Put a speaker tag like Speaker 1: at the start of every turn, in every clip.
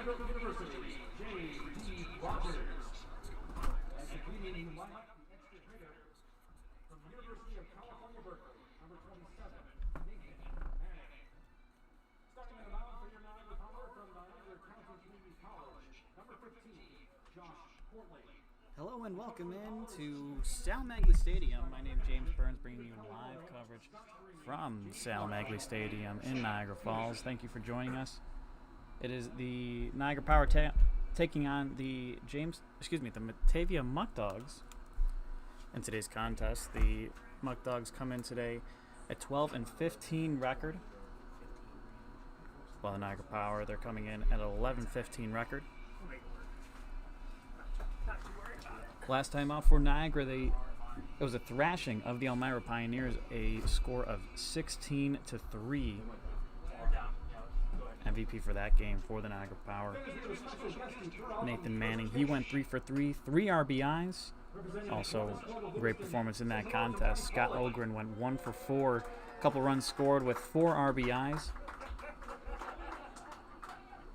Speaker 1: Vanderbilt University, J.D. Rogers. And completing the lineup, the extra hitter from the University of California, Berkeley, number 27, Nathan Manning. Starting in the mound for your Niagara Power from Niagara County Community College, number 15, Josh Courtney.
Speaker 2: Hello and welcome in to Sal Magley Stadium. My name is James Burns, bringing you live coverage from Sal Magley Stadium in Niagara Falls. Thank you for joining us. It is the Niagara Power taking on the Batavia Muckdogs. In today's contest, the Muckdogs come in today at 12-15 record, while the Niagara Power, they're coming in at 11-15 record. Last time out for Niagara, it was a thrashing of the Elmira Pioneers, a score of 16-3. MVP for that game for the Niagara Power. Nathan Manning, he went 3 for 3, 3 RBIs. Also, great performance in that contest. Scott Ogren went 1 for 4, a couple runs scored with 4 RBIs.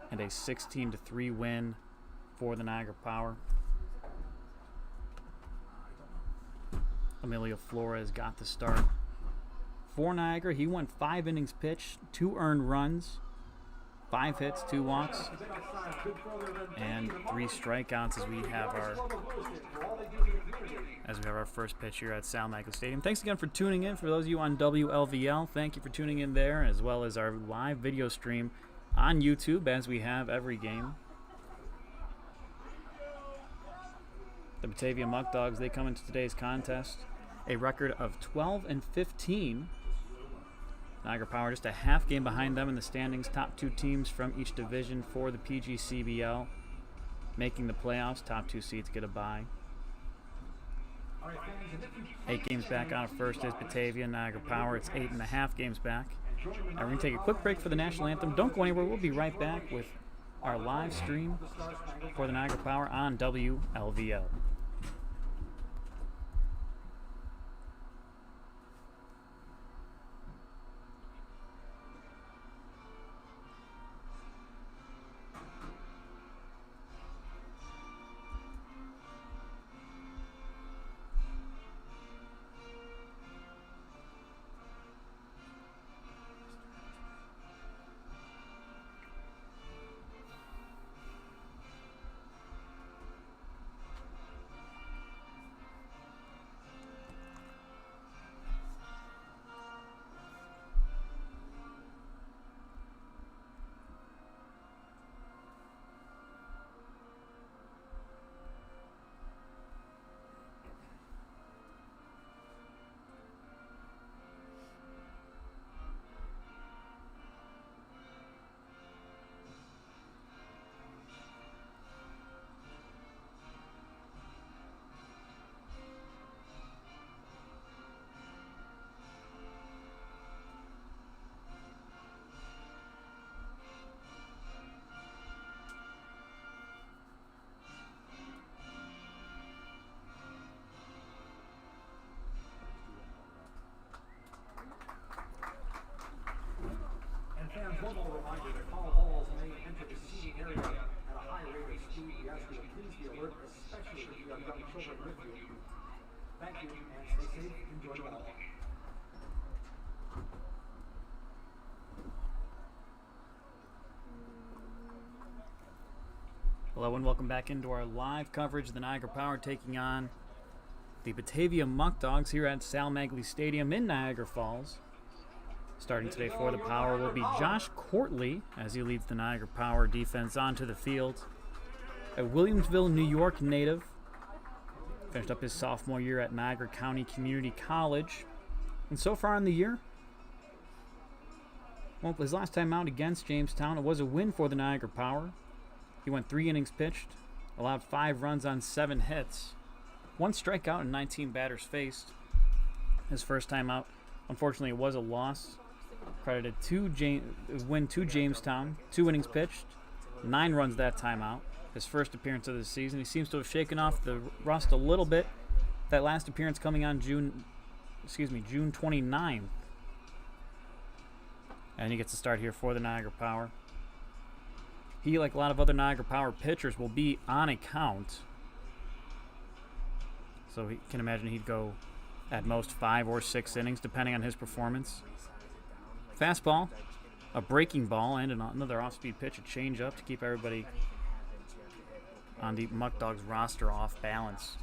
Speaker 2: And a 16-3 win for the Niagara Power. Emilio Flores got the start for Niagara. He went 5 innings pitched, 2 earned runs, 5 hits, 2 walks, and 3 strikeouts as we have our first pitch here at Sal Magley Stadium. Thanks again for tuning in. For those of you on WLVL, thank you for tuning in there, as well as our live video stream on YouTube, as we have every game. The Batavia Muckdogs, they come into today's contest a record of 12-15. Niagara Power just a half game behind them in the standings. Top 2 teams from each division for the PGCBL making the playoffs. Top 2 seeds get a bye. 8 games back out of first is Batavia. Niagara Power, it's 8.5 games back. Now we're going to take a quick break for the national anthem. Don't go anywhere. We'll be right back with our live stream for the Niagara Power on WLVL.
Speaker 1: Fans, one more reminder that foul balls may enter the seating area at a high rate of speed. We ask you to please be alert, especially if you have young children with you. Thank you, and stay safe. Enjoy the ball.
Speaker 2: Hello and welcome back into our live coverage of the Niagara Power taking on the Batavia Muckdogs here at Sal Magley Stadium in Niagara Falls. Starting today for the Power will be Josh Courtney as he leads the Niagara Power defense onto the field. A Williamsville, New York native. Finished up his sophomore year at Niagara County Community College. And so far in the year, well, his last time out against Jamestown, it was a win for the Niagara Power. He went 3 innings pitched, allowed 5 runs on 7 hits, 1 strikeout and 19 batters faced. His first time out, unfortunately, it was a loss. Credited win to Jamestown, 2 innings pitched, 9 runs that time out. His first appearance of the season. He seems to have shaken off the rust a little bit. That last appearance coming on June 29th. And he gets to start here for the Niagara Power. He, like a lot of other Niagara Power pitchers, will be on a count. So he can imagine he'd go at most 5 or 6 innings, depending on his performance. Fastball, a breaking ball, and another off-speed pitch, a changeup to keep everybody on the Muckdogs roster off balance.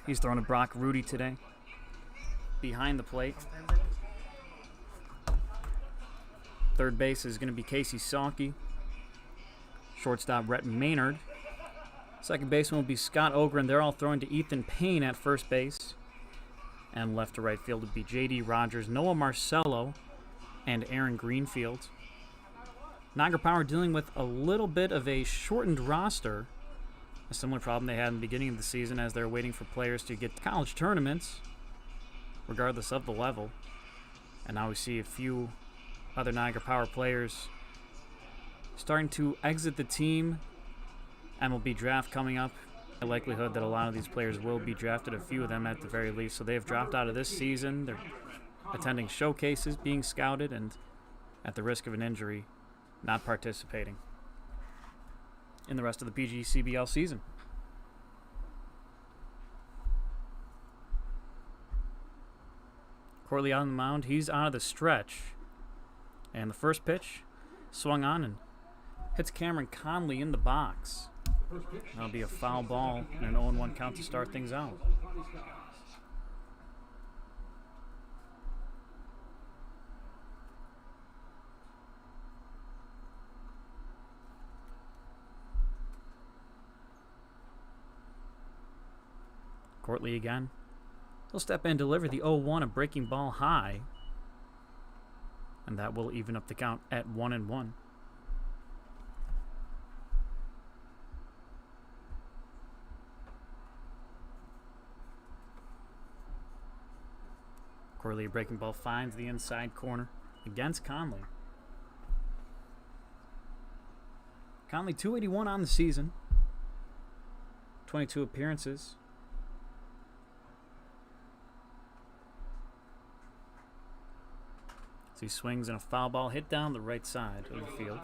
Speaker 2: He's throwing to Brock Rudy today, behind the plate. Third base is going to be Casey Salke. Shortstop, Rhett Maynard. Second baseman will be Scott Ogren. They're all throwing to Ethan Payne at first base. And left to right field would be J.D. Rogers, Noah Marcello, and Aaron Greenfield. Niagara Power dealing with a little bit of a shortened roster. A similar problem they had in the beginning of the season as they're waiting for players to get to college tournaments, regardless of the level. And now we see a few other Niagara Power players starting to exit the team. MLB draft coming up. The likelihood that a lot of these players will be drafted, a few of them at the very least. So they have dropped out of this season. They're attending showcases, being scouted, and at the risk of an injury, not participating in the rest of the PGCBL season. Corley on the mound. He's out of the stretch. And the first pitch swung on and hits Cameron Conley in the box. That'll be a foul ball and an 0-1 count to start things out. Courtley again. He'll step in and deliver the 0-1, a breaking ball high. And that will even up the count at 1-1. Corley, a breaking ball, finds the inside corner against Conley. Conley, 281 on the season. 22 appearances. So he swings and a foul ball hit down the right side of the field.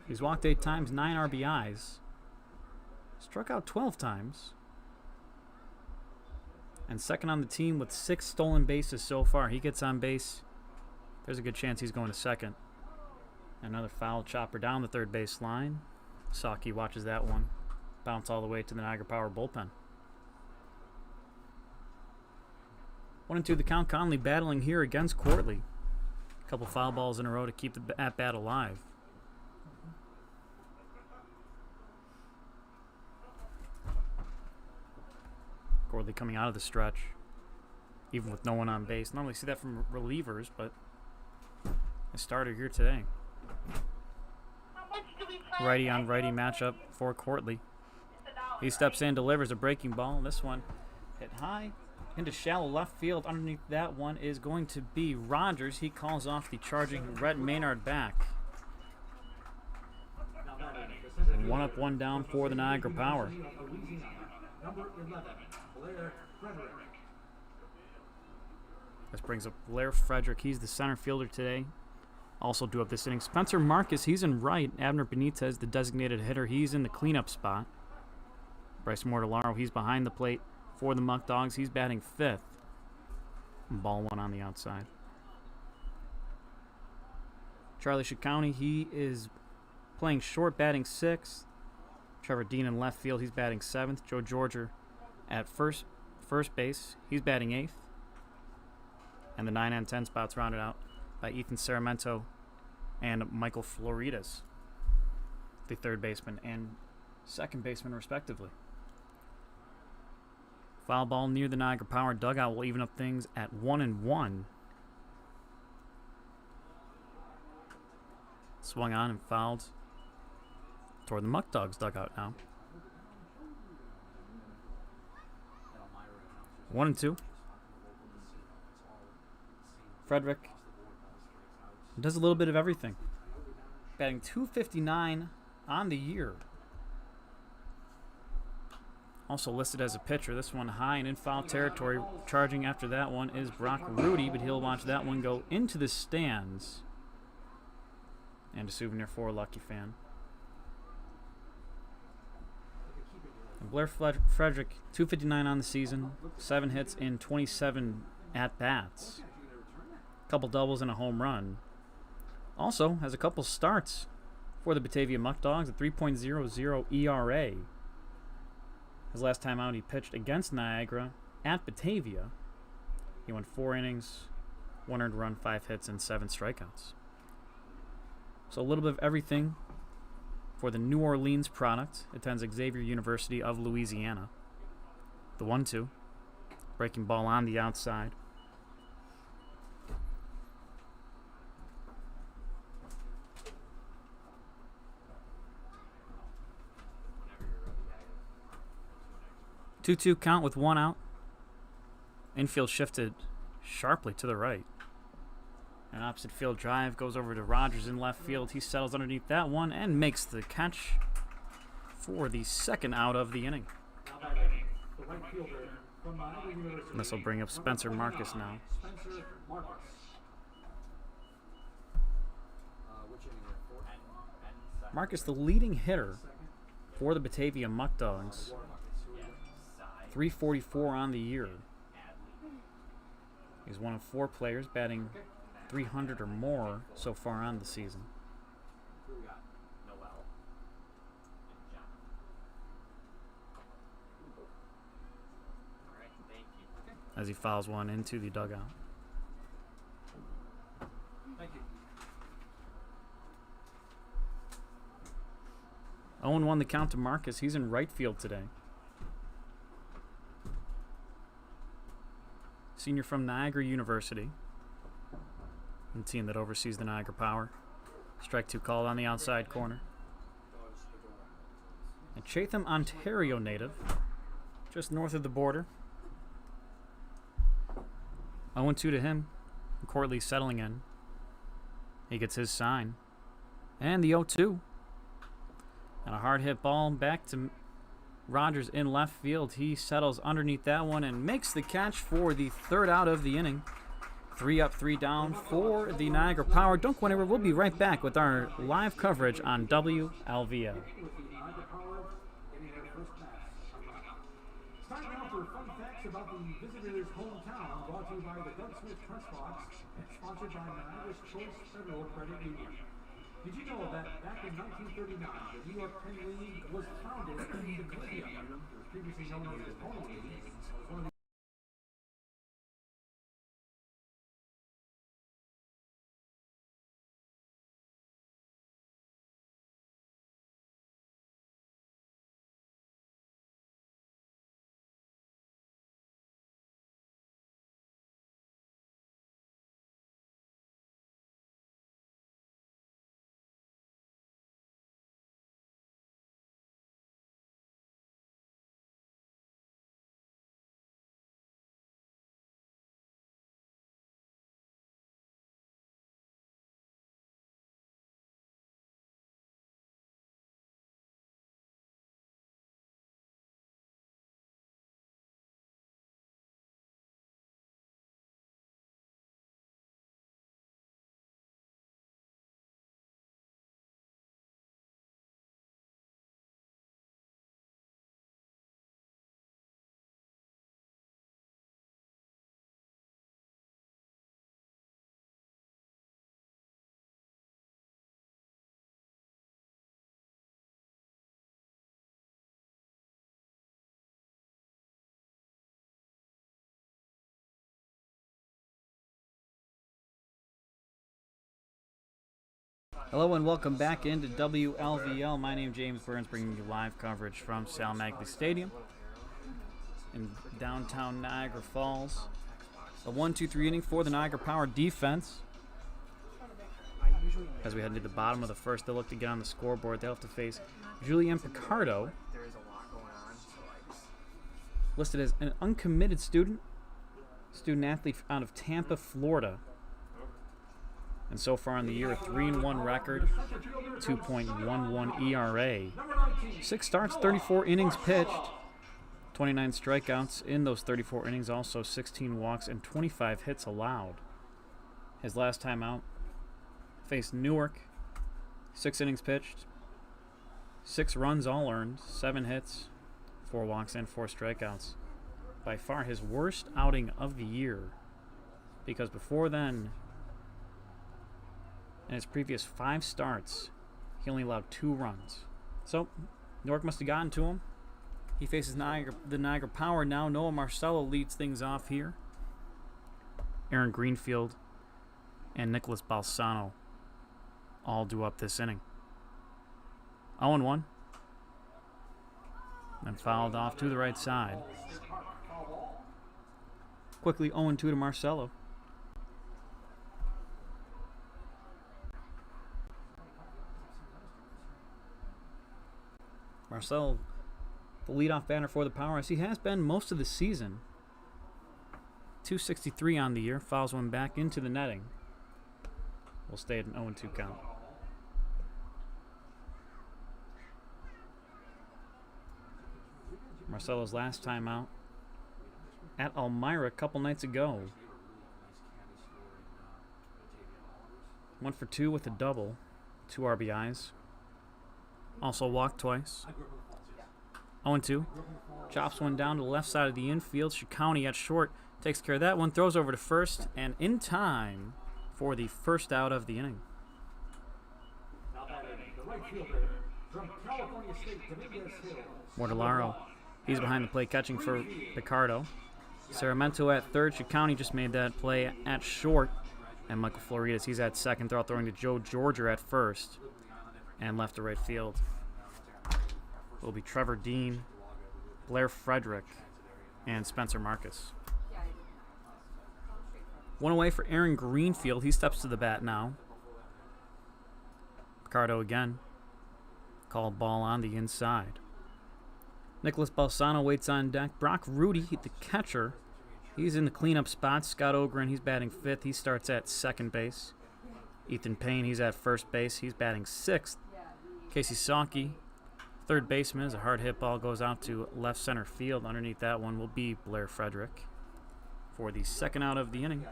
Speaker 2: He's walked 8 times, 9 RBIs. Struck out 12 times. And second on the team with 6 stolen bases so far. He gets on base. There's a good chance he's going to second. Another foul chopper down the third base line. Salke watches that one bounce all the way to the Niagara Power bullpen. 1-2 the count. Conley battling here against Courtley. A couple foul balls in a row to keep the at-bat alive. Courtley coming out of the stretch, even with no one on base. Normally see that from relievers, but a starter here today. Righty on righty matchup for Courtley. He steps in, delivers a breaking ball. This one hit high into shallow left field. Underneath that one is going to be Rogers. He calls off the charging Rhett Maynard back. 1 up, 1 down for the Niagara Power.
Speaker 1: Number 11, Blair Frederick.
Speaker 2: This brings up Blair Frederick. He's the center fielder today. Also due up this inning. Spencer Marcus, he's in right. Abner Benitez, the designated hitter, he's in the cleanup spot. Bryce Mortellaro, he's behind the plate for the Muckdogs. He's batting 5th. Ball 1 on the outside. Charlie Shikouni, he is playing short, batting 6th. Trevor Dean in left field, he's batting 7th. Joe Georger at first base, he's batting 8th. And the 9 and 10 spots rounded out by Ethan Saramento and Michael Floridas, the third baseman and second baseman respectively. Foul ball near the Niagara Power dugout will even up things at 1-1. Swung on and fouled toward the Muckdogs dugout now. 1-2. Frederick does a little bit of everything. Batting .259 on the year. Also listed as a pitcher. This one high and in foul territory. Charging after that one is Brock Rudy, but he'll watch that one go into the stands. And a souvenir for a lucky fan. And Blair Frederick, 259 on the season, 7 hits in 27 at-bats. A couple doubles and a home run. Also has a couple starts for the Batavia Muckdogs, a 3.00 ERA. His last time out, he pitched against Niagara at Batavia. He went 4 innings, 1 earned run, 5 hits, and 7 strikeouts. So a little bit of everything for the New Orleans product. Attends Xavier University of Louisiana. The 1-2. Breaking ball on the outside. Two-two count with 1 out. Infield shifted sharply to the right. An opposite field drive goes over to Rogers in left field. He settles underneath that one and makes the catch for the second out of the inning. And this will bring up Spencer Marcus now. Marcus, the leading hitter for the Batavia Muckdogs. 344 on the year. He's one of 4 players batting 300 or more so far on the season. As he fouls one into the dugout.
Speaker 1: Thank you.
Speaker 2: 0-1 the count to Marcus. He's in right field today. Senior from Niagara University. The team that oversees the Niagara Power. Strike 2 called on the outside corner. A Chatham, Ontario native. Just north of the border. 0-2 to him. Courtly settling in. He gets his sign. And the 0-2. And a hard hit ball back to Rogers in left field. He settles underneath that one and makes the catch for the third out of the inning. 3 up, 3 down for the Niagara Power. Don't go anywhere. We'll be right back with our live coverage on WLVL.
Speaker 1: Time now for fun facts about the visitor's hometown, brought to you by the Doug Smith Press Box and sponsored by Niagara's Choice Federal Credit Union. Did you know that back in 1939, the New York Penny League was founded in Batavia? It was previously known as the Pony League. It was one of the
Speaker 2: Hello and welcome back into WLVL. My name is James Burns, bringing you live coverage from Sal Magley Stadium in downtown Niagara Falls. A 1-2-3 inning for the Niagara Power defense. As we head into the bottom of the first, they look to get on the scoreboard. They'll have to face Julian Picardo, listed as an uncommitted student athlete out of Tampa, Florida. And so far in the year, a 3-1 record, 2.11 ERA. 6 starts, 34 innings pitched. 29 strikeouts in those 34 innings, also 16 walks and 25 hits allowed. His last time out faced Newark, 6 innings pitched, 6 runs all earned, 7 hits, 4 walks and 4 strikeouts. By far his worst outing of the year, because before then, in his previous 5 starts, he only allowed 2 runs. So, Newark must have gotten to him. He faces the Niagara Power now. Noah Marcello leads things off here. Aaron Greenfield and Nicholas Balsano all due up this inning. 0-1. Then fouled off to the right side. Quickly 0-2 to Marcello. Marcello, the leadoff batter for the Power, as he has been most of the season. 263 on the year, fouls one back into the netting. We'll stay at an 0-2 count. Marcello's last time out at Elmira a couple nights ago. 1 for 2 with a double, 2 RBIs. Also walked twice. 0-2. Chops one down to the left side of the infield. Shikowny at short takes care of that one, throws over to first, and in time for the first out of the inning. Mortellaro, he's behind the plate catching for Picardo. Saramento at third. Shikowny just made that play at short. And Michael Floridas, he's at second, throwing to Joe Georger at first. And left to right field will be Trevor Dean, Blair Frederick, and Spencer Marcus. 1 away for Aaron Greenfield. He steps to the bat now. Picardo again. Called ball on the inside. Nicholas Balsano waits on deck. Brock Rudy, the catcher, he's in the cleanup spot. Scott Ogren, he's batting 5th. He starts at second base. Ethan Payne, he's at first base. He's batting 6th. Casey Sawkey, third baseman, as a hard hit ball goes out to left center field. Underneath that one will be Blair Frederick for the second out of the inning.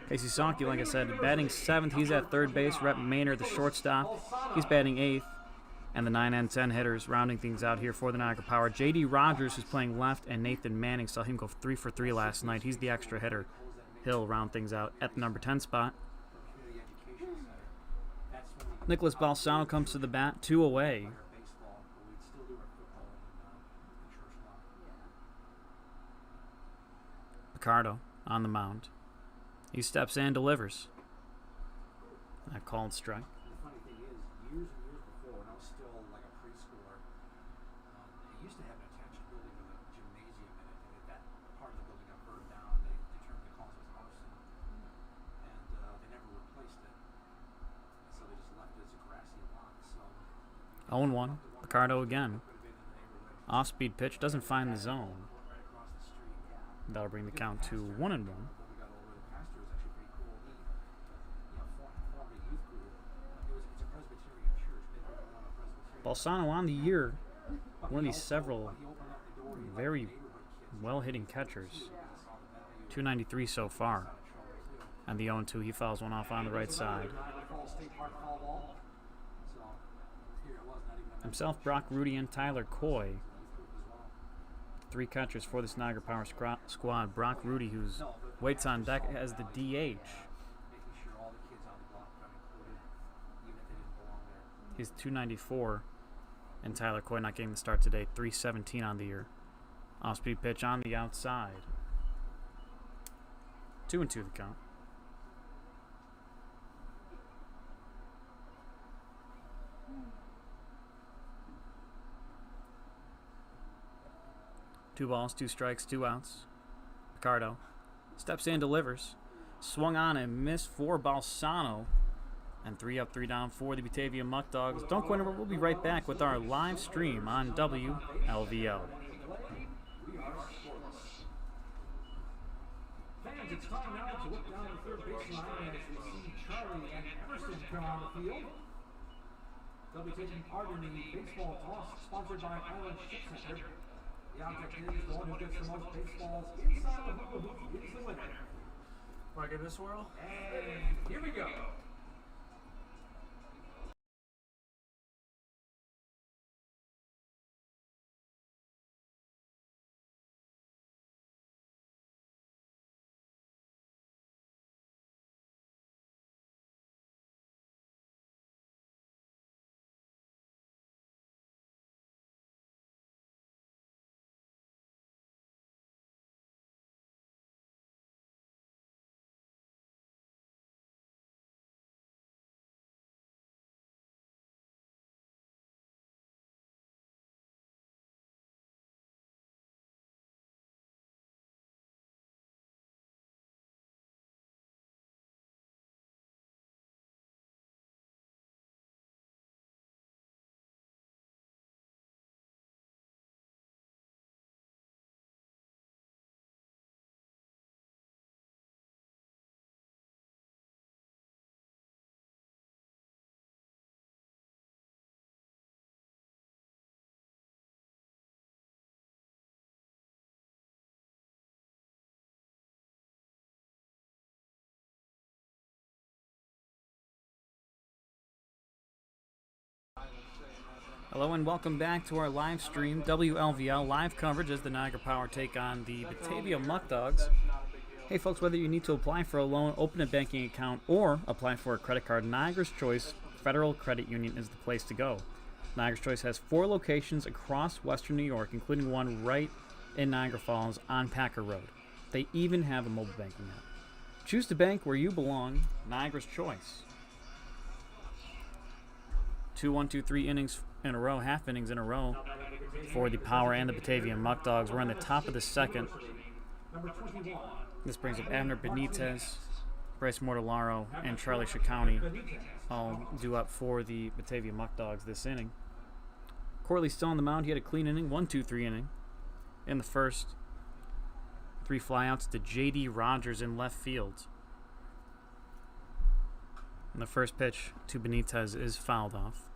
Speaker 2: Casey Sawkey, like I said, batting 7th. He's at third base. Rhett Maynard, the shortstop, he's batting 8th. And the 9 and 10 hitters rounding things out here for the Niagara Power. J.D. Rogers, who's playing left, and Nathan Manning, saw him go 3 for 3 last night. He's the extra hitter. He'll round things out at the number 10 spot. Nicholas Balsano comes to the bat, 2 away. Picardo on the mound. He steps in, delivers. That called strike. Oh, 0-1. Picardo again. Off-speed pitch, doesn't find the zone. That'll bring the count to 1-1. Balsano on the year, one of these several very well-hitting catchers. 293 so far. And the 0-2, he fouls one off on the right side. Himself, Brock Rudy, and Tyler Coy. 3 catchers for this Niagara Power squad. Brock Rudy, who waits on deck as the DH. He's 294. And Tyler Coy not getting the start today. 317 on the year. Off-speed pitch on the outside. 2-2 the count. Two balls, 2 strikes, 2 outs. Picardo steps in, delivers. Swung on and missed for Balsano. And 3 up, 3 down for the Batavia Muckdogs. Don't go anywhere. We'll be right back with our live stream on WLVO.
Speaker 1: Fans, it's time now to look down the third baseline as we see Charlie and Emerson come on the field. They'll be taking part in the baseball toss sponsored by Island Ship Center. The object is the one who gets the most baseballs inside the hula hoop is the winner.
Speaker 3: Want to give this a whirl?
Speaker 1: And here we go.
Speaker 2: Hello and welcome back to our live stream, WLVL live coverage as the Niagara Power take on the Batavia Muckdogs. Hey folks, whether you need to apply for a loan, open a banking account, or apply for a credit card, Niagara's Choice Federal Credit Union is the place to go. Niagara's Choice has 4 locations across western New York, including one right in Niagara Falls on Packer Road. They even have a mobile banking app. Choose to bank where you belong, Niagara's Choice. 2 1-2-3 innings in a row, half innings in a row for the Power and the Batavia Muckdogs. We're in the top of the second. This brings up Abner Benitez, Bryce Mortellaro, and Charlie Ciccone all due up for the Batavia Muckdogs this inning. Corley's still on the mound. He had a clean inning, 1-2-3 inning in the first. 3 flyouts to J.D. Rogers in left field. And the first pitch to Benitez is fouled off.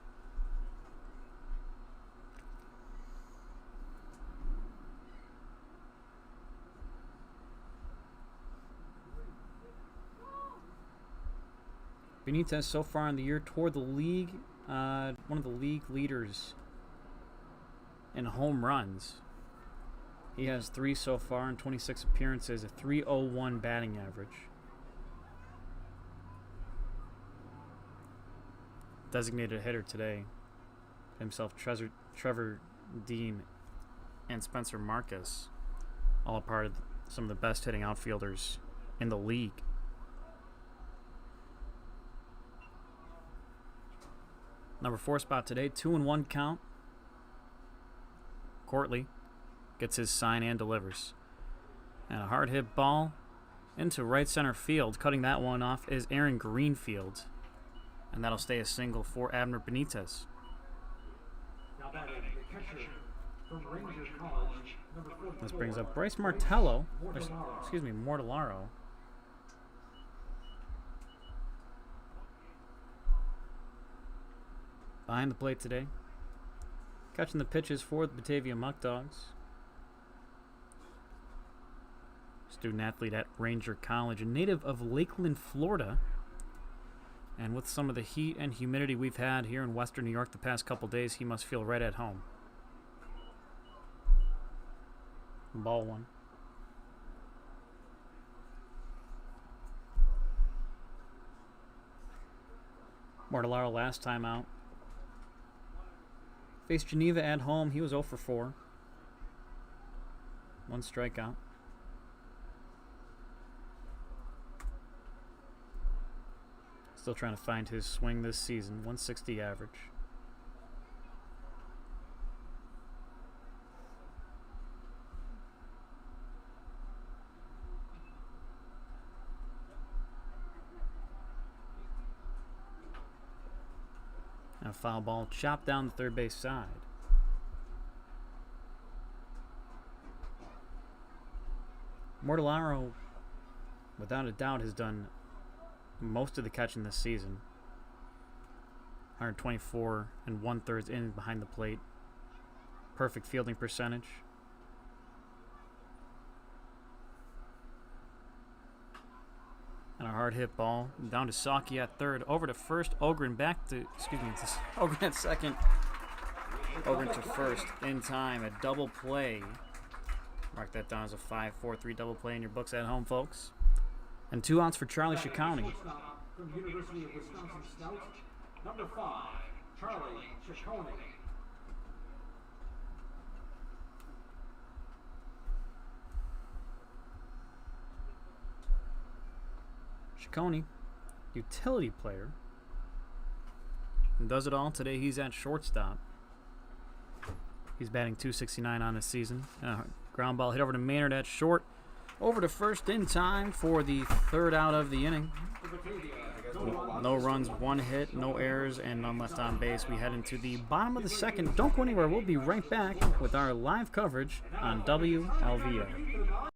Speaker 2: Benitez so far in the year toward the league, one of the league leaders in home runs. He has 3 so far in 26 appearances, a .301 batting average. Designated hitter today, himself Trevor Dean and Spencer Marcus, all a part of some of the best hitting outfielders in the league. Number 4 spot today, 2-1 count. Courtley gets his sign and delivers. And a hard hit ball into right center field. Cutting that one off is Aaron Greenfield. And that'll stay a single for Abner Benitez. This brings up Bryce Mortellaro. Behind the plate today. Catching the pitches for the Batavia Muckdogs. Student athlete at Ranger College, a native of Lakeland, Florida. And with some of the heat and humidity we've had here in western New York the past couple days, he must feel right at home. Ball 1. Mortellaro last time out. Faced Geneva at home. He was 0 for 4. 1 strikeout. Still trying to find his swing this season. 160 average. And a foul ball chopped down the third base side. Mortellaro, without a doubt, has done most of the catching this season. 124 and 1/3 in behind the plate. Perfect fielding percentage. And a hard hit ball down to Saki at third. Over to first. Ogren back to, Ogren at second. Ogren to first in time. A double play. Mark that down as a 5-4-3 double play in your books at home, folks. And 2 outs for Charlie Ciccone.
Speaker 1: From University of Wisconsin Scout, number 5, Charlie Ciccone.
Speaker 2: Ciccone, utility player, and does it all. Today he's at shortstop. He's batting .269 on the season. Ground ball hit over to Maynard at short. Over to first in time for the 3rd out of the inning. No runs, 1 hit, no errors, and none left on base. We head into the bottom of the 2nd. Don't go anywhere. We'll be right back with our live coverage on WLVO.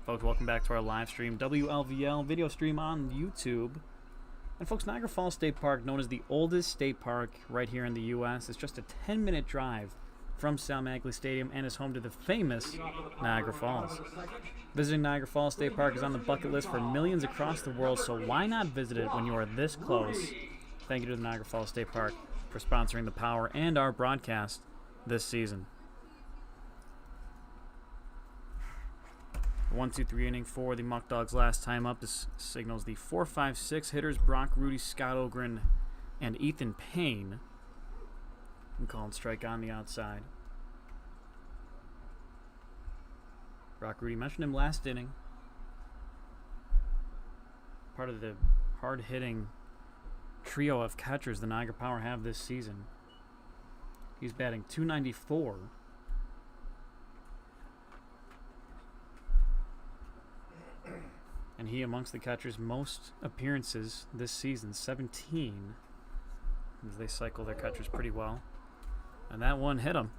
Speaker 2: Folks, welcome back to our live stream, WLVL video stream on YouTube. And folks, Niagara Falls State Park, known as the oldest state park right here in the U.S., is just a 10-minute drive from Sal Maglie Stadium and is home to the famous Niagara Falls. Visiting Niagara Falls State Park is on the bucket list for millions across the world, so why not visit it when you are this close? Thank you to the Niagara Falls State Park for sponsoring the Power and our broadcast this season. 1-2-3 inning for the Muckdogs last time up. This signals the 4-5-6 hitters Brock Rudy, Scott Ogren, and Ethan Payne. And called strike on the outside. Brock Rudy, mentioned him last inning. Part of the hard-hitting trio of catchers the Niagara Power have this season. He's batting .294. And he amongst the catchers' most appearances this season, 17. As they cycle their catchers pretty well. And that one hit him.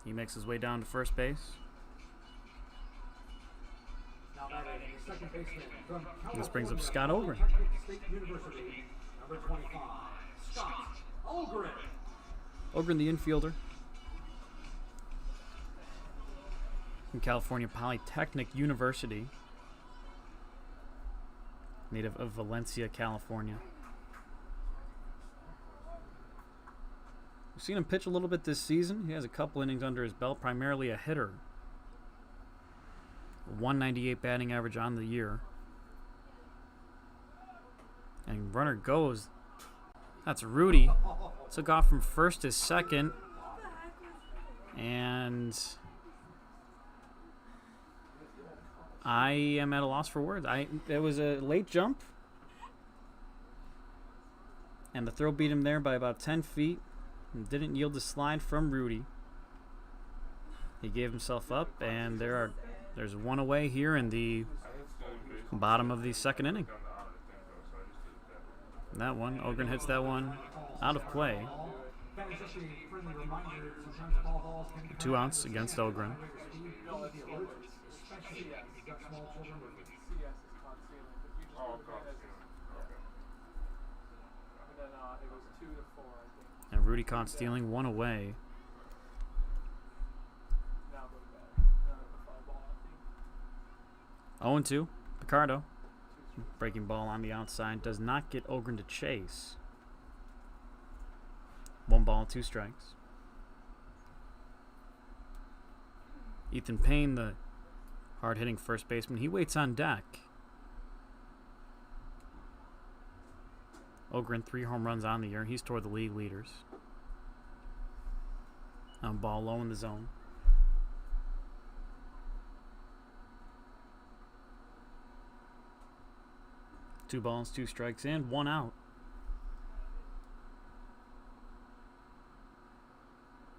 Speaker 2: He makes his way down to first base. This brings up Scott Ogren. Ogren, the infielder. From California Polytechnic University. Native of Valencia, California. We've seen him pitch a little bit this season. He has a couple innings under his belt, primarily a hitter. 198 batting average on the year. And runner goes. That's Rudy. Took off from first to second. And I am at a loss for words. It was a late jump. And the throw beat him there by about 10 feet. And didn't yield the slide from Rudy. He gave himself up, and there's one away here in the bottom of the second inning. That one, Ogren hits that one out of play. 2 outs against Ogren. And Rudy caught stealing, 1 away. 0-2. Picardo. Breaking ball on the outside. Does not get Ogren to chase. 1 ball, 2 strikes. Ethan Payne, the hard-hitting first baseman, he waits on deck. Ogren, 3 home runs on the year. He's toward the league leaders. Ball low in the zone. Two balls, 2 strikes in, 1 out.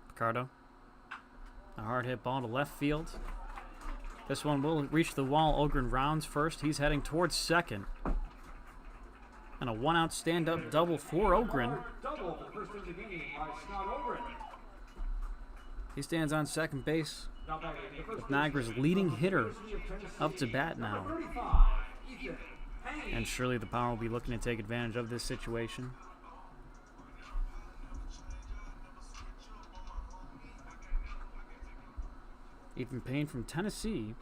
Speaker 2: Picardo. A hard hit ball to left field. This one will reach the wall. Ogren rounds first. He's heading towards second. And a 1 out stand up double for Ogren. He stands on second base with Niagara's leading hitter up to bat now. And surely the Power will be looking to take advantage of this situation. Ethan Payne from Tennessee.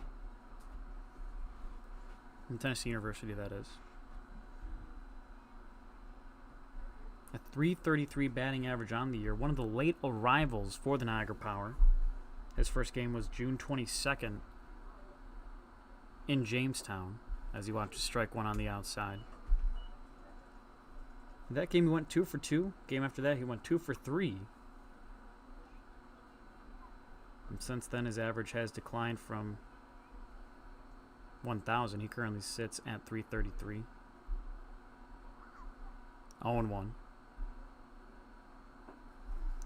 Speaker 2: From Tennessee University, that is. A .333 batting average on the year. One of the late arrivals for the Niagara Power. His first game was June 22nd in Jamestown, as he watched strike 1 on the outside. In that game, he went 2 for 2. Game after that, he went 2 for 3. And since then, his average has declined from 1,000. He currently sits at .333. 0-1.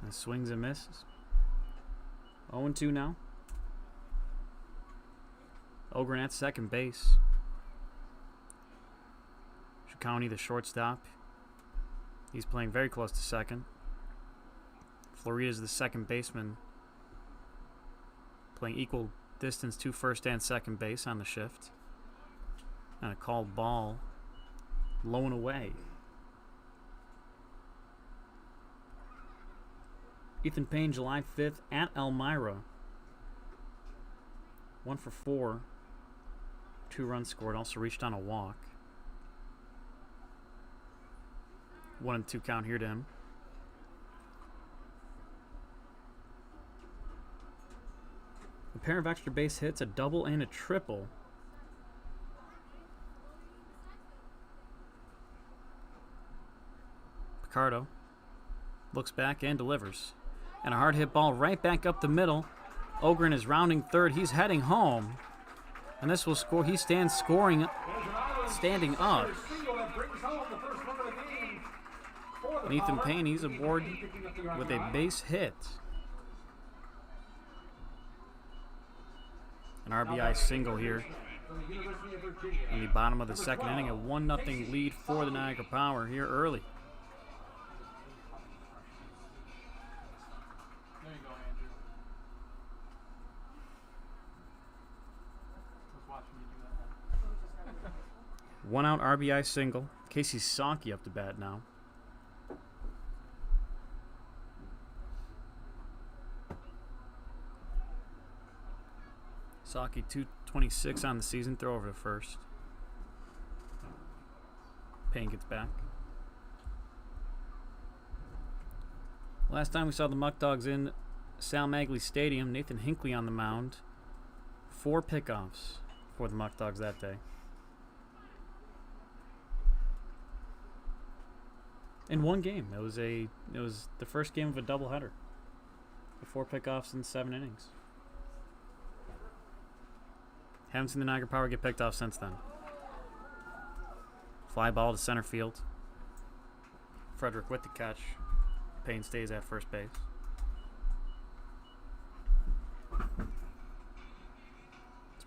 Speaker 2: And swings and misses. 0-2 now. Ogren at second base. County, the shortstop. He's playing very close to second. Florida's the second baseman, playing equal distance to first and second base on the shift. And a called ball, low and away. Ethan Payne, July 5th at Elmira. 1 for 4. 2 runs scored, also reached on a walk. 1-2 count here to him. A pair of extra base hits, a double and a triple. Picardo looks back and delivers. And a hard hit ball right back up the middle. Ogren is rounding third. He's heading home. And this will score. He stands standing up. And Ethan Payne, he's aboard with a base hit. An RBI single here in the bottom of the second inning. A 1-0 lead for the Niagara Power here early.
Speaker 3: There you go, Andrew. I was watching you do that.
Speaker 2: 1 out RBI single. Casey Saki up to bat now. Saki 226 on the season. Throw over to first. Payne gets back. Last time we saw the Muckdogs in Sal Magley Stadium, Nathan Hinckley on the mound. 4 pickoffs for the Muckdogs that day. In one game. It was the first game of a doubleheader. 4 pickoffs in 7 innings. Haven't seen the Niagara Power get picked off since then. Fly ball to center field. Frederick with the catch. Payne stays at first base.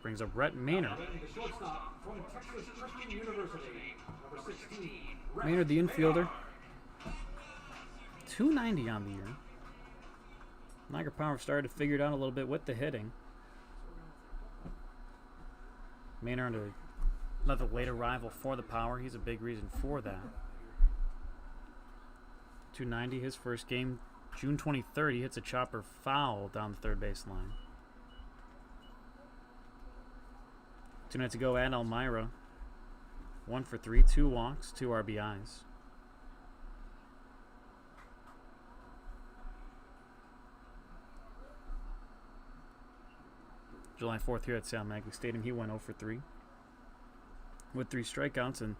Speaker 2: brings up Rhett Maynard.
Speaker 1: The shortstop from Texas Christian University, number 16.
Speaker 2: Maynard, the infielder. 290 on the year. Niagara Power started to figure it out a little bit with the hitting. Maynard, another late arrival for the Power. He's a big reason for that. 290, his first game, June 23rd. He hits a chopper foul down the third base line. 2 nights ago at Elmira, 1 for 3, 2 walks, 2 RBIs. July 4th here at Sal Maggie Stadium, he went 0 for 3 with 3 strikeouts, and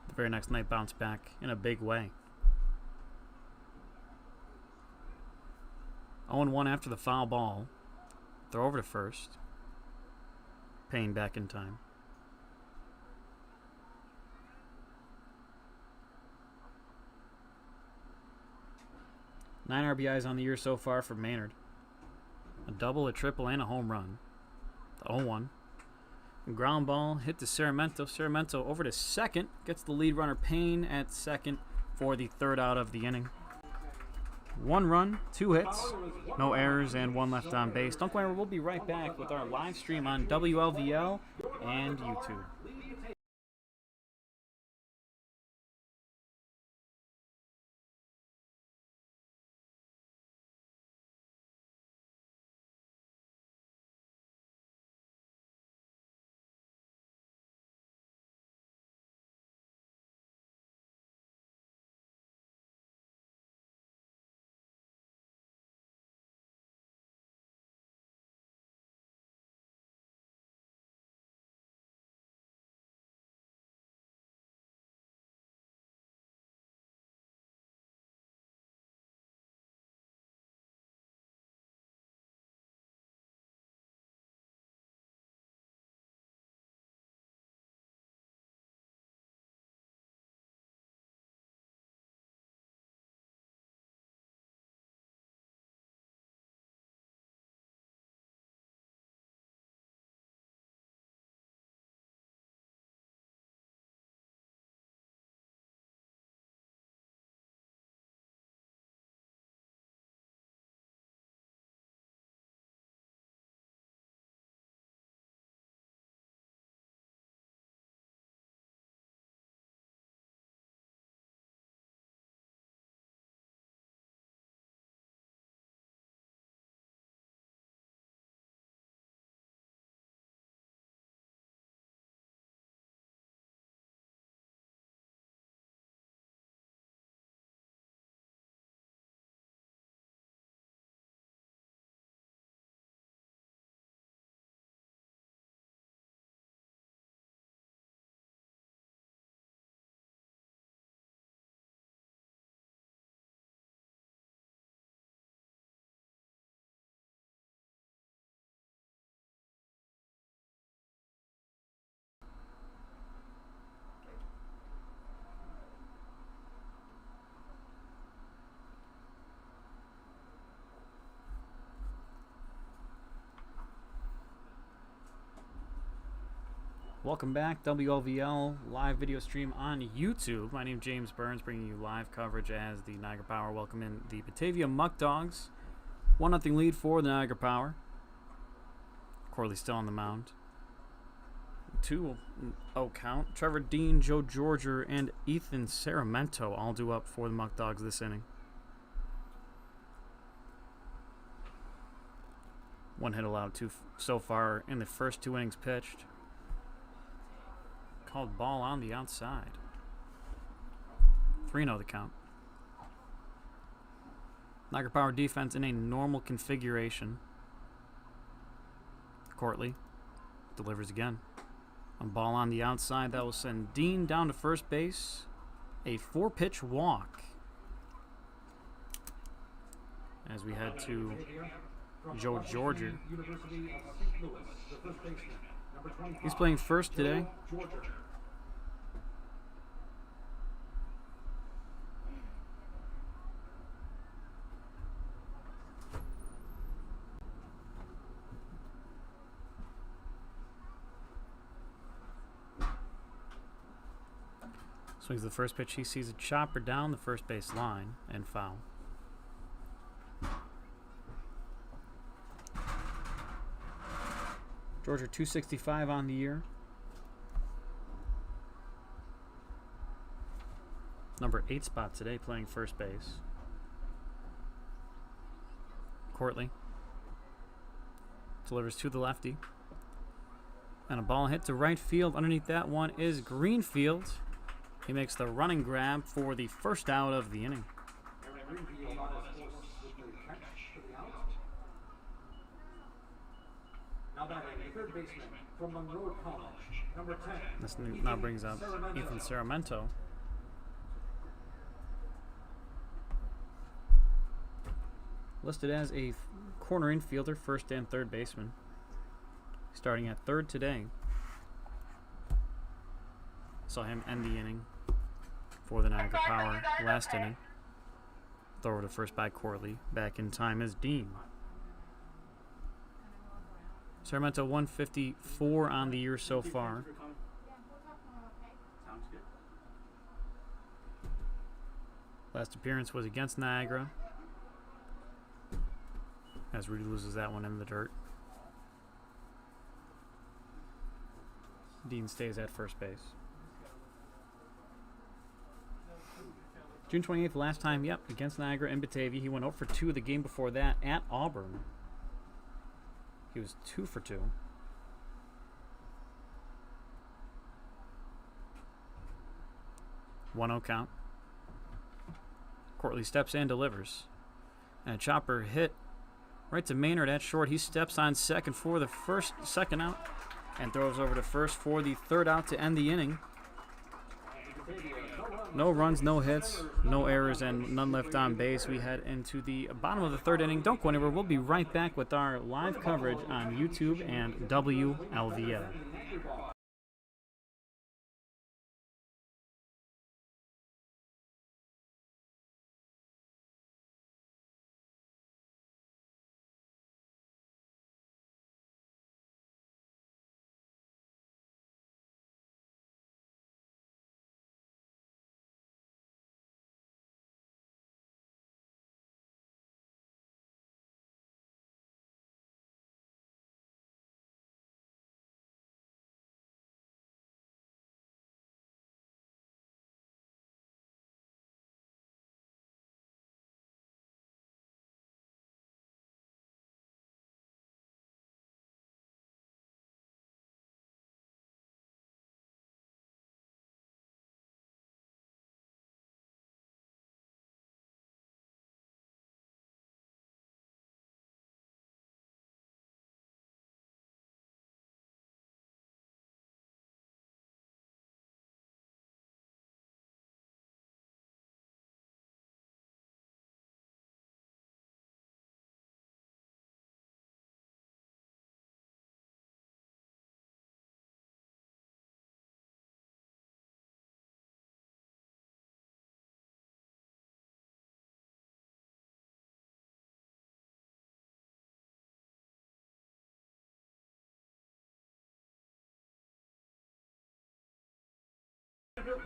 Speaker 2: the very next night bounced back in a big way. 0-1 after the foul ball. Throw over to first. Payne back in time. Nine RBIs on the year so far for Maynard. A double, a triple, and a home run. The 0-1. Ground ball hit to Ceramento. Ceramento over to second. Gets the lead runner Payne at second for the third out of the inning. 1 run, 2 hits, no errors, and 1 left on base. Don't go anywhere. We'll be right back with our live stream on WLVL and YouTube. Welcome back, WLVL live video stream on YouTube. My name is James Burns, bringing you live coverage as the Niagara Power welcome in the Batavia Muckdogs. 1-0 lead for the Niagara Power. Corley still on the mound. 2-0 count. Trevor Dean, Joe Georger, and Ethan Ceramento all due up for the Muckdogs this inning. 1 hit allowed so far in the first 2 innings pitched. Called ball on the outside. 3-0 the count. Niagara Power defense in a normal configuration. Courtley delivers again. A ball on the outside that will send Dean down to first base. A 4-pitch walk. As we head to Joe Georger. He's playing first today. Swings the first pitch. He sees a chopper down the first base line and foul. Georgia 265 on the year. Number 8 spot today, playing first base. Courtly delivers to the lefty. And a ball hit to right field. Underneath that one is Greenfield. He makes the running grab for the first out of the inning.
Speaker 1: Greenfield on his horse with the catch for the out. Now batting the third baseman from Monroe College, number 10.
Speaker 2: This now brings up Ethan Saramento. Listed as a corner infielder, first and third baseman. Starting at third today. Saw him end the inning for the Niagara Power last inning. Throw to first by Corley. Back in time is Dean. Sarmiento 154 on the year so far. Last appearance was against Niagara, as Rudy loses that one in the dirt. Dean stays at first base. June 28th, last time, against Niagara in Batavia. He went 0 for 2 the game before that at Auburn. He was 2 for 2. One-0 count. Courtly steps in, delivers. And a chopper hit right to Maynard at short. He steps on second for the second out and throws over to first for the third out to end the inning. No runs, no hits, no errors, and none left on base. We head into the bottom of the third inning. Don't go anywhere. We'll be right back with our live coverage on YouTube and WLVL.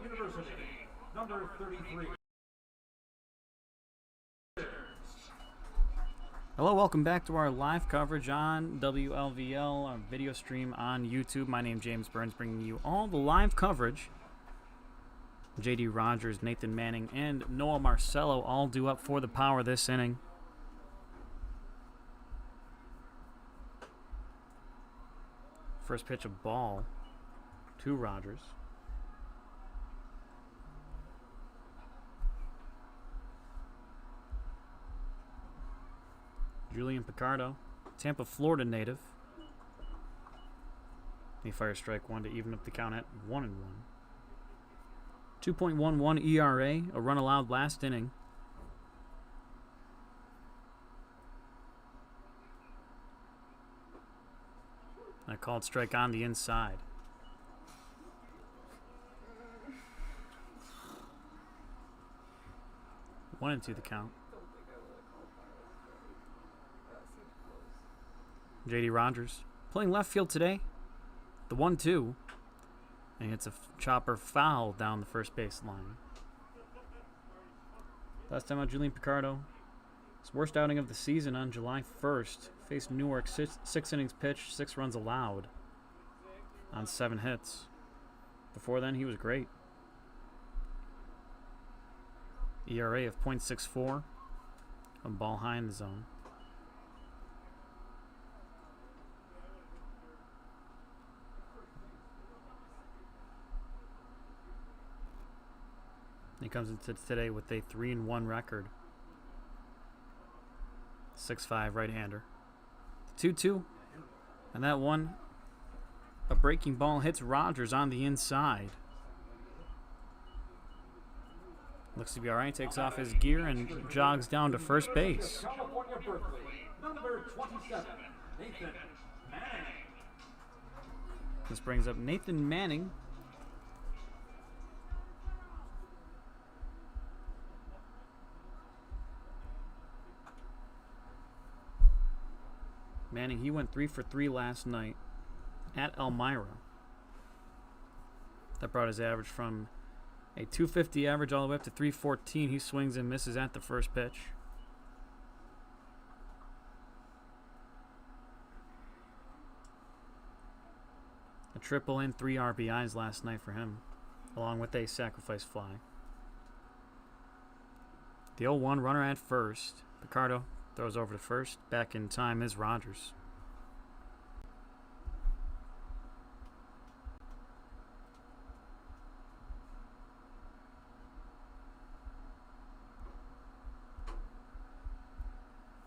Speaker 1: University, number 33.
Speaker 2: Hello, welcome back to our live coverage on WLVL, our video stream on YouTube. My name is James Burns, bringing you all the live coverage. J.D. Rogers, Nathan Manning, and Noah Marcello all due up for the Power this inning. First pitch, a ball to Rogers. Julian Picardo, Tampa, Florida native. He fires strike one to even up the count at 1-1. 2.11 ERA, a run allowed last inning. And a called strike on the inside. One and two the count. J.D. Rogers playing left field today. The 1-2. And it's a chopper foul down the first base line. Last time out, Julian Picardo. His worst outing of the season on July 1st. Faced Newark, six innings pitched, 6 runs allowed on 7 hits. Before then, he was great. ERA of .64. A ball high in the zone. He comes into today with a 3-1 record. 6'5" right-hander. 2-2. And that one, a breaking ball hits Rogers on the inside. Looks to be all right. Takes off his gear and jogs down to first base.
Speaker 1: California Berkeley, number 27, Nathan Manning.
Speaker 2: This brings up Nathan Manning. Manning, he went 3 for 3 last night at Elmira. That brought his average from a 250 average all the way up to 314. He swings and misses at the first pitch. A triple and 3 RBIs last night for him, along with a sacrifice fly. The 0-1 runner at first. Picardo throws over to first. Back in time is Rogers.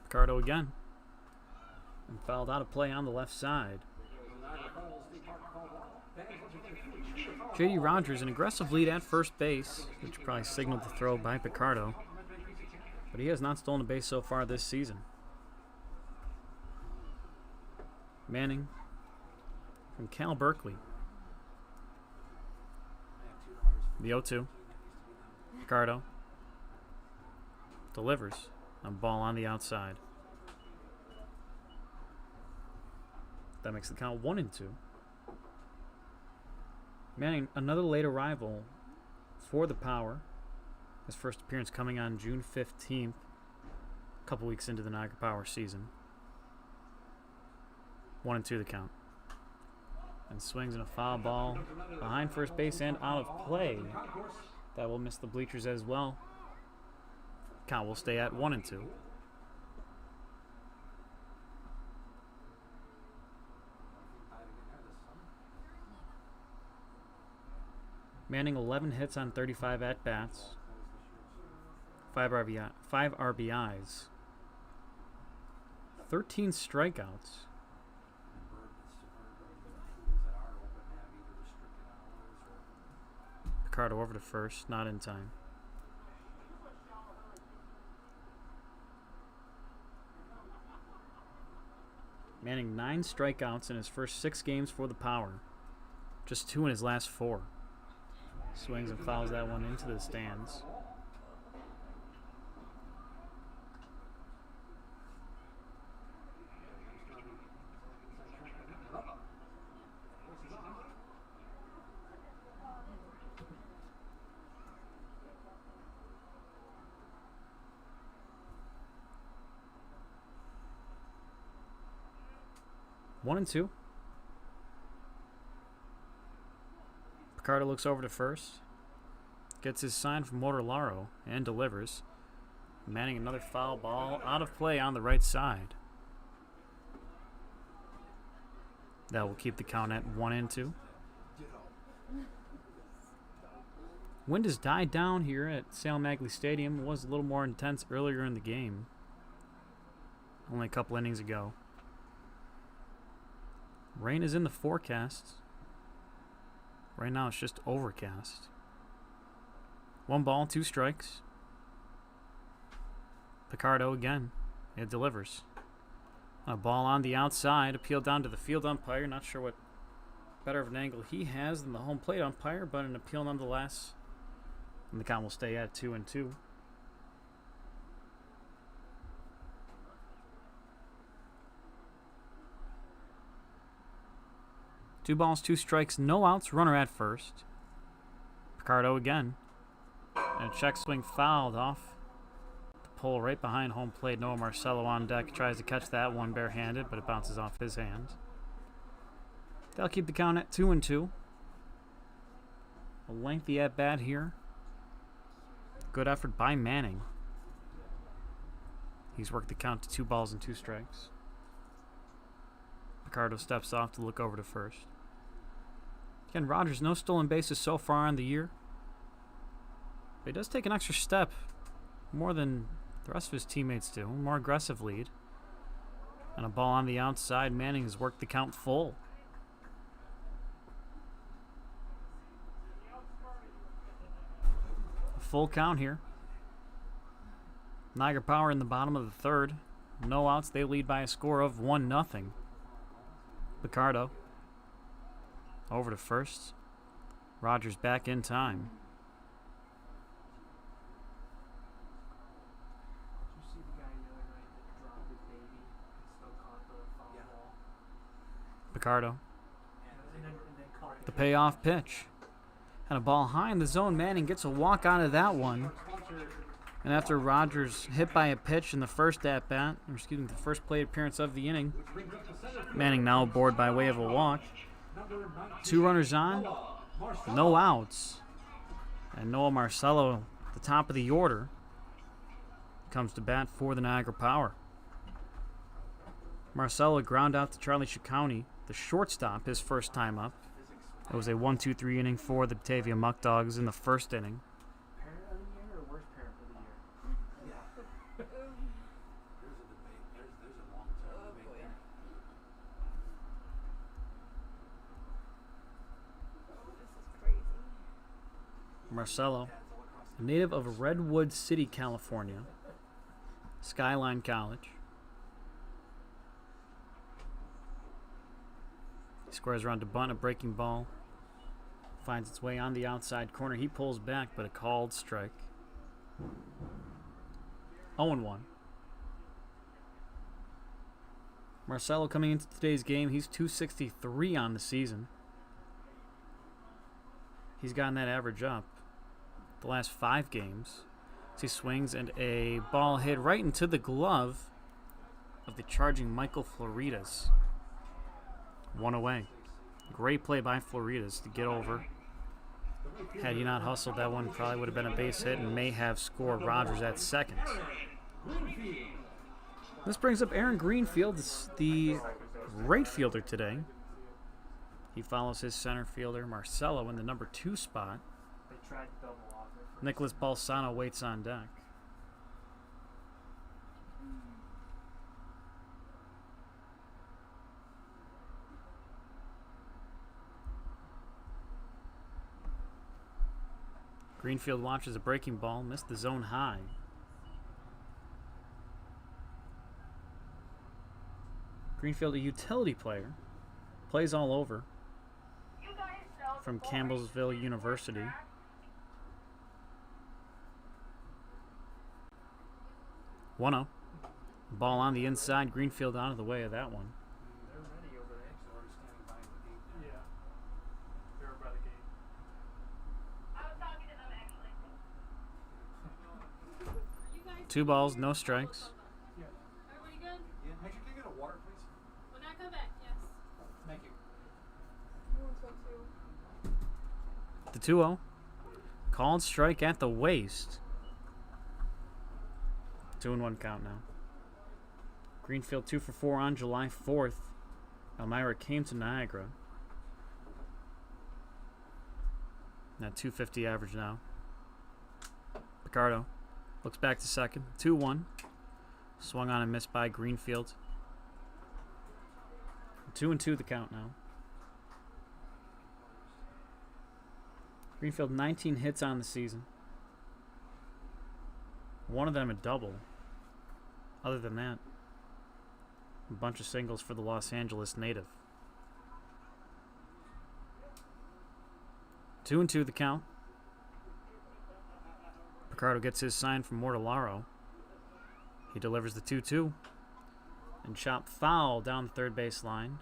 Speaker 2: Picardo again. And fouled out of play on the left side. J.D. Rogers, an aggressive lead at first base, which probably signaled the throw by Picardo. But he has not stolen a base so far this season. Manning from Cal Berkeley. The 0-2. Picardo delivers a ball on the outside. That makes the count 1-2. Manning, another late arrival for the Power. His first appearance coming on June 15th, a couple weeks into the Niagara Power season. 1-2 the count. And swings in a foul ball behind first base and out of play. That will miss the bleachers as well. Count will stay at 1-2. Manning 11 hits on 35 at-bats. 5 RBIs. 13 strikeouts. Picardo over to first, not in time. Manning 9 strikeouts in his first 6 games for the Power. Just 2 in his last 4. Swings and fouls that one into the stands. One and two. Picardo looks over to first. Gets his sign from Mortellaro and delivers. Manning another foul ball out of play on the right side. That will keep the count at 1-2. Wind has died down here at Salem Magley Stadium. It was a little more intense earlier in the game. Only a couple innings ago. Rain is in the forecast. Right now it's just overcast. 1 ball, 2 strikes. Picardo again. It delivers. A ball on the outside. Appeal down to the field umpire. Not sure what better of an angle he has than the home plate umpire, but an appeal nonetheless. And the count will stay at 2-2. 2 balls, 2 strikes, no outs, runner at first. Picardo again. And a check swing fouled off the pole right behind home plate. Noah Marcello on deck. Tries to catch that one barehanded, but it bounces off his hand. They'll keep the count at 2-2. A lengthy at bat here. Good effort by Manning. He's worked the count to 2 balls and 2 strikes. Picardo steps off to look over to first. Again, Rogers, no stolen bases so far on the year. But he does take an extra step, more than the rest of his teammates do. More aggressive lead. And a ball on the outside. Manning has worked the count full. A full count here. Niagara Power in the bottom of the third. No outs. They lead by a score of 1-0. Picardo over to first. Rogers back in time.
Speaker 3: Did you see the guy the other night that dropped his baby and still caught the foul ball?
Speaker 2: Picardo.
Speaker 3: And then caught
Speaker 2: The payoff pitch. And a ball high in the zone. Manning gets a walk out of that one. And after Rogers hit by a pitch in the first at-bat, or excuse me, the first plate appearance of the inning, Manning now aboard by way of a walk. 2 runners on, no outs. And Noah Marcello, the top of the order, comes to bat for the Niagara Power. Marcello ground out to Charlie Ciccone, the shortstop, his first time up. It was a 1-2-3 inning for the Batavia Muckdogs in the first inning.
Speaker 3: parent of the year or worst parent of the year?
Speaker 1: There's a debate. There's a long-term debate there.
Speaker 4: This is crazy.
Speaker 2: Marcello, a native of Redwood City, California, Skyline College. He squares around to bunt, a breaking ball. Finds its way on the outside corner. He pulls back, but a called strike. 0-1. Marcello coming into today's game, he's 263 on the season. He's gotten that average up the last 5 games. As he swings and a ball hit right into the glove of the charging Michael Floridas. 1 away. Great play by Floridas to get over. Had he not hustled, that one probably would have been a base hit and may have scored Rogers at second. This brings up Aaron Greenfield, the right fielder today. He follows his center fielder, Marcello, in the number 2 spot.
Speaker 3: They tried to double off it.
Speaker 2: Nicholas Balsano waits on deck. Greenfield watches a breaking ball, missed the zone high. Greenfield, a utility player, plays all over from Campbellsville University. 1-0. Ball on the inside, Greenfield out of the way of that one.
Speaker 3: They're ready over there. Already standing by the gate. Yeah. They're by the gate.
Speaker 4: I was talking to them actually. You guys
Speaker 2: 2 balls, no strikes.
Speaker 4: everybody good?
Speaker 1: Yeah, Hector, can you get a water, please?
Speaker 4: When I come back, yes.
Speaker 1: Thank you.
Speaker 2: The 2-0. Called strike at the waist. 2-1 count now. Greenfield 2 for 4 on July 4th. Elmira came to Niagara. That 250 average now. Picardo looks back to second. 2-1. Swung on and missed by Greenfield. 2-2 the count now. Greenfield 19 hits on the season. One of them a double. Other than that, a bunch of singles for the Los Angeles native. 2-2 the count. Picardo gets his sign from Mortellaro. He delivers the 2-2. And chop foul down the third base line.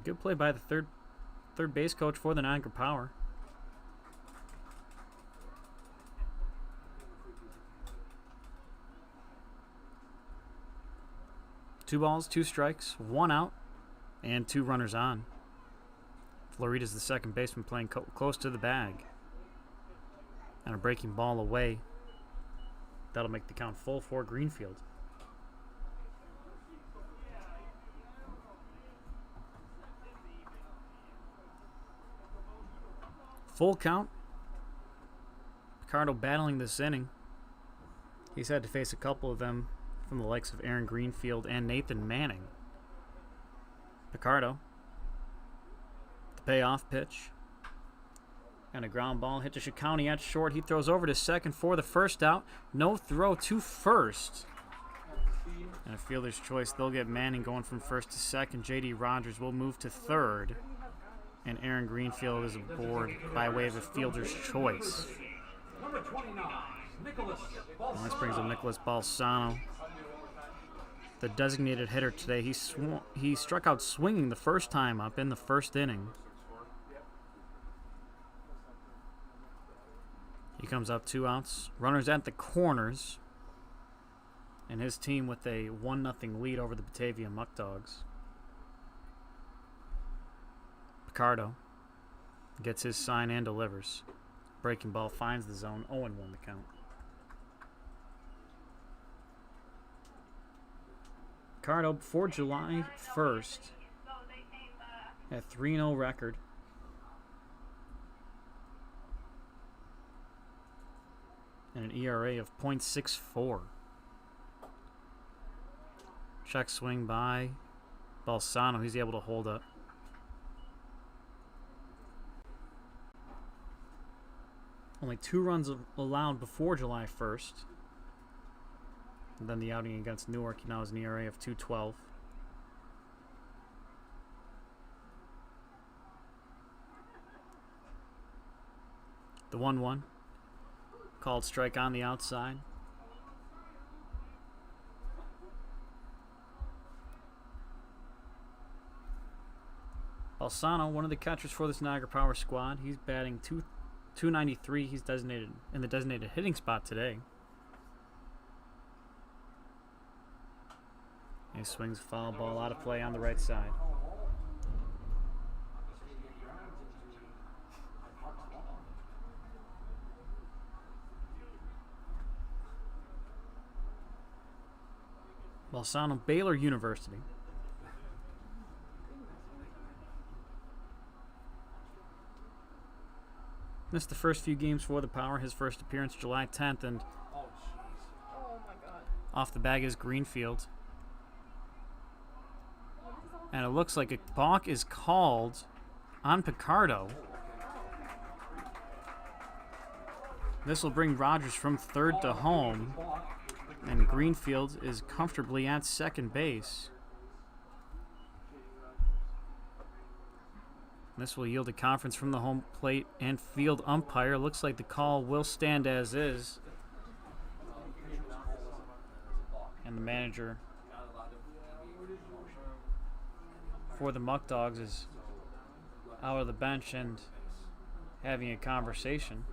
Speaker 2: Good play by the third base coach for the Niagara Power. Two balls, two strikes, one out, and two runners on. Florida's the second baseman playing close to the bag. And a breaking ball away. That'll make the count full for Greenfield. Full count. Picardo battling this inning. He's had to face a couple of them from the likes of Aaron Greenfield and Nathan Manning. Picardo. The payoff pitch. And a ground ball hit to Shikouni at short. He throws over to second for the first out. No throw to first. And a fielder's choice. They'll get Manning going from first to second. J.D. Rogers will move to third. And Aaron Greenfield is aboard by way of a fielder's choice.
Speaker 1: Number 29, Nicholas Balsamo.
Speaker 2: And this brings up Nicholas Balsamo, the designated hitter today. He struck out swinging the first time up in the first inning. He comes up 2 outs. Runners at the corners. And his team with a 1-0 lead over the Batavia Muckdogs. Picardo gets his sign and delivers. Breaking ball finds the zone. 0-1 the count. Picardo before July 1st had 3-0 record. And an ERA of .64. Check swing by Balsamo. He's able to hold up. Only 2 runs allowed before July 1st. And then the outing against Newark, he now has an ERA of .212. The 1-1. Called strike on the outside. Balsamo, one of the catchers for this Niagara Power squad. He's batting .293. He's designated in the designated hitting spot today. He swings a foul ball out of play on the right side. Balsamo, Baylor University. Missed the first few games for the Power. His first appearance July 10th, and
Speaker 3: Oh my God.
Speaker 2: off the bag is Greenfield. And it looks like a balk is called on Picardo. This will bring Rogers from third to home, and Greenfield is comfortably at second base. This will yield a conference from the home plate and field umpire. Looks like the call will stand as is. And the manager for the Muckdogs is out of the bench and having a conversation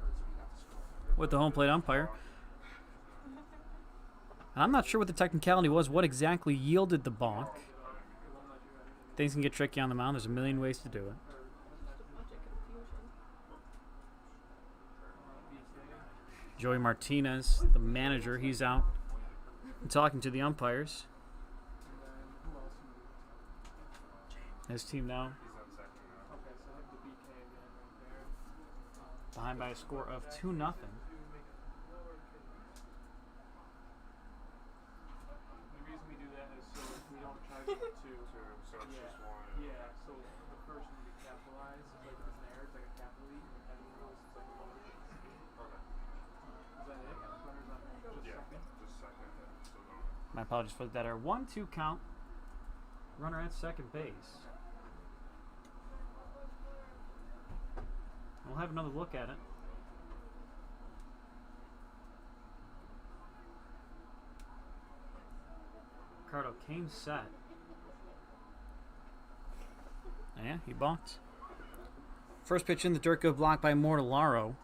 Speaker 2: with the home plate umpire. And I'm not sure what the technicality was, what exactly yielded the balk. Things can get tricky on the mound. There's a million ways to do it. Joey Martinez, the manager, he's out and talking to the umpires. His team now behind by a score of 2-0.
Speaker 3: The reason we do that is so we don't charge it to. So it's just one. Yeah. So the first one we capitalize, like if it's an error, it's like a capital E, and everyone else is like a lowercase. Okay. Is that it? Runners on just second. So no.
Speaker 2: My apologies for that. 1-2 count. Runner at second base. We'll have another look at it. Picardo came set. Yeah, he balked. First pitch in the dirt, good block by Mortellaro.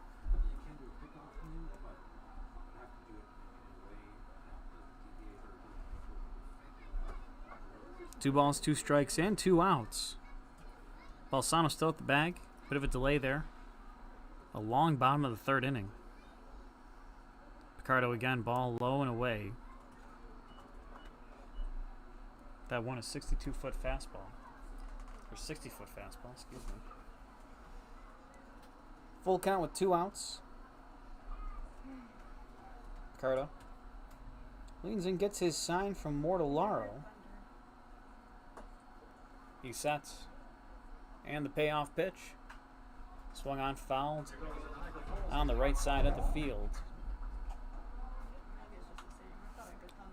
Speaker 2: Two balls, two strikes, and two outs. Balsano still at the bag. Bit of a delay there. A long bottom of the third inning. Picardo again, ball low and away. That one, a 62-foot fastball. Or 60-foot fastball, excuse me. Full count with two outs. Picardo leans in, gets his sign from Mortellaro. He sets. And the payoff pitch. Swung on, fouled on the right side of the field.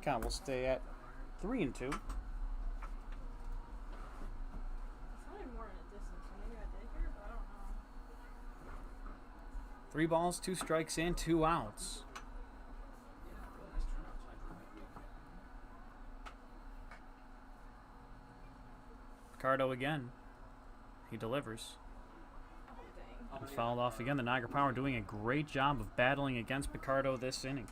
Speaker 2: Count will stay at 3-2.
Speaker 5: It sounded more in a distance, so maybe I did hear it, but I don't know.
Speaker 2: 3 balls, 2 strikes, and 2 outs. Picardo again. He delivers.
Speaker 5: Oh, dang.
Speaker 2: And fouled off again. The Niagara Power doing a great job of battling against Picardo this inning.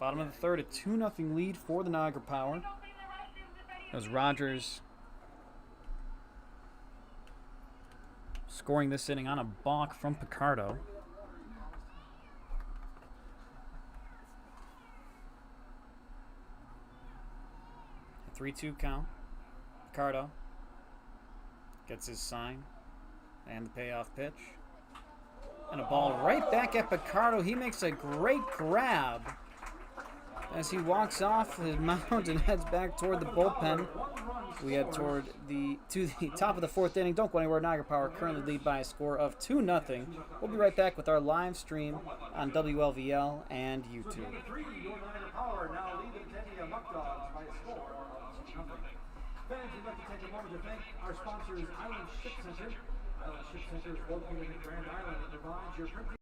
Speaker 2: Bottom of the third, a 2-0 lead for the Niagara Power. As Rogers scoring this inning on a balk from Picardo. A 3-2 count. Picardo gets his sign and the payoff pitch. And a ball right back at Picardo. He makes a great grab as he walks off his mound and heads back toward the bullpen. We head toward to the top of the 4th inning. Don't go anywhere. Niagara Power currently lead by a score of 2-0. We'll be right back with our live stream on WLVL and YouTube.
Speaker 1: Your Niagara Power now lead the Batavia Muckdogs by a score of 2-0. Fans, we'd like to take a moment to thank our sponsors, Island Ship Center. Island Ship Center is located in Grand Island and provides your printing.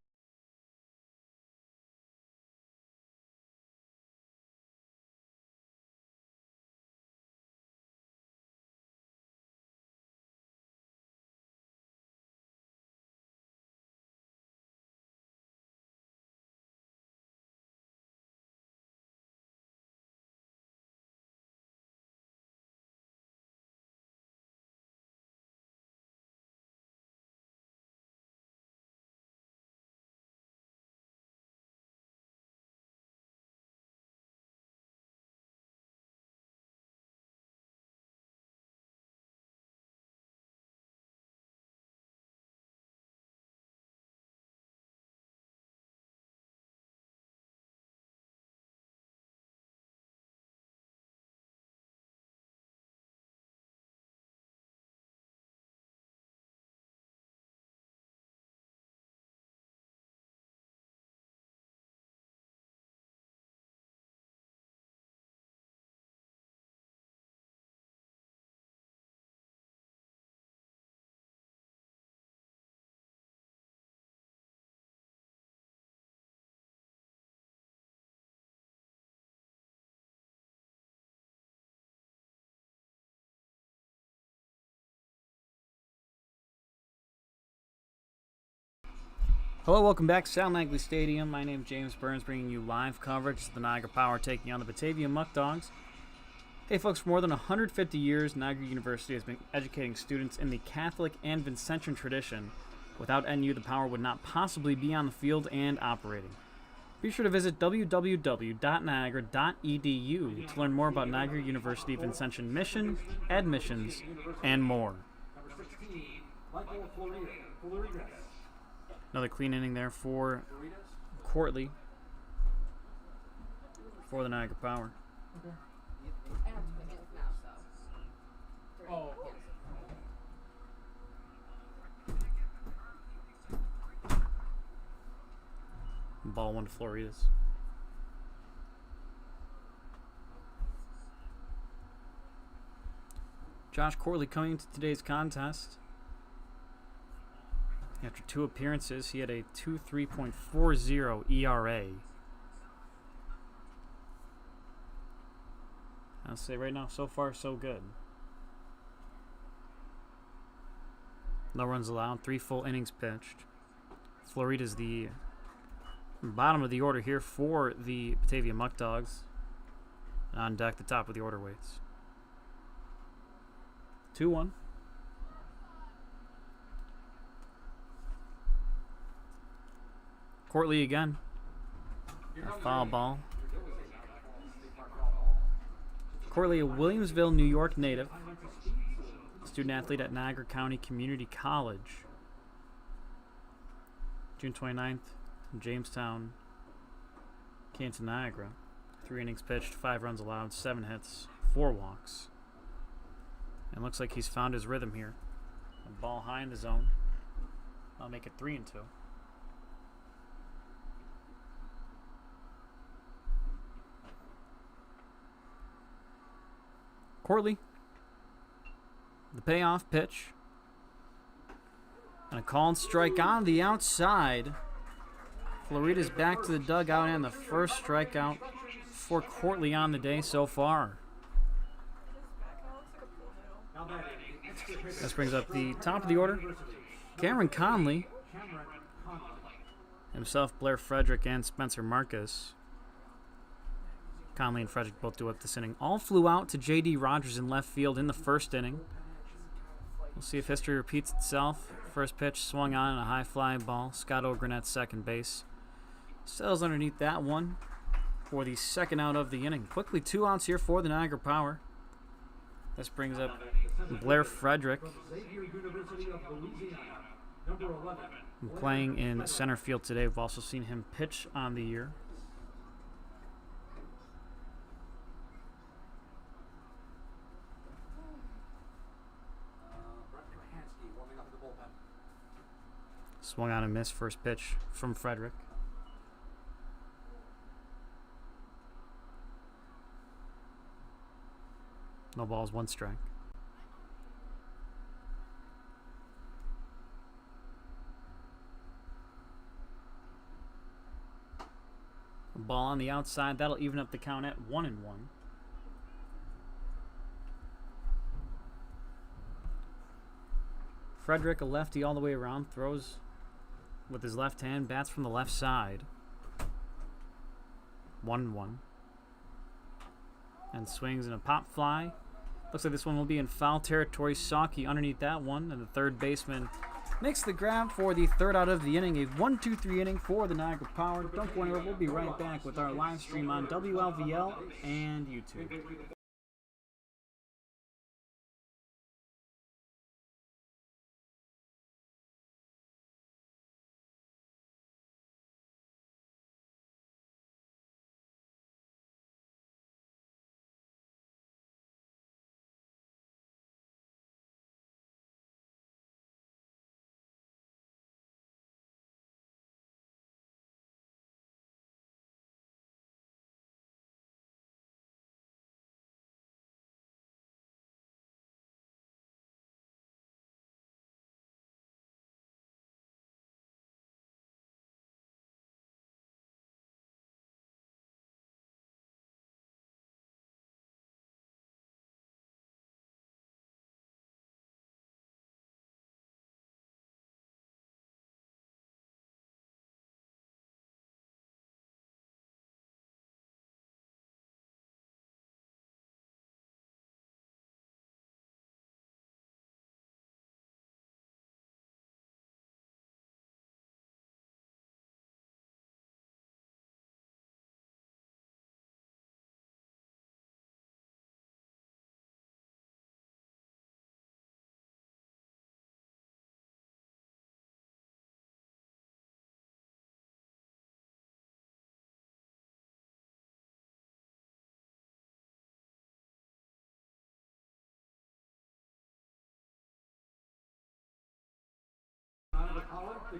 Speaker 2: Hello, welcome back to Sal Langley Stadium. My name is James Burns, bringing you live coverage of the Niagara Power taking on the Batavia Muckdogs. Hey folks, for more than 150 years, Niagara University has been educating students in the Catholic and Vincentian tradition. Without NU, the Power would not possibly be on the field and operating. Be sure to visit www.niagara.edu to learn more about Niagara University Vincentian mission, admissions, and more.
Speaker 1: Number 16, Michael Florida.
Speaker 2: Another clean inning there for Courtley for the Niagara Power.
Speaker 5: I have to put hands now, so. 3.
Speaker 3: Oh.
Speaker 5: Yes.
Speaker 2: Ball 1 to Floridas. Josh Courtley coming into today's contest. After 2 appearances, he had a 2.40 ERA. I'll say right now, so far so good. No runs allowed, 3 full innings pitched. Florida's the bottom of the order here for the Batavia Muckdogs. On deck, the top of the order waits. 2-1. Courtley again. A foul ball. Courtley, a Williamsville, New York native. Student athlete at Niagara County Community College. June 29th, Jamestown came to Niagara. 3 innings pitched, 5 runs allowed, 7 hits, 4 walks. And looks like he's found his rhythm here. A ball high in the zone. I'll make it 3-2. Courtley. The payoff pitch. And a called strike on the outside. Florida's back to the dugout and the first strikeout for Courtley on the day so far. This brings up the top of the order. Cameron Conley. Himself, Blair Frederick, and Spencer Marcus. Conley and Frederick both do it this inning. All flew out to J.D. Rogers in left field in the first inning. We'll see if history repeats itself. First pitch swung on a high fly ball. Scott Ogren at second base. Settles underneath that one for the second out of the inning. Quickly 2 outs here for the Niagara Power. This brings up Blair Frederick, playing in center field today. We've also seen him pitch on the year. Swung on and missed first pitch from Frederick. No balls, 1 strike. A ball on the outside. That'll even up the count at 1-1. Frederick, a lefty all the way around, throws with his left hand, bats from the left side. 1-1. And swings in a pop fly. Looks like this one will be in foul territory. Sawkey underneath that one, and the third baseman makes the grab for the third out of the inning. A 1-2-3 inning for the Niagara Power. Don't go anywhere. We'll be right back with our live stream on WLVL and YouTube.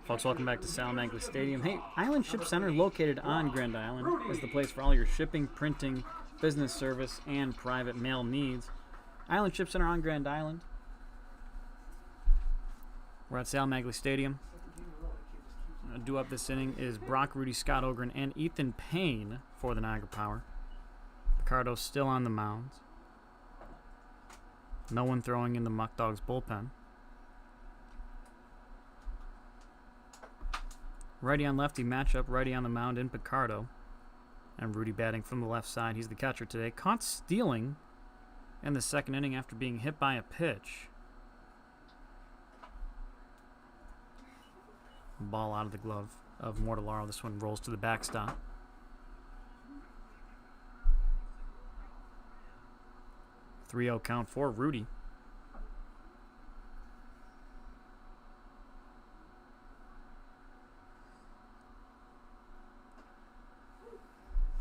Speaker 2: Folks, welcome back to Sal Magley Stadium. Hey, Island Ship Center, located on Grand Island, is the place for all your shipping, printing, business service, and private mail needs. Island Ship Center on Grand Island. We're at Sal Magley Stadium. Due up this inning is Brock Rudy, Scott Ogren, and Ethan Payne for the Niagara Power. Picardo still on the mound. No one throwing in the Muckdogs bullpen. Righty on lefty matchup, righty on the mound in Picardo. And Rudy batting from the left side. He's the catcher today. Caught stealing in the second inning after being hit by a pitch. Ball out of the glove of Mortellaro. This one rolls to the backstop. .3-0 count for Rudy.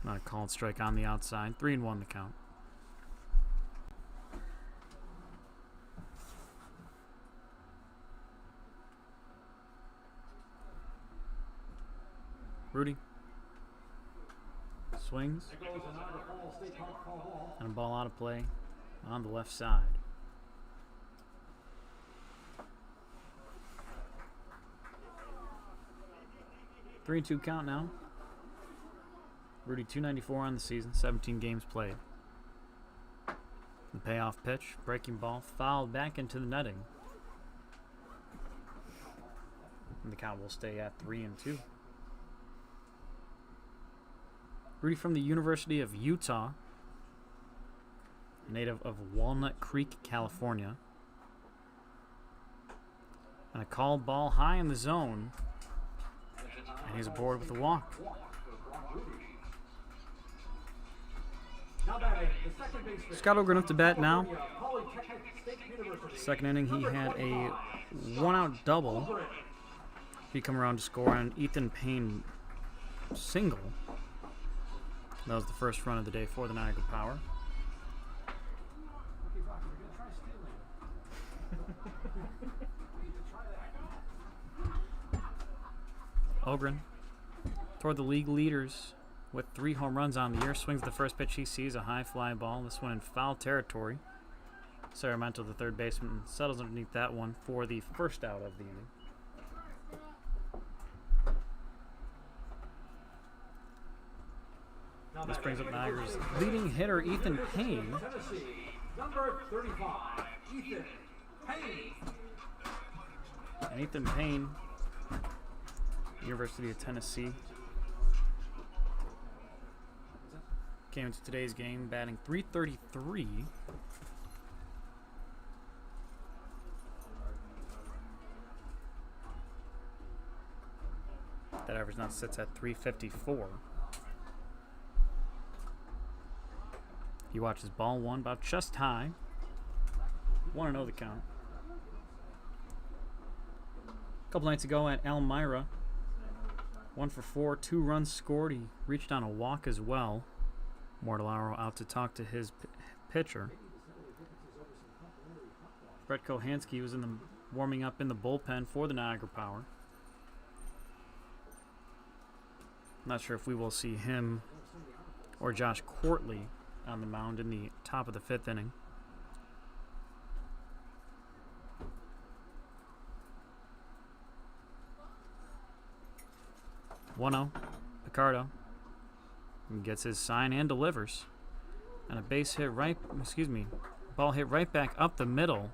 Speaker 2: Not a called strike on the outside. 3-1 the count. Rudy swings and a ball out of play on the left side. Three and 2 count now. Rudy 294 on the season, 17 games played. The payoff pitch, breaking ball, fouled back into the netting. And the count will stay at 3 and 2. Rudy from the University of Utah, native of Walnut Creek, California. And a called ball high in the zone. And he's aboard with a walk. Scott Ogren up to bat now. Second inning, he had a one-out double. He come around to score on an Ethan Payne single. That was the first run of the day for the Niagara Power. Ogren, toward the league leaders with 3 home runs on the year, swings the first pitch he sees, a high fly ball. This one in foul territory. Sarmiento, the third baseman, settles underneath that one for the first out of the inning. This brings up Niagara's leading hitter, Ethan Payne.
Speaker 1: Number 35, Ethan Payne.
Speaker 2: And Ethan Payne, University of Tennessee, came into today's game batting .333. That average now sits at .354. He watches ball one, about chest high. 1-0 the count. A couple nights ago at Elmira, 1 for 4, 2 runs scored. He reached on a walk as well. Mortellaro out to talk to his pitcher. Brett Kohansky was warming up in the bullpen for the Niagara Power. Not sure if we will see him or Josh Courtley on the mound in the top of the 5th inning. Picardo gets his sign and delivers. And a ball hit right back up the middle.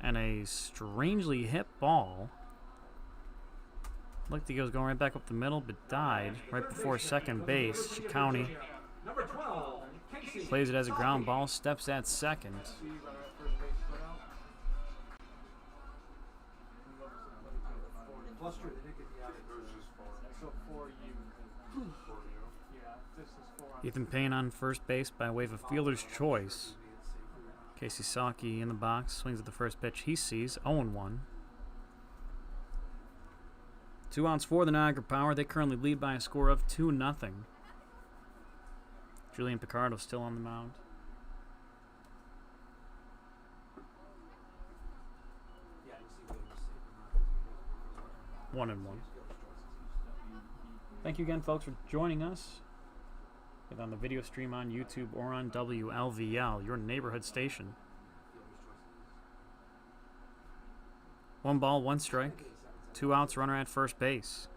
Speaker 2: And a strangely hit ball. Looked like he was going right back up the middle, but died right before second base. County plays it as a ground ball, steps at second. Ethan Payne on first base by way of a fielder's choice. Casey Saki in the box, swings at the first pitch he sees, 0-1. 2 outs for the Niagara Power. They currently lead by a score of 2-0. Julian Picardo still on the mound. One and one. Thank you again, folks, for joining us. Either on the video stream on YouTube or on WLVL, your neighborhood station. 1 ball, 1 strike. 2 outs, runner at first base.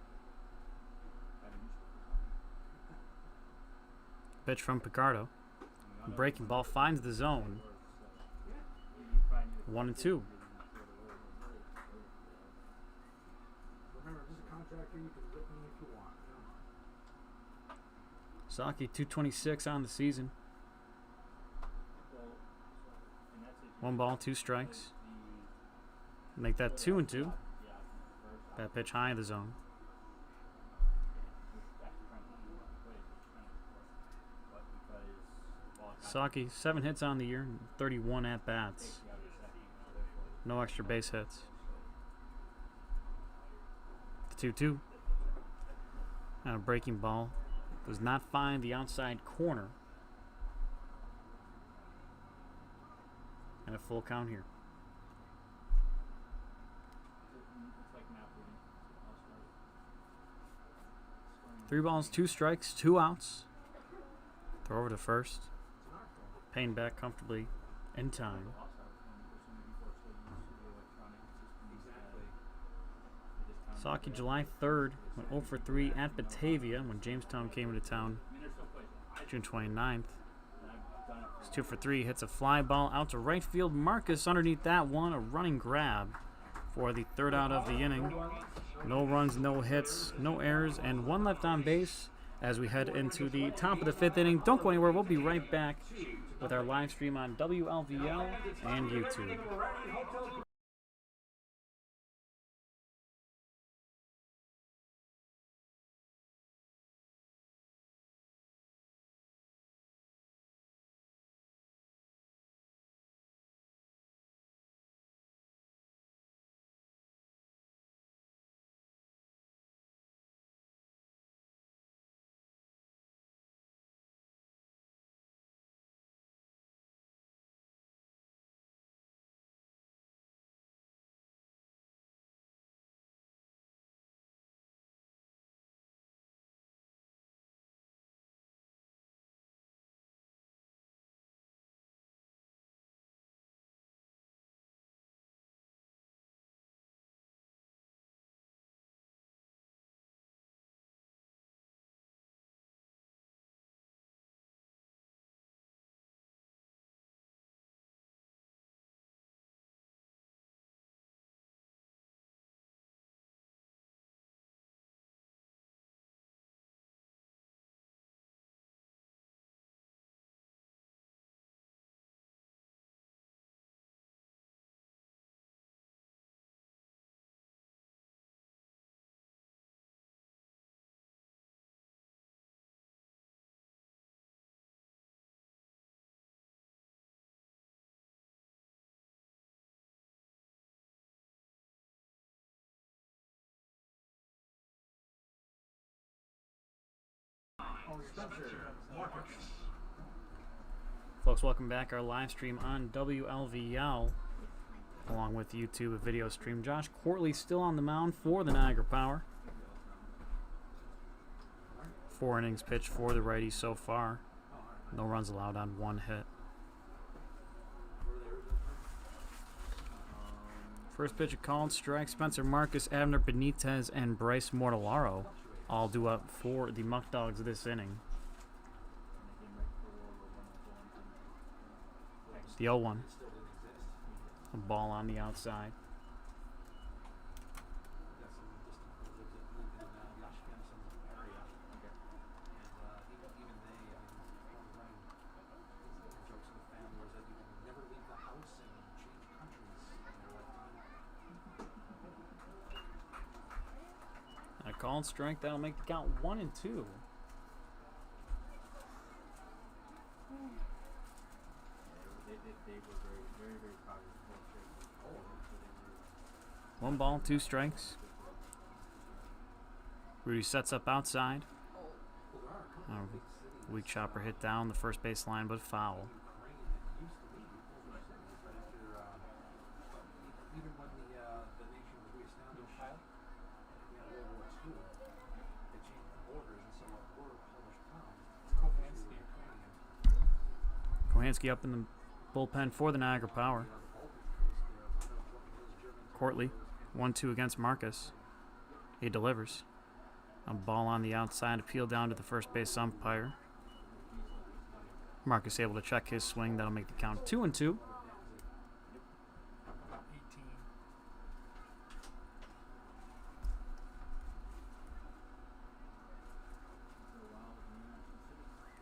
Speaker 2: Pitch from Picardo. Breaking ball finds the zone. 1-2.
Speaker 1: Remember, this is a contractor. You can rip me if you want.
Speaker 2: Saki 226 on the season. 1 ball, 2 strikes. Make that 2-2. That pitch high in the zone. Saki 7 hits on the year, 31 at bats. No extra base hits. The 2-2. And a breaking ball. Does not find the outside corner. And a full count here. 3 balls, 2 strikes, 2 outs. Throw over to first. Payne back comfortably in time. Saki July 3rd went 0 for 3 at Batavia when Jamestown came into town June 29th. He's 2 for 3, hits a fly ball out to right field. Marcus underneath that one, a running grab for the 3rd out of the inning. No runs, no hits, no errors, and 1 left on base as we head into the top of the 5th inning. Don't go anywhere. We'll be right back with our live stream on WLVL and YouTube. Folks, welcome back. Our live stream on WLVL, along with YouTube, a video stream. Josh Courtley still on the mound for the Niagara Power. 4 innings pitched for the righty so far. No runs allowed on 1 hit. First pitch, a called strike. Spencer Marcus, Abner Benitez, and Bryce Mortellaro all due up for the Muckdogs this inning. The 0-1. A ball on the outside. A called strike, that'll make the count 1-2. One ball, 2 strikes. Rudy sets up outside. Weak chopper hit down the first base line, but foul. Kohansky up in the bullpen for the Niagara Power. Courtley, 1-2 against Marcus. He delivers. A ball on the outside, appeal down to the first base umpire. Marcus able to check his swing. That'll make the count 2-2.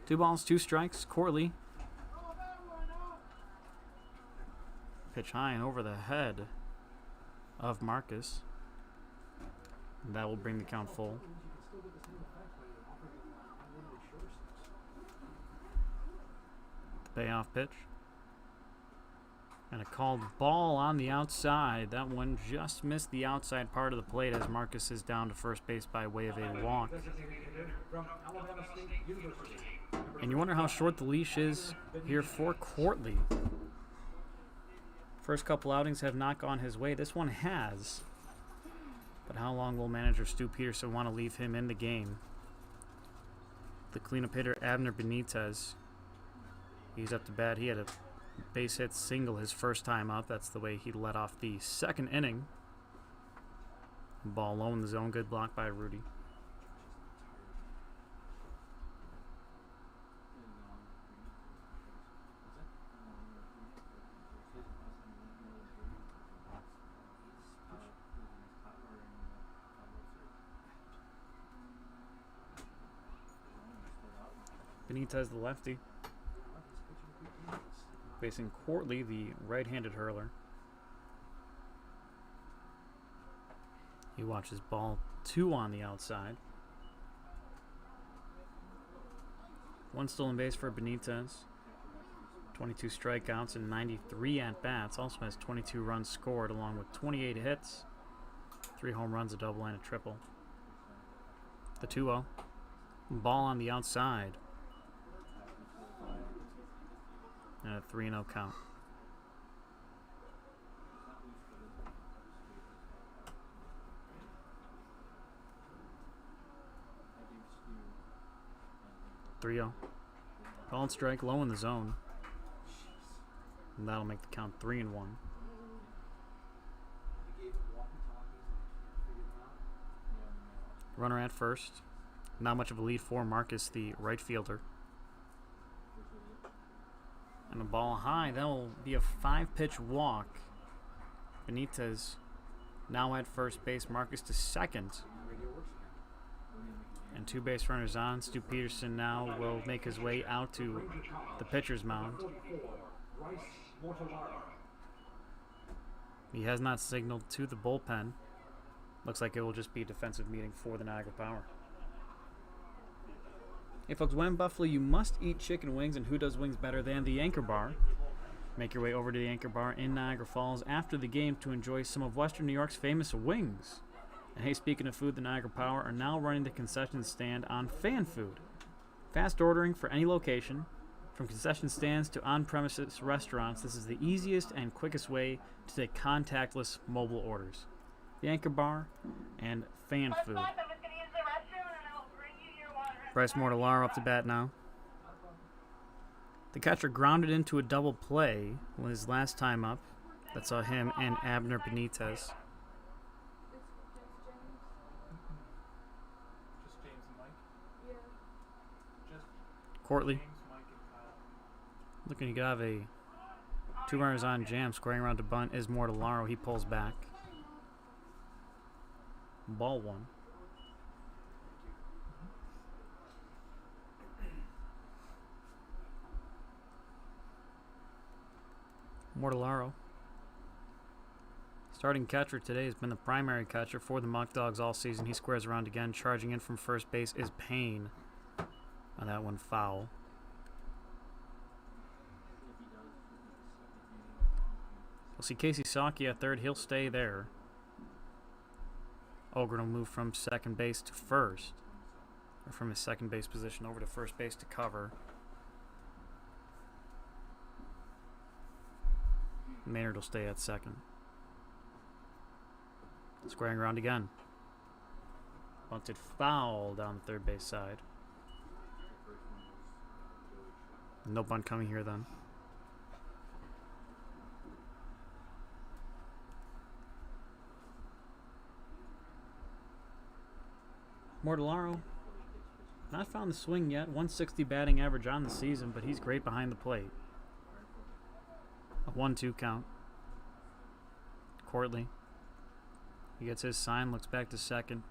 Speaker 2: 2 balls, 2 strikes. Corley. Pitch high and over the head of Marcus. And that will bring the count full. The payoff pitch. And a called ball on the outside. That one just missed the outside part of the plate as Marcus is down to first base by way of a walk. And you wonder how short the leash is here for Courtley. First couple outings have not gone his way. This one has. But how long will manager Stu Peterson want to leave him in the game? The cleanup hitter, Abner Benitez. He's up to bat. He had a base hit single his first time up. That's the way he led off the second inning. Ball low in the zone. Good block by Rudy. Benitez, the lefty, facing Courtley, the right-handed hurler. He watches ball 2 on the outside. 1 stolen base for Benitez. 22 strikeouts and 93 at-bats. Also has 22 runs scored along with 28 hits. 3 home runs, a double, and a triple. The 2-0. Ball on the outside. And a 3-0 count. Three-0. Called strike, low in the zone. And that'll make the count 3-1. Runner at first. Not much of a lead for Marcus, the right fielder. And the ball high. That will be a 5-pitch walk. Benitez now at first base. Marcus to second. And 2 base runners on. Stu Peterson now will make his way out to the pitcher's mound. He has not signaled to the bullpen. Looks like it will just be a defensive meeting for the Niagara Power. Hey folks, when in Buffalo, you must eat chicken wings, and who does wings better than the Anchor Bar? Make your way over to the Anchor Bar in Niagara Falls after the game to enjoy some of Western New York's famous wings. And hey, speaking of food, the Niagara Power are now running the concession stand on fan food. Fast ordering for any location, from concession stands to on-premises restaurants, this is the easiest and quickest way to take contactless mobile orders. The Anchor Bar and fan food. Bryce Mortellaro up to bat now. The catcher grounded into a double play his last time up. That saw him and Abner Benitez.
Speaker 3: Just James and Mike?
Speaker 5: Yeah.
Speaker 3: Just
Speaker 2: Courtley
Speaker 3: James, Mike, and Kyle.
Speaker 2: looking to have a 2 runners on jam. Squaring around to bunt is Mortellaro. He pulls back. Ball 1. Mortellaro, starting catcher today, has been the primary catcher for the Muckdogs all season. He squares around again. Charging in from first base is Payne. On that one, foul. We'll see Casey Saki at third. He'll stay there. Ogren will move from second base to first, or from his second base position over to first base to cover. Maynard will stay at second. Squaring around again. Bunted foul down the third base side. No bunt coming here then. Mortellaro, not found the swing yet. 160 batting average on the season, but he's great behind the plate. A 1-2 count. Courtley. He gets his sign, looks back to second,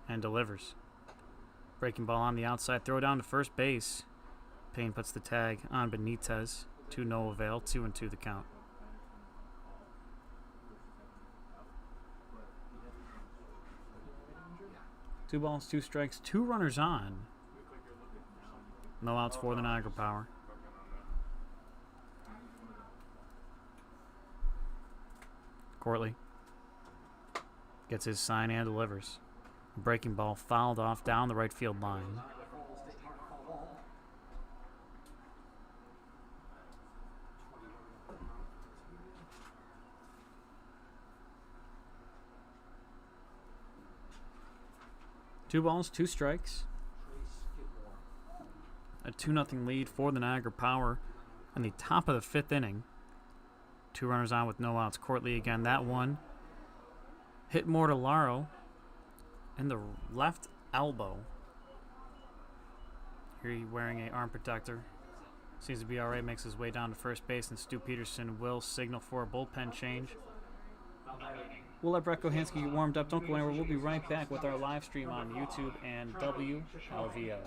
Speaker 2: and delivers. Breaking ball on the outside. Throw down to first base. Payne puts the tag on Benitez. To no avail. 2-2 the count. Two balls, two strikes, two runners on. No outs for the Niagara Power. Courtley gets his sign and delivers. Breaking ball fouled off down the right field line. Two balls, two strikes. A 2-0 lead for the Niagara Power in the top of the 5th inning. Two runners on with no outs. Courtley again. That one hit Mortellaro in the left elbow. Here he's wearing an arm protector. Seems to be all right. Makes his way down to first base, and Stu Peterson will signal for a bullpen change. We'll let Brett Kohanski get warmed up. Don't go anywhere. We'll be right back with our live stream on YouTube and WLVL.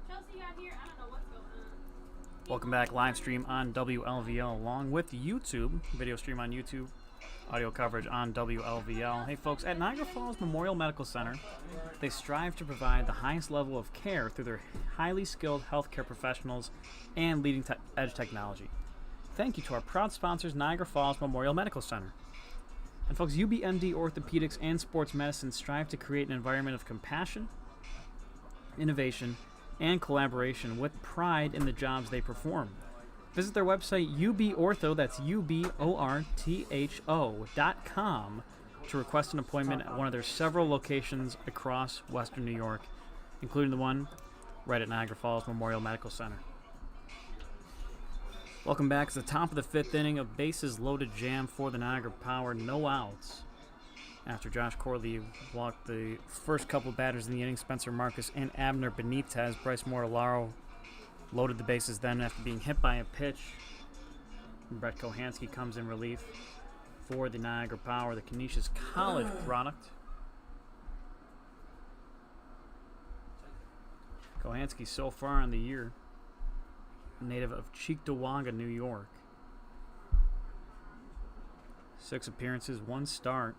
Speaker 4: Chelsea got here. I don't know what's going on.
Speaker 2: Welcome back. Live stream on WLVL along with YouTube. Video stream on YouTube. Audio coverage on WLVL. Hey folks, at Niagara Falls Memorial Medical Center, they strive to provide the highest level of care through their highly skilled healthcare professionals and leading edge technology. Thank you to our proud sponsors, Niagara Falls Memorial Medical Center. And folks, UBMD Orthopedics and Sports Medicine strive to create an environment of compassion, innovation, and collaboration with pride in the jobs they perform. Visit their website, UBOrtho, that's UBORTHO.com, to request an appointment at one of their several locations across Western New York, including the one right at Niagara Falls Memorial Medical Center. Welcome back. It's the top of the 5th inning of bases loaded jam for the Niagara Power. No outs. After Josh Corley walked the first couple batters in the inning, Spencer Marcus and Abner Benitez. Bryce Mortellaro loaded the bases then after being hit by a pitch. Brett Kohanski comes in relief for the Niagara Power, the Canisius College product. Kohanski so far in the year, native of Cheektowaga, New York. 6 appearances, 1 start.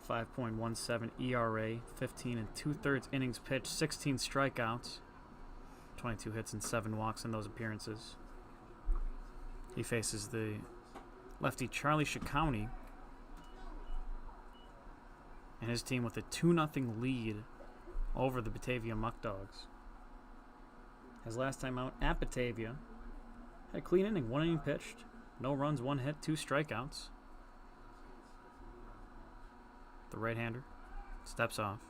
Speaker 2: 5.17 ERA, 15 2/3 innings pitched, 16 strikeouts, 22 hits and 7 walks in those appearances. He faces the lefty Charlie Shikouni and his team with a 2-0 lead over the Batavia Muckdogs. His last time out at Batavia, had a clean inning, 1 inning pitched, no runs, 1 hit, 2 strikeouts. The right-hander steps off.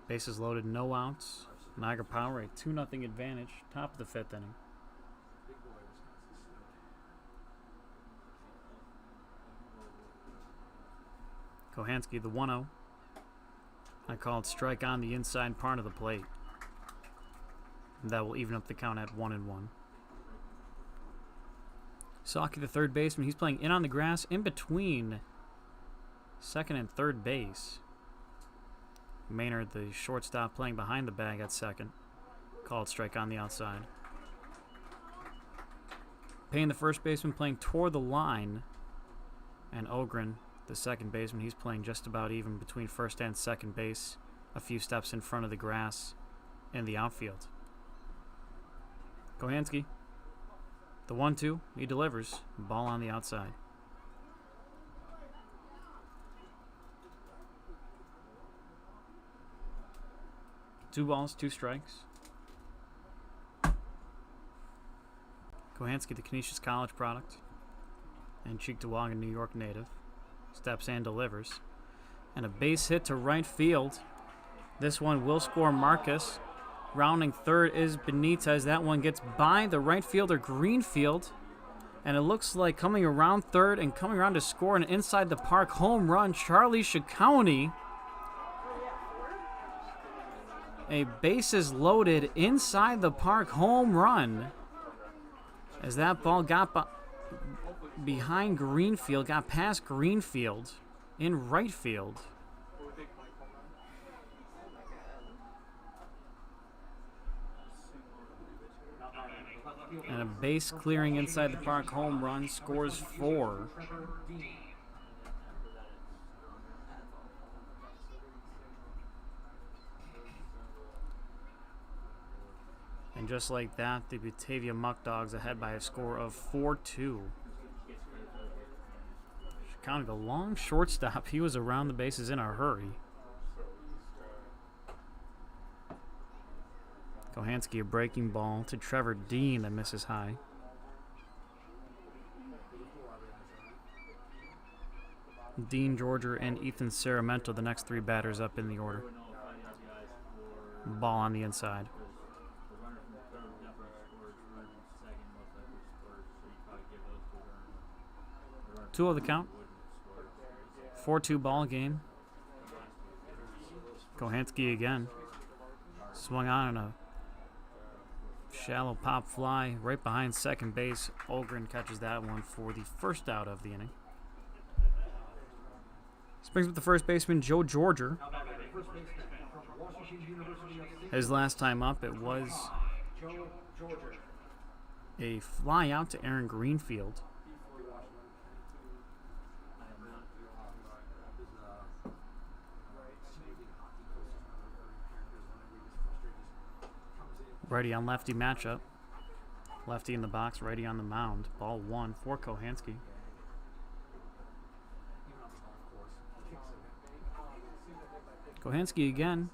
Speaker 2: Bases loaded, no outs. Niagara Power, a 2-0 advantage, top of the 5th inning. Kohanski, the 1-0. I called strike on the inside part of the plate. And that will even up the count at 1-1. Saki, the third baseman, he's playing in on the grass in between second and third base. Maynard, the shortstop, playing behind the bag at second. Called strike on the outside. Payne, the first baseman, playing toward the line. And Ogren, the second baseman, he's playing just about even between first and second base. A few steps in front of the grass in the outfield. Kohanski, the 1-2, he delivers. Ball on the outside. Two balls, 2 strikes. Kohanski, the Canisius College product and Cheektowaga, New York native, steps and delivers. And a base hit to right field. This one will score Marcus. Rounding third is Benitez. That one gets by the right fielder Greenfield. And it looks like coming around third and coming around to score an inside the park home run, Charlie Ciccone. A bases loaded inside the park home run. As that ball got behind Greenfield, got past Greenfield in right field. And a base clearing inside the park home run, scores 4. And just like that, the Batavia Muckdogs ahead by a score of 4-2. Counting the long shortstop, he was around the bases in a hurry. Kohanski, a breaking ball to Trevor Dean that misses high. Dean Georger and Ethan Saramento, the next 3 batters up in the order. Ball on the inside. 2-0 the count. 4-2 ball game. Kohanski again. Swung on a shallow pop fly right behind second base. Olgren catches that one for the first out of the inning. This brings up the first baseman, Joe Georger. His last time up, it was a fly out to Aaron Greenfield. Righty on lefty matchup. Lefty in the box, righty on the mound. Ball 1 for Kohanski. Kohanski again.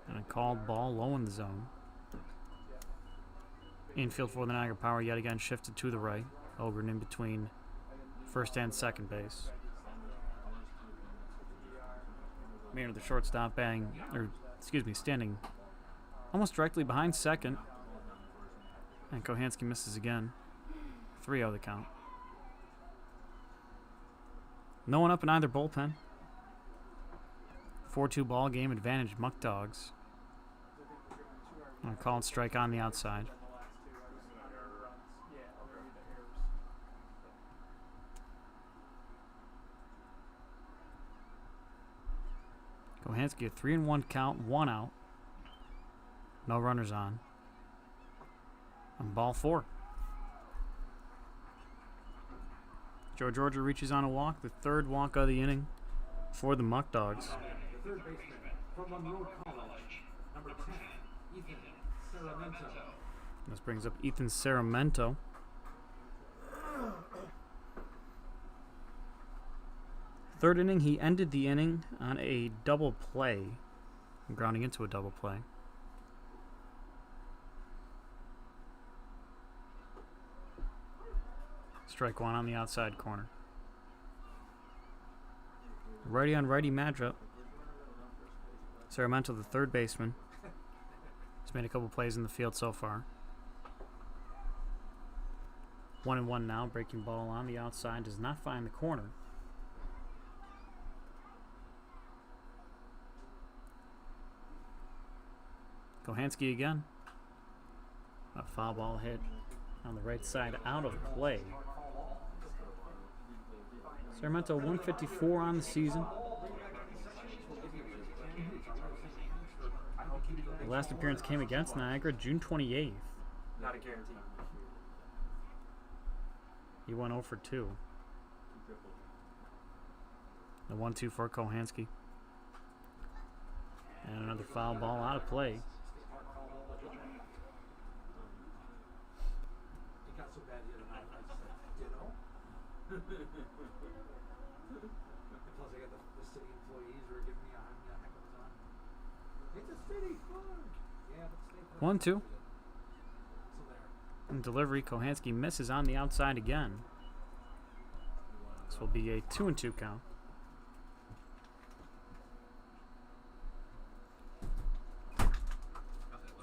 Speaker 2: And a called ball low in the zone. Infield for the Niagara Power yet again shifted to the right. Ogren in between first and second base. Maynard, the shortstop, standing almost directly behind second. And Kohanski misses again. 3-0 the count. No one up in either bullpen. 4-2 ball game, advantage Muckdogs. And a called strike on the outside. Kohanski, a 3-1 count, 1 out. No runners on. And ball 4. Joe Georgia reaches on a walk, the 3rd walk of the inning for the Muckdogs.
Speaker 1: The third baseman from Monroe College, number 10, Ethan Saramento.
Speaker 2: This brings up Ethan Saramento. Third inning, he ended the inning on a double play, grounding into a double play. Strike 1 on the outside corner. Righty on righty matchup. Sarmiento, the third baseman, has made a couple plays in the field so far. 1-1 now. Breaking ball on the outside. Does not find the corner. Kohanski again. A foul ball hit on the right side, out of play. Sarmiento 154 on the season. The last appearance came against Niagara June 28th.
Speaker 3: Not a guarantee.
Speaker 2: He went 0 for 2. The 1-2 for Kohanski. And another foul ball out of play.
Speaker 1: It got so bad the other night, I just said, ditto. And plus, I got the city employees who are giving me a heck of a time. It's a city flag. Yeah, but stay put.
Speaker 2: 1-2.
Speaker 1: So there.
Speaker 2: In delivery, Kohanski misses on the outside again. This will be a 2-2 count.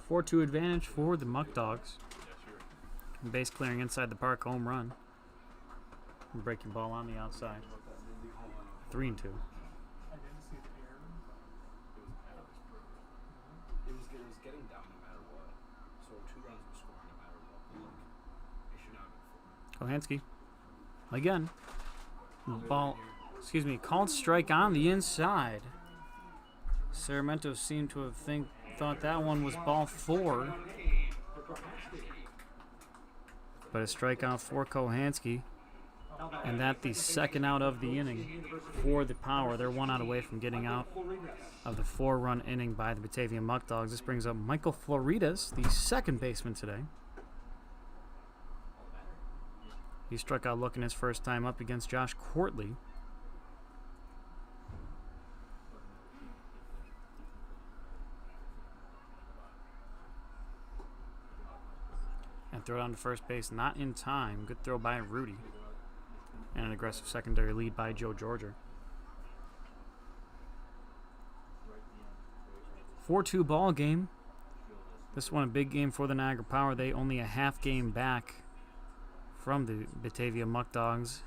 Speaker 2: 4-2 advantage for the Muckdogs. Base clearing inside the park, home run. Breaking ball on the outside. 3-2.
Speaker 3: I didn't see the air.
Speaker 6: It was getting down no matter what. So 2 runs were scored no matter what. Like, it should not have been 4.
Speaker 2: Kohanski. Again. Ball, called strike on the inside. Sarmiento seemed to have thought that one was ball 4. But a strikeout for Kohanski. And that the second out of the inning for the Power. They're 1 out away from getting out of the 4-run inning by the Batavia Muckdogs. This brings up Michael Floridas, the second baseman today. He struck out looking his first time up against Josh Courtley. And throw down to first base, not in time. Good throw by Rudy. And an aggressive secondary lead by Joe Georgia. 4-2 ball game. This one a big game for the Niagara Power. They only a half game back from the Batavia Muckdogs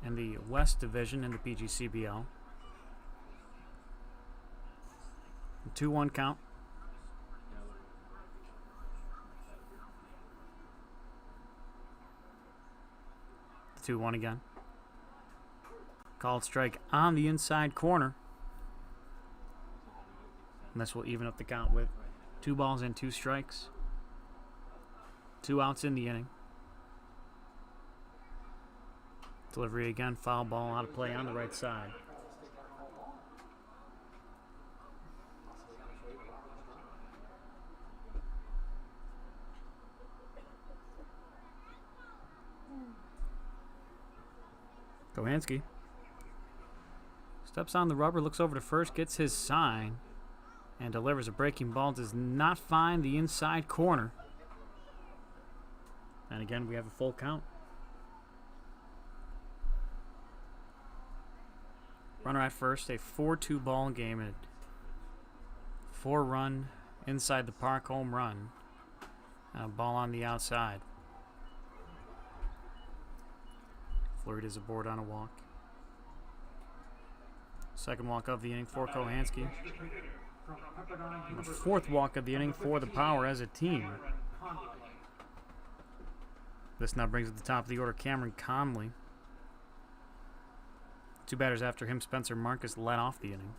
Speaker 2: in the West Division in the PGCBL. 2-1 count. The 2-1 again. Called strike on the inside corner. And this will even up the count with 2 balls and 2 strikes. 2 outs in the inning. Delivery again, foul ball out of play on the right side. Kohanski steps on the rubber, looks over to first, gets his sign, and delivers a breaking ball. Does not find the inside corner. And again, we have a full count. Runner at first, a 4-2 ball game, and a 4-run inside the park home run. And a ball on the outside. Florida's aboard on a walk. Second walk of the inning for Kohanski. And the 4th walk of the inning for the Power as a team. This now brings at the top of the order Cameron Conley. 2 batters after him, Spencer Marcus led off the inning.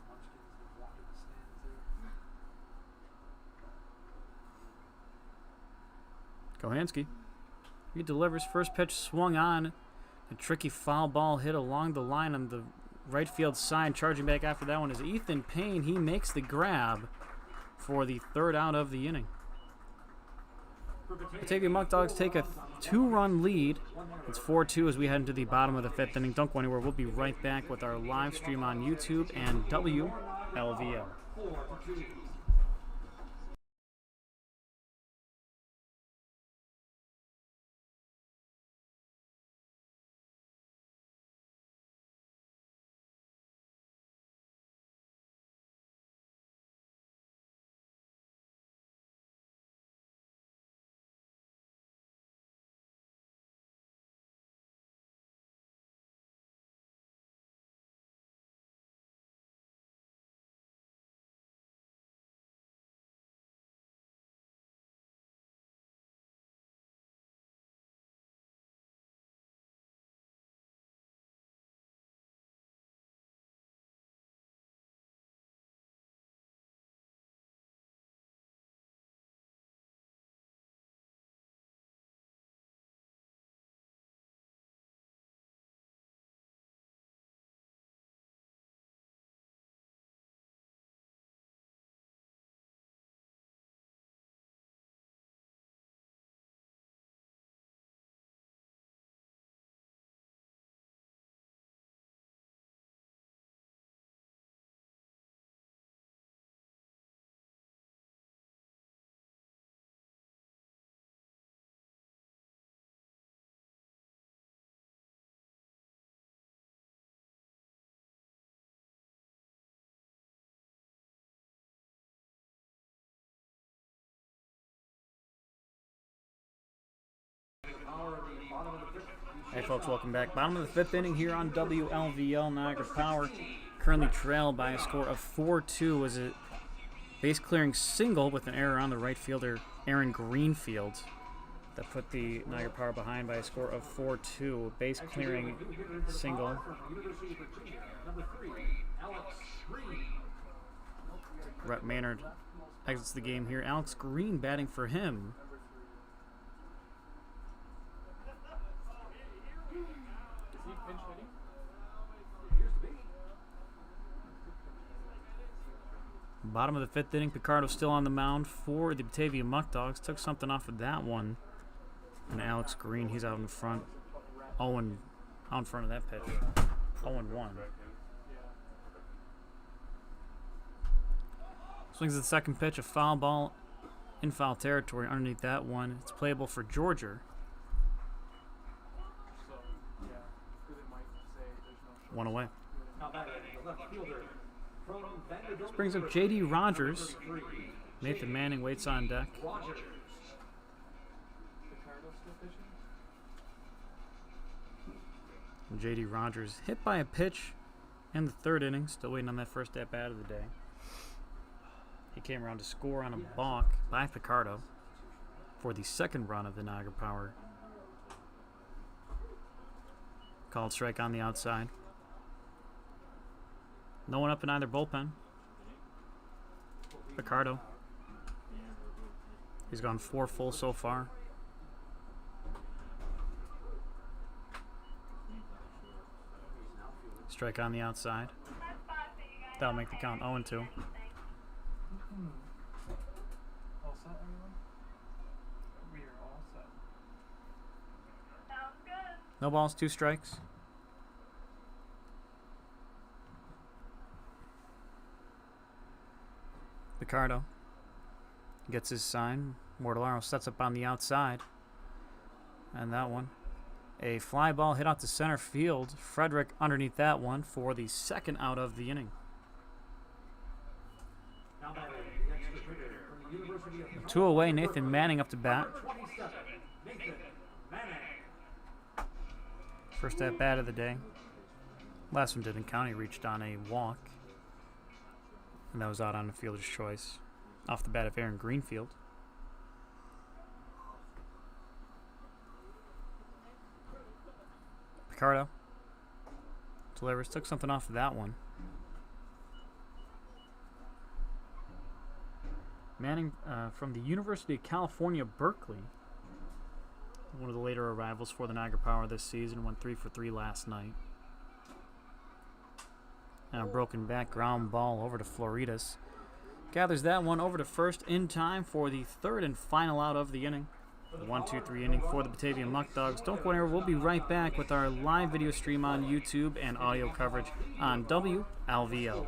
Speaker 2: Kohanski. He delivers. First pitch swung on. A tricky foul ball hit along the line on the right field side. Charging back after that one is Ethan Payne. He makes the grab for the 3rd out of the inning. Batavia Muckdogs take a 2-run lead. It's 4-2 as we head into the bottom of the 5th inning. Don't go anywhere. We'll be right back with our live stream on YouTube and WLVL.
Speaker 1: Power in the bottom of the fifth.
Speaker 2: Hey folks, welcome back. Bottom of the fifth inning here on WLVL. Niagara Power currently trailed by a score of 4-2. Was a base clearing single with an error on the right fielder Aaron Greenfield that put the Niagara Power behind by a score of 4-2. Base clearing single.
Speaker 1: From University of Virginia, number 3, Alex Green.
Speaker 2: Rhett Maynard exits the game here. Alex Green batting for him.
Speaker 3: Is he pinch hitting?
Speaker 1: Appears to be.
Speaker 2: Bottom of the fifth inning, Picardo still on the mound for the Batavia Muckdogs. Took something off of that one. And Alex Green, he's out in front. Owen out in front of that pitch. 0-1. Swings at the second pitch, a foul ball in foul territory underneath that one. It's playable for Georgia.
Speaker 3: So, yeah, because it might say there's no short.
Speaker 2: One away.
Speaker 1: Now back the left fielder from Vanderbilt.
Speaker 2: This brings up J.D. Rogers. Nathan Manning waits on deck.
Speaker 1: Rogers.
Speaker 3: Picardo still pitching?
Speaker 2: J.D. Rogers hit by a pitch in the third inning. Still waiting on that first at-bat of the day. He came around to score on a balk by Picardo for the second run of the Niagara Power. Called strike on the outside. No one up in either bullpen. Picardo. He's gone 4 full so far. Strike on the outside. That'll make the count 0-2.
Speaker 3: All set, everyone? We are all set.
Speaker 2: No balls, 2 strikes. Picardo gets his sign. Mortellaro sets up on the outside. And that one. A fly ball hit out to center field. Frederick underneath that one for the second out of the inning.
Speaker 1: Now batting the extra hitter from the University of
Speaker 2: 2 away, Nathan Manning up to bat.
Speaker 1: number 27, Nathan Manning.
Speaker 2: First at bat of the day. Last one didn't count. He reached on a walk. And that was out on the fielder's choice. Off the bat of Aaron Greenfield. Picardo delivers. Took something off of that one. Manning from the University of California, Berkeley. One of the later arrivals for the Niagara Power this season. Went 3 for 3 last night. And a broken back ground ball over to Floridas. Gathers that one over to first in time for the third and final out of the inning. The 1-2-3 inning for the Batavia Muckdogs. Don't go anywhere. We'll be right back with our live video stream on YouTube and audio coverage on WLVL.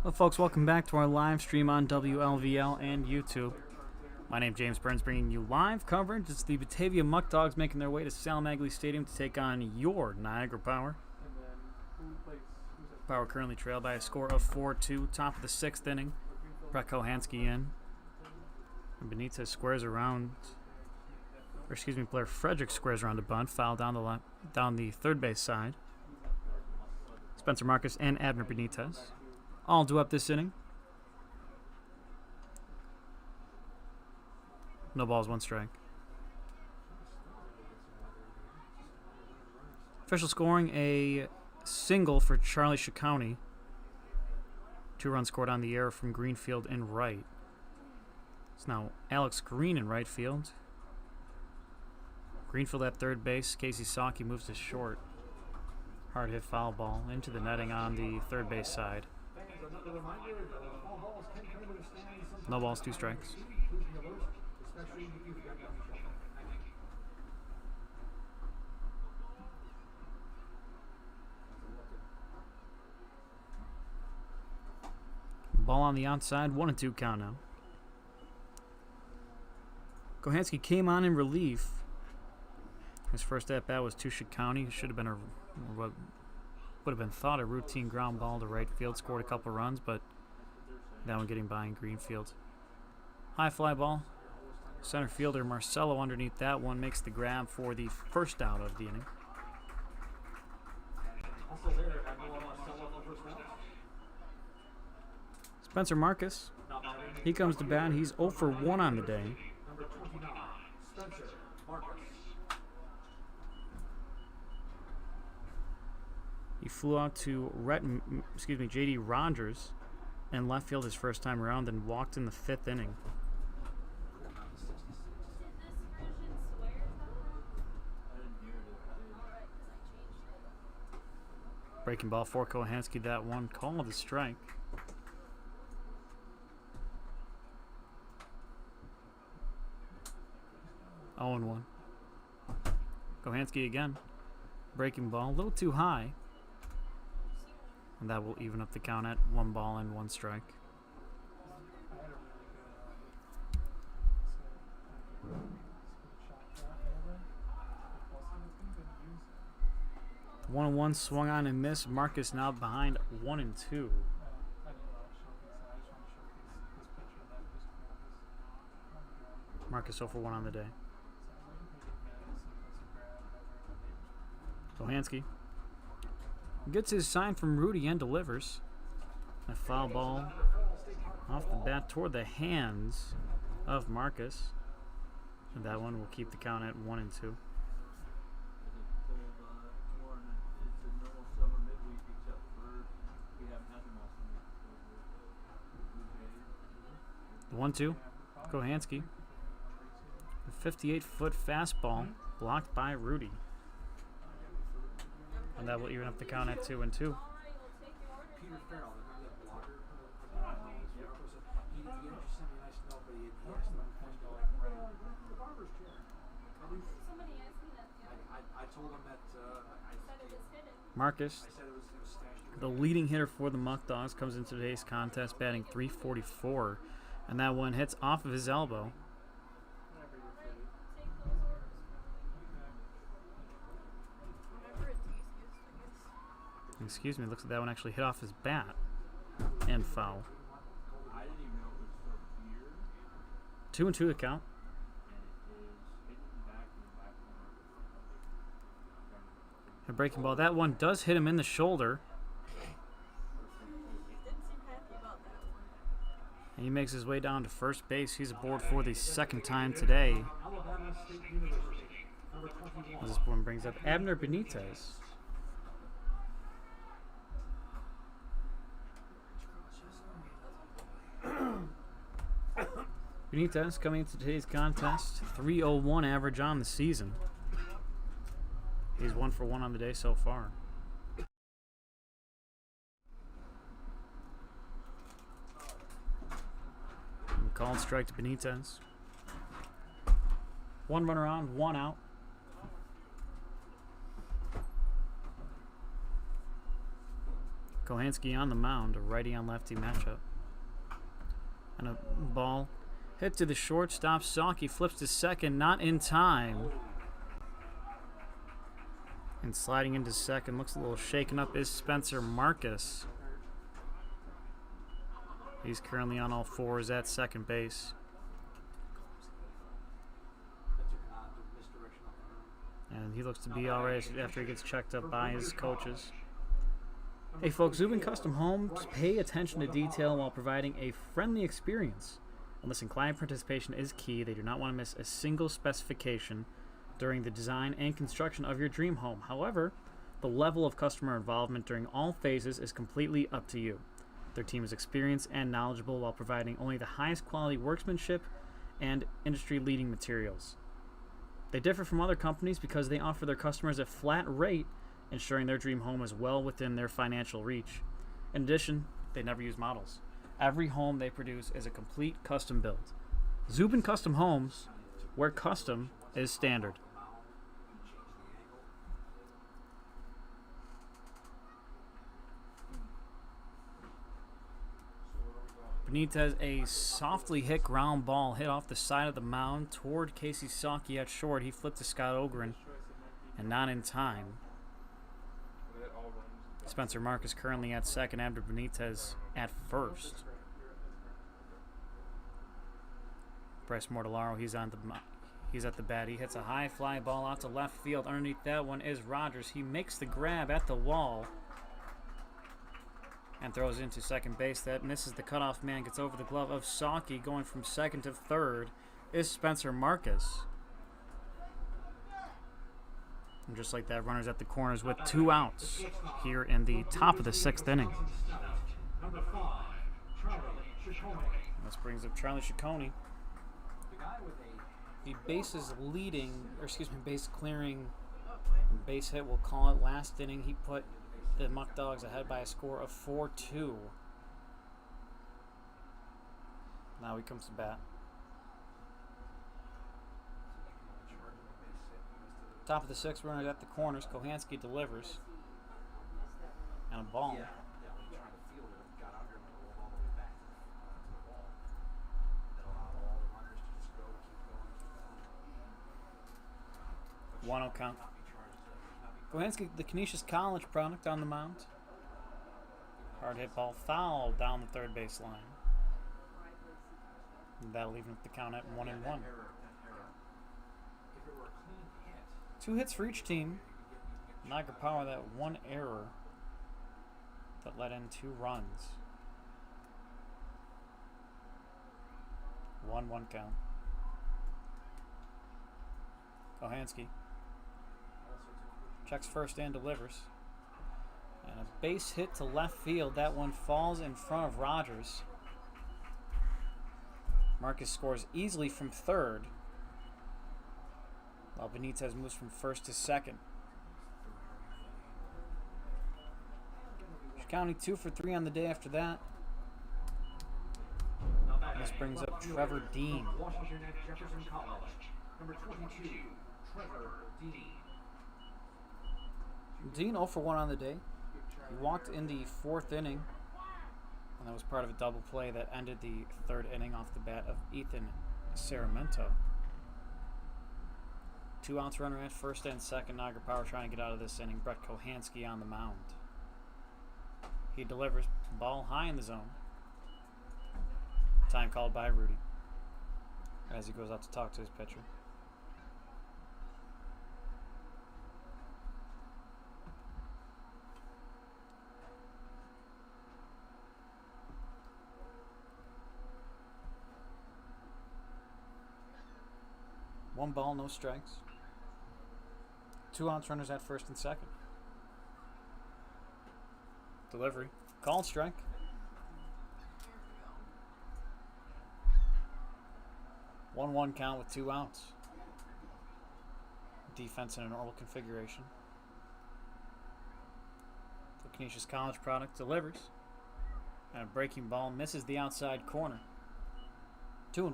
Speaker 2: Well, folks, welcome back to our live stream on WLVL and YouTube. My name's James Burns, bringing you live coverage. It's the Batavia Muckdogs making their way to Salamagley Stadium to take on your Niagara Power. Power currently trailed by a score of 4-2, top of the 6th inning. Brett Kohansky in. And Benitez squares around, or excuse me, Blair Frederick squares around a bunt, foul down the third base side. Spencer Marcus and Abner Benitez all due up this inning. No balls, 1 strike. Official scoring: a single for Charlie Ciccone. 2 runs scored on the error from Greenfield in right. It's now Alex Green in right field. Greenfield at third base. Casey Saki moves to short. Hard hit foul ball into the netting on the third base side. No balls, 2 strikes. Ball on the outside, 1-2 count now. Kohansky came on in relief. His first at bat was to Ciccone. It should have been what would have been thought a routine ground ball to right field. Scored a couple runs, but that one getting by in Greenfield. High fly ball. Center fielder Marcelo underneath that one makes the grab for the first out of the inning. Spencer Marcus, he comes to bat. He's 0 for 1 on the day.
Speaker 1: Number 29, Spencer Marcus.
Speaker 2: He flew out to J.D. Rogers in left field his first time around, and walked in the 5th inning. Breaking ball for Kohansky. That one called a strike. Oh, 0-1. Kohansky again. Breaking ball, a little too high. And that will even up the count at 1 ball and 1 strike. The 1-1 swung on and missed. Marcus now behind 1-2. Marcus 0 for 1 on the day. Kohansky gets his sign from Rudy and delivers. A foul ball off the bat toward the hands of Marcus. And that one will keep the count at 1-2. The 1-2, Kohansky. A 58-foot fastball blocked by Rudy. And that will even up the count at 2-2.
Speaker 1: Peter Farrell, remember that blogger? He actually sent me a nice note, but he asked me the barber's chair.
Speaker 4: Somebody asked me that the other day.
Speaker 1: I told him that
Speaker 4: Said it was hidden.
Speaker 2: Marcus,
Speaker 1: I said it was stashed
Speaker 2: the leading hitter for the Muckdogs, comes into today's contest batting .344, and that one hits off of his elbow. Excuse me, looks like that one actually hit off his bat and foul. 2-2 the count. A breaking ball. That one does hit him in the shoulder. And he makes his way down to first base. He's aboard for the 2nd time today.
Speaker 1: Alabama State University, number 21.
Speaker 2: This one brings up Abner Benitez. Benitez coming into today's contest, .301 average on the season. He's 1 for 1 on the day so far. And called strike to Benitez. 1 runner on, 1 out. Kohanski on the mound, a righty on lefty matchup. And a ball hit to the shortstop. Saki flips to second, not in time. And sliding into second, looks a little shaken up, is Spencer Marcus. He's currently on all fours at second base. And he looks to be all right after he gets checked up by his coaches. Hey folks, Zubin Custom Homes pay attention to detail while providing a friendly experience. And listen, client participation is key. They do not want to miss a single specification during the design and construction of your dream home. However, the level of customer involvement during all phases is completely up to you. Their team is experienced and knowledgeable while providing only the highest quality workmanship and industry-leading materials. They differ from other companies because they offer their customers a flat rate, ensuring their dream home is well within their financial reach. In addition, they never use models. Every home they produce is a complete custom build. Zubin Custom Homes, where custom is standard. Benitez, a softly hit ground ball hit off the side of the mound toward Casey Saki at short. He flipped to Scott Ogren, and not in time. Spencer Marcus currently at second, Abner Benitez at first. Bryce Mortellaro, he's at the bat. He hits a high fly ball out to left field. Underneath that one is Rogers. He makes the grab at the wall and throws into second base. That misses the cutoff man, gets over the glove of Saki. Going from second to third is Spencer Marcus. And just like that, runners at the corners with 2 outs here in the top of the 6th inning. This brings up Charlie Ciccone. The bases leading, base clearing base hit, we'll call it. Last inning, he put the Muckdogs ahead by a score of 4-2. Now he comes to bat. Top of the 6th, runner at the corners. Kohanski delivers. And a ball. 1-0 count. Kohanski, the Canisius College product, on the mound. Hard hit ball foul down the third base line. And that'll even the count at 1-1. 2 hits for each team. Niagara Power, that one error that let in 2 runs. 1-1 count. Kohanski checks first and delivers. And a base hit to left field. That one falls in front of Rogers. Marcus scores easily from third, while Benitez moves from first to second. County 2 for 3 on the day after that. This brings up Trevor Dean.
Speaker 1: Washington at Jefferson College. Number 22, Trevor Dean.
Speaker 2: Dean 0 for 1 on the day. He walked in the 4th inning, and that was part of a double play that ended the 3rd inning off the bat of Ethan Saramento. 2 outs, runner at first and second. Niagara Power trying to get out of this inning. Brett Kohanski on the mound. He delivers, ball high in the zone. Time called by Rudy as he goes out to talk to his pitcher. One ball, no strikes. 2 outs, runners at first and second. Delivery. Called strike. One count with 2 outs. Defense in a normal configuration. The Canisius College product delivers. And a breaking ball misses the outside corner. 2-1.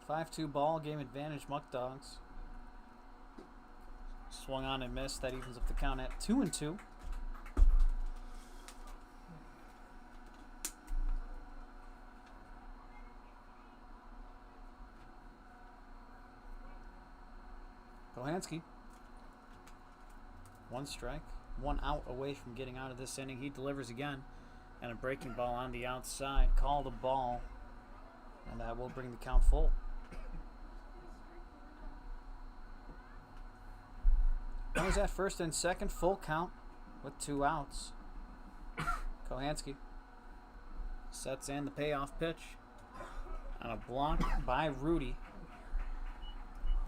Speaker 2: 5-2 ball, game advantage, Muckdogs. Swung on and missed. That evens up the count at 2-2. Kohansky. 1 strike, 1 out away from getting out of this inning. He delivers again. And a breaking ball on the outside. Called a ball. And that will bring the count full. Runners at first and second, full count with 2 outs. Kohansky sets in the payoff pitch on a block by Rudy.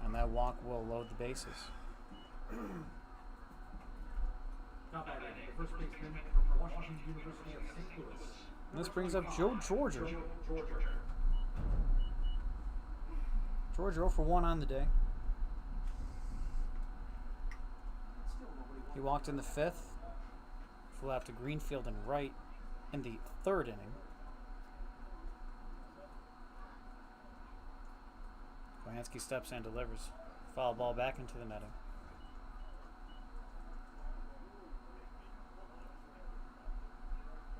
Speaker 2: And that walk will load the bases.
Speaker 1: Now batting, the first baseman from Washington University of St. Louis.
Speaker 2: And this brings up Joe Georgia. Georgia 0 for 1 on the day. He walked in the 5th, flew out to Greenfield and right in the 3rd inning. Kohansky steps and delivers. Foul ball back into the netting.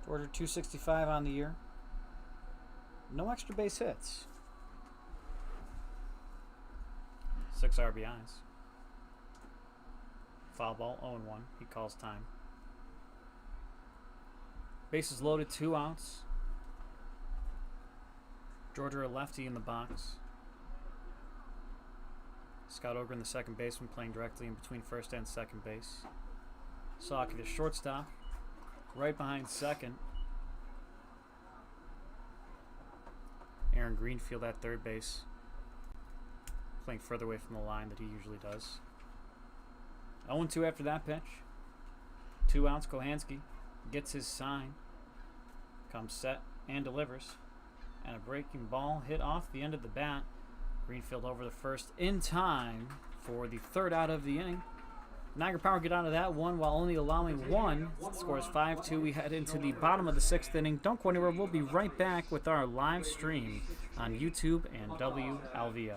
Speaker 2: Georgia 265 on the year. No extra base hits. 6 RBIs. Foul ball, 0-1. He calls time. Bases loaded, 2 outs. Georgia a lefty in the box. Scott Ogren, the second baseman, playing directly in between first and second base. Saki, the shortstop, right behind second. Aaron Greenfield at third base, playing further away from the line that he usually does. 0-2 after that pitch. 2 outs. Kohansky gets his sign, comes set and delivers, and a breaking ball hit off the end of the bat. Greenfield over the first in time for the 3rd out of the inning. Niagara Power get out of that one while only allowing 1. Scores 5-2. We head into the bottom of the 6th inning. Don't go anywhere. We'll be right back with our live stream on YouTube and WLVL.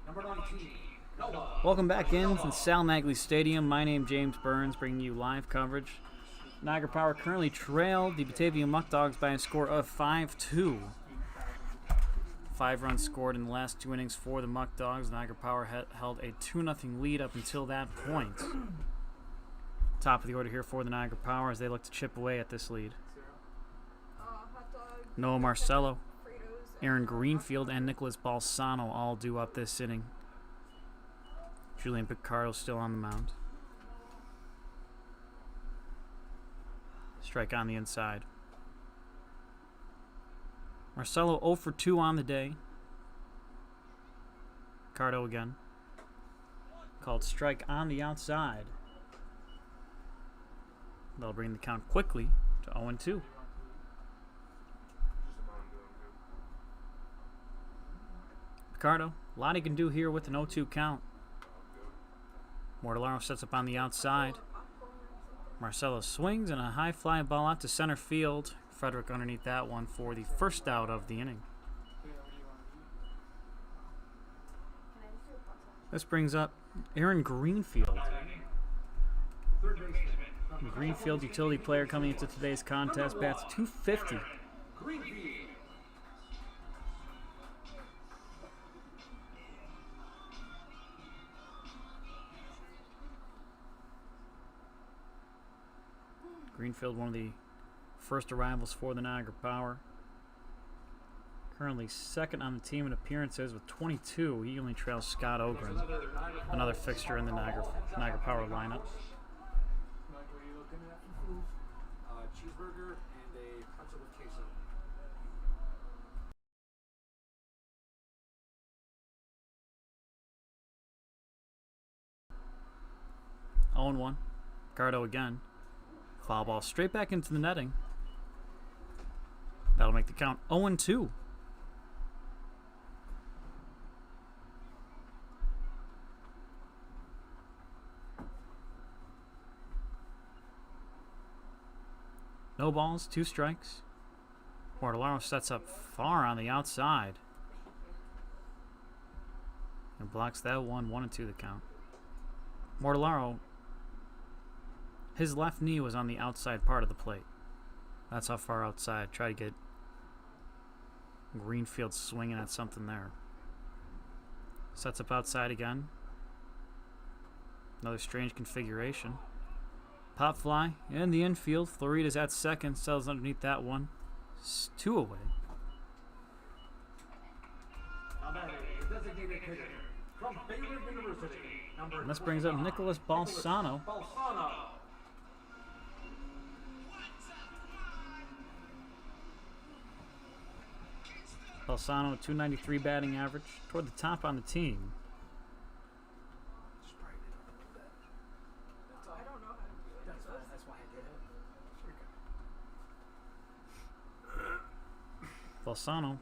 Speaker 1: Number 19, Noah.
Speaker 2: Welcome back in to Sal Magley Stadium. My name is James Burns, bringing you live coverage. Niagara Power currently trailed the Batavia Muckdogs by a score of 5-2. 5 runs scored in the last 2 innings for the Muckdogs. Niagara Power held a 2-0 lead up until that point. Top of the order here for the Niagara Power as they look to chip away at this lead. Noah Marcello, Aaron Greenfield, and Nicholas Balsano all due up this inning. Julian Picardo still on the mound. Strike on the inside. Marcello 0 for 2 on the day. Picardo again. Called strike on the outside. They'll bring the count quickly to 0-2. Picardo, a lot he can do here with an 0-2 count. Mortellaro sets up on the outside. Marcelo swings and a high fly ball out to center field. Frederick underneath that one for the first out of the inning. This brings up Aaron Greenfield. Greenfield utility player coming into today's contest, bats .250. Greenfield, one of the first arrivals for the Niagara Power. Currently second on the team in appearances with 22. He only trails Scott Ogren, another fixture in the Niagara Power lineup.
Speaker 6: Cheeseburger and a pretzel with queso.
Speaker 2: 0-1. Picardo again. Foul ball straight back into the netting. That'll make the count 0-2. No balls, 2 strikes. Mortellaro sets up far on the outside. And blocks that one, 1-2 the count. Mortellaro, his left knee was on the outside part of the plate. That's how far outside. Try to get Greenfield swinging at something there. Sets up outside again. Another strange configuration. Pop fly in the infield. Florida's at second. Sells underneath that one. 2 away. And this brings up Nicholas Balsano. Balsano, 293 batting average, toward the top on the team. Balsano,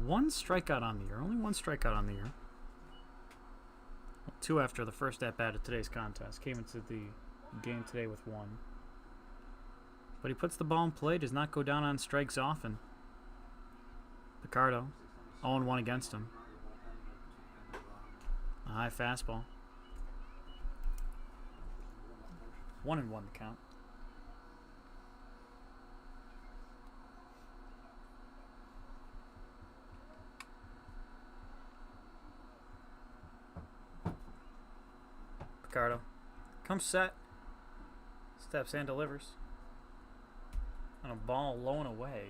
Speaker 2: 1 strikeout on the year. Only 1 strikeout on the year. 2 after the first at-bat of today's contest. Came into the game today with 1. But he puts the ball in play, does not go down on strikes often. Picardo, 0-1 against him. A high fastball. 1-1 the count. Picardo comes set, steps and delivers on a ball low and away.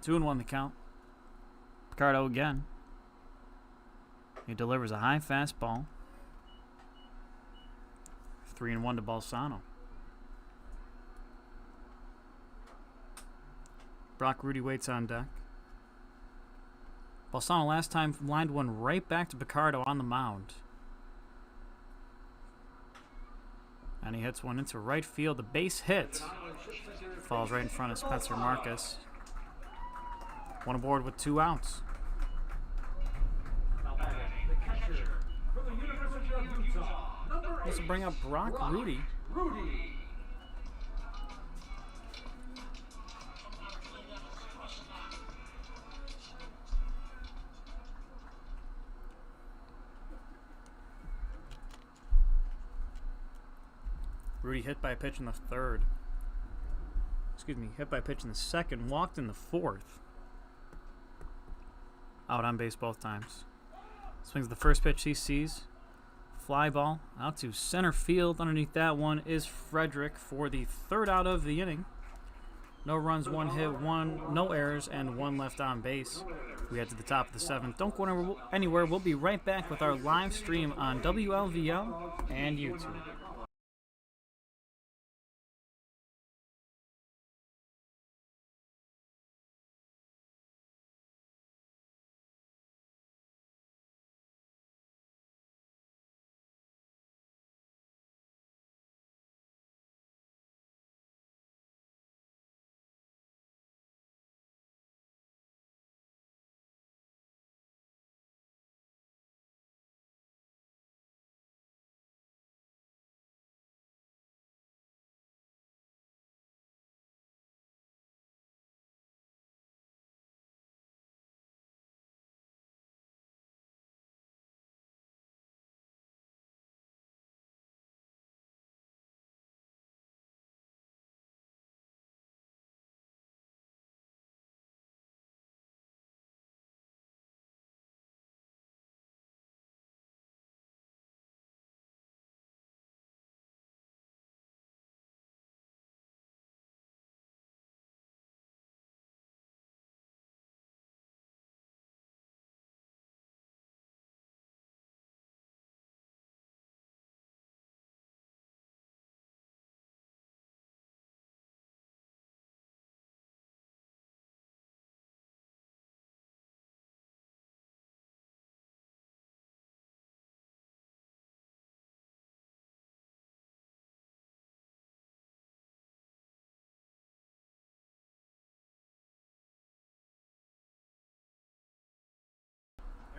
Speaker 2: Two and 1 the count. Picardo again. He delivers a high fastball. 3-1 to Balsano. Brock Rudy waits on deck. Balsano last time lined one right back to Picardo on the mound. And he hits one into right field. The base hit falls right in front of Spencer Marcus. One aboard with 2 outs. This will bring up Brock Rudy. Rudy hit by a pitch in the third. Hit by a pitch in the second. Walked in the fourth. Out on base both times. Swings the first pitch he sees. Fly ball out to center field. Underneath that one is Frederick for the 3rd out of the inning. No runs, 1 hit, no errors, and 1 left on base. We head to the top of the 7th. Don't go anywhere. We'll be right back with our live stream on WLVL and YouTube.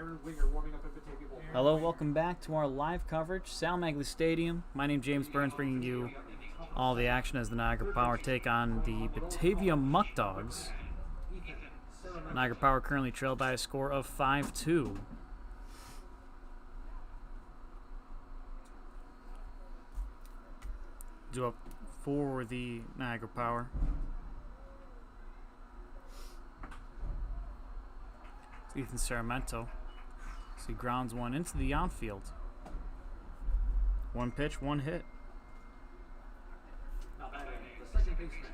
Speaker 1: Aaron Winger warming up at Batavia Bowl.
Speaker 2: Hello, welcome back to our live coverage, Sal Magley Stadium. My name's James Burns, bringing you all the action as the Niagara Power take on the Batavia Muckdogs. Niagara Power currently trailed by a score of 5-2. Due up for the Niagara Power. It's Ethan Saramento. So he grounds one into the outfield. One pitch, one hit.
Speaker 1: Now batting, the second baseman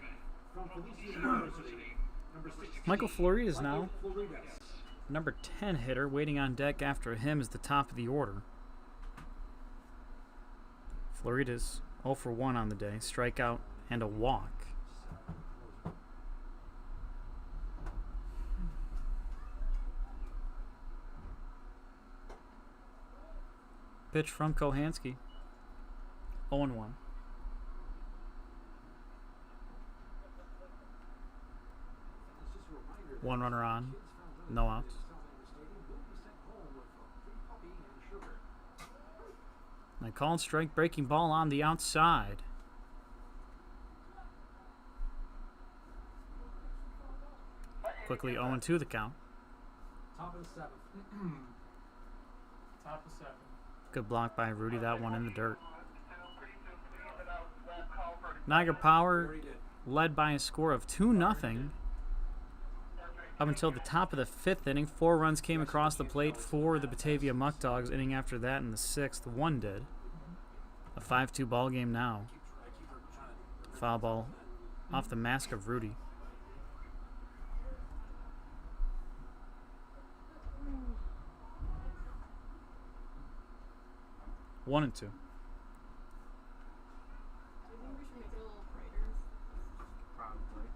Speaker 1: from Felician University, number 16.
Speaker 2: Michael Floridas now.
Speaker 1: Floridas.
Speaker 2: Number 10 hitter waiting on deck after him is the top of the order. Floridas 0 for 1 on the day, strikeout and a walk. Pitch from Kohanski. 0-1. One runner on, no outs. And a called strike, breaking ball on the outside. Quickly 0-2 the count.
Speaker 1: Top of the seventh.
Speaker 3: Top of 7.
Speaker 2: Good block by Rudy, that one in the dirt. Niagara Power led by a score of 2-0 up until the top of the 5th inning. 4 runs came across the plate for the Batavia Muckdogs. Inning after that in the 6th, 1 did. A 5-2 ball game now. Foul ball off the mask of Rudy. One and 2.
Speaker 5: Do you think we should make it a little brighter?
Speaker 3: Probably.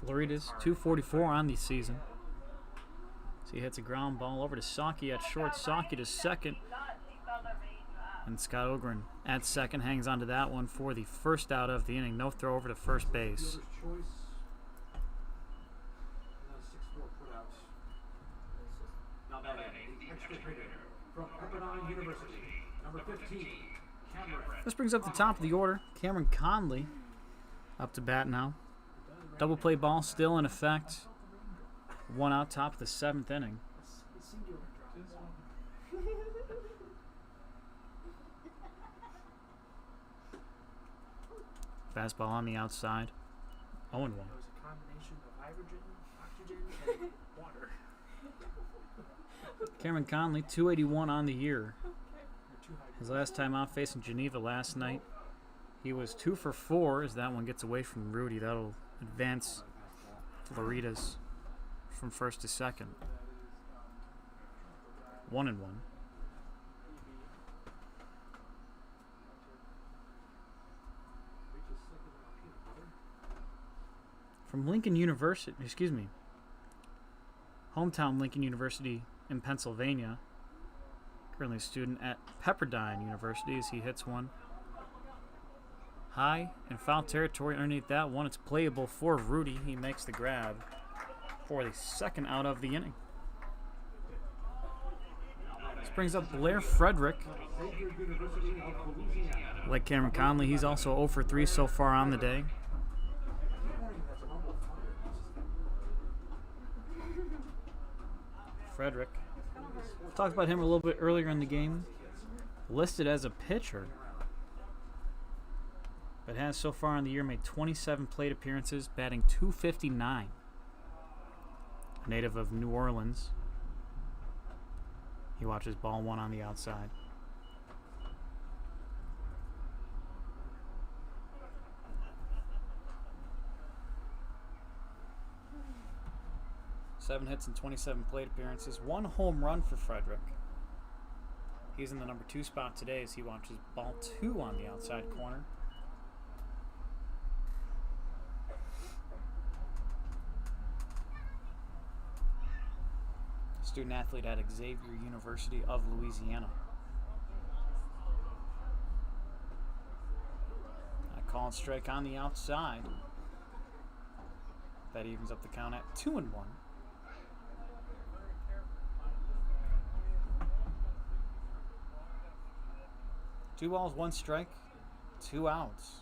Speaker 2: Floridas 244 on the season. So he hits a ground ball over to Saki at short. Saki to second. And Scott Ogren at second hangs on to that one for the first out of the inning. No throw over to first base.
Speaker 1: Fielder's choice. And then 6-4 putouts. Now batting, the extra hitter from Pepperdine University, number 15, Cameron.
Speaker 2: This brings up the top of the order. Cameron Conley up to bat now. Double play ball still in effect. 1 out, top of the 7th inning. Fastball on the outside. 0-1.
Speaker 3: It was a combination of hydrogen, oxygen, and water.
Speaker 2: Cameron Conley, 281 on the year.
Speaker 3: Or 2 hydrogen.
Speaker 2: His last time out facing Geneva last night, he was 2 for 4 as that one gets away from Rudy. That'll advance Floridas from first to second. 1-1. From Lincoln University, hometown Lincoln University in Pennsylvania. Currently a student at Pepperdine University as he hits one high in foul territory. Underneath that one, it's playable for Rudy. He makes the grab for the second out of the inning. This brings up Blair Frederick. Like Cameron Conley, he's also 0 for 3 so far on the day. Frederick. Talked about him a little bit earlier in the game. Listed as a pitcher, but has so far in the year made 27 plate appearances, batting .259. Native of New Orleans. He watches ball 1 on the outside. Seven hits and 27 plate appearances. 1 home run for Frederick. He's in the number 2 spot today as he watches ball 2 on the outside corner. Student athlete at Xavier University of Louisiana. A called strike on the outside. That evens up the count at 2-1. 2 balls, 1 strike, 2 outs.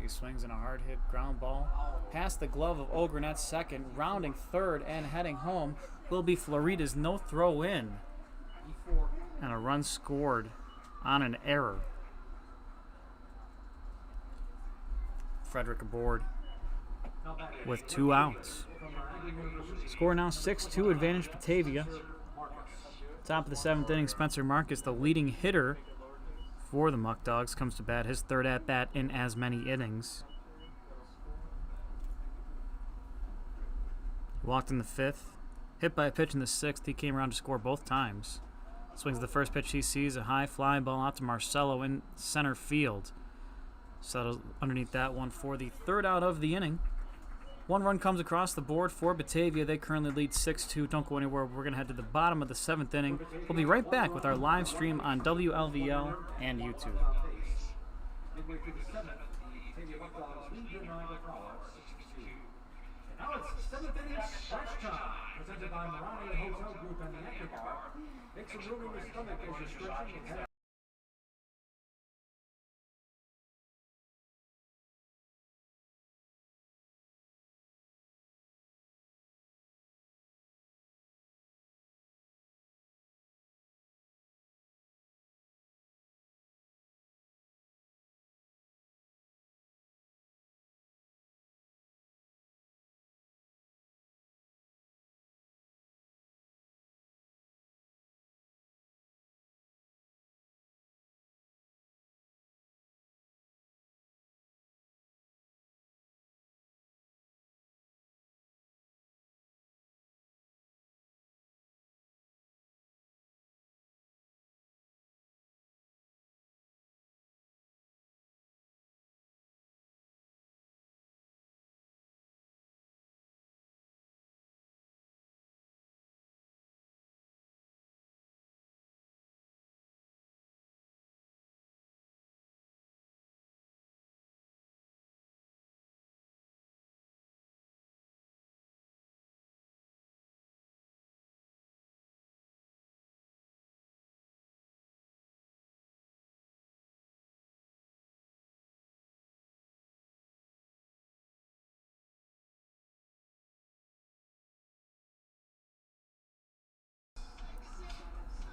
Speaker 2: He swings in a hard hit ground ball. Past the glove of Ogren at second, rounding third and heading home will be Florida's no throw in. And a run scored on an error. Frederick aboard with 2 outs. Score now 6-2, advantage Batavia. Top of the 7th inning, Spencer Marcus, the leading hitter for the Muckdogs, comes to bat his 3rd at-bat in as many innings. Walked in the 5th, hit by a pitch in the 6th. He came around to score both times. Swings the first pitch he sees, a high fly ball out to Marcelo in center field. Settles underneath that one for the 3rd out of the inning. 1 run comes across the board for Batavia. They currently lead 6-2. Don't go anywhere. We're going to head to the bottom of the 7th inning. We'll be right back with our live stream on WLVL and YouTube.
Speaker 1: Midway through the 7th, Batavia Muckdogs lead their Niagara Power 6-2. And now it's 7th inning stretch time, presented by Marani Hotel Group and the Niagara Bar. Make some room in your stomach as you're stretching and head.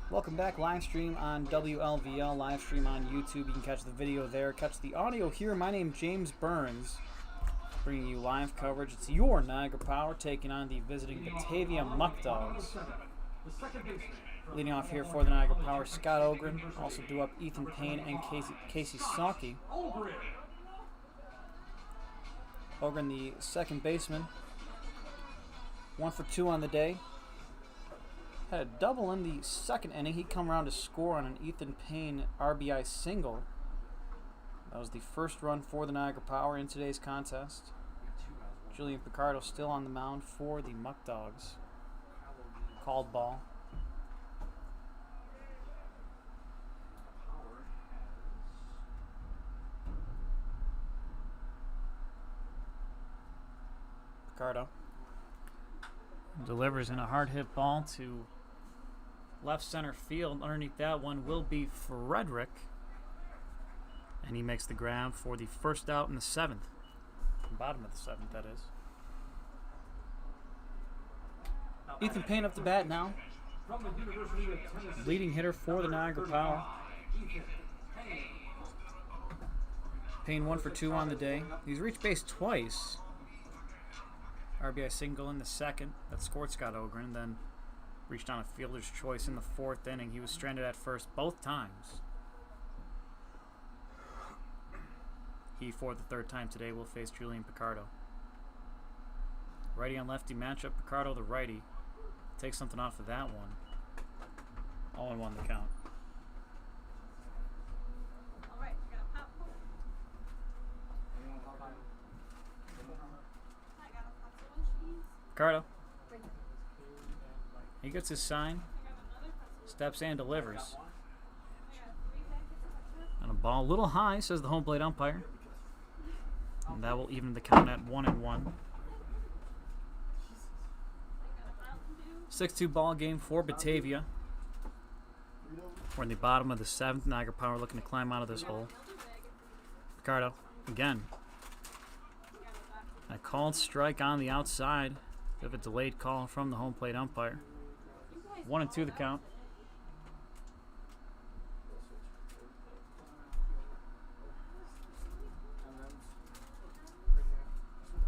Speaker 2: Welcome back. Live stream on WLVL, live stream on YouTube. You can catch the video there, catch the audio here. My name is James Burns, bringing you live coverage. It's your Niagara Power taking on the visiting Batavia Muckdogs. Leading off here for the Niagara Power, Scott Ogren. Also due up Ethan Payne and Casey Sawkey. Ogren, the second baseman. 1 for 2 on the day. Had a double in the 2nd inning. He'd come around to score on an Ethan Payne RBI single. That was the first run for the Niagara Power in today's contest. Julian Picardo still on the mound for the Muckdogs. Called ball. Picardo delivers in a hard hit ball to left center field. Underneath that one will be Frederick. And he makes the grab for the 1st out in the 7th. Bottom of the 7th, that is. Ethan Payne up to bat now. Leading hitter for the Niagara Power. Payne 1 for 2 on the day. He's reached base twice. RBI single in the 2nd. That scored Scott Ogren. Then reached on a fielder's choice in the 4th inning. He was stranded at first both times. He, for the 3rd time today, will face Julian Picardo. Righty on lefty matchup. Picardo, the righty, takes something off of that one. 0-1 the count.
Speaker 5: All right, I got a popcorn. I got a popcorn cheese.
Speaker 2: Picardo. He gets his sign, steps and delivers. And a ball a little high, says the home plate umpire. And that will even the count at 1-1. 6-2 ball game for Batavia. We're in the bottom of the 7th. Niagara Power looking to climb out of this hole. Ricardo again. A called strike on the outside. Bit of a delayed call from the home plate umpire. 1-2 the count.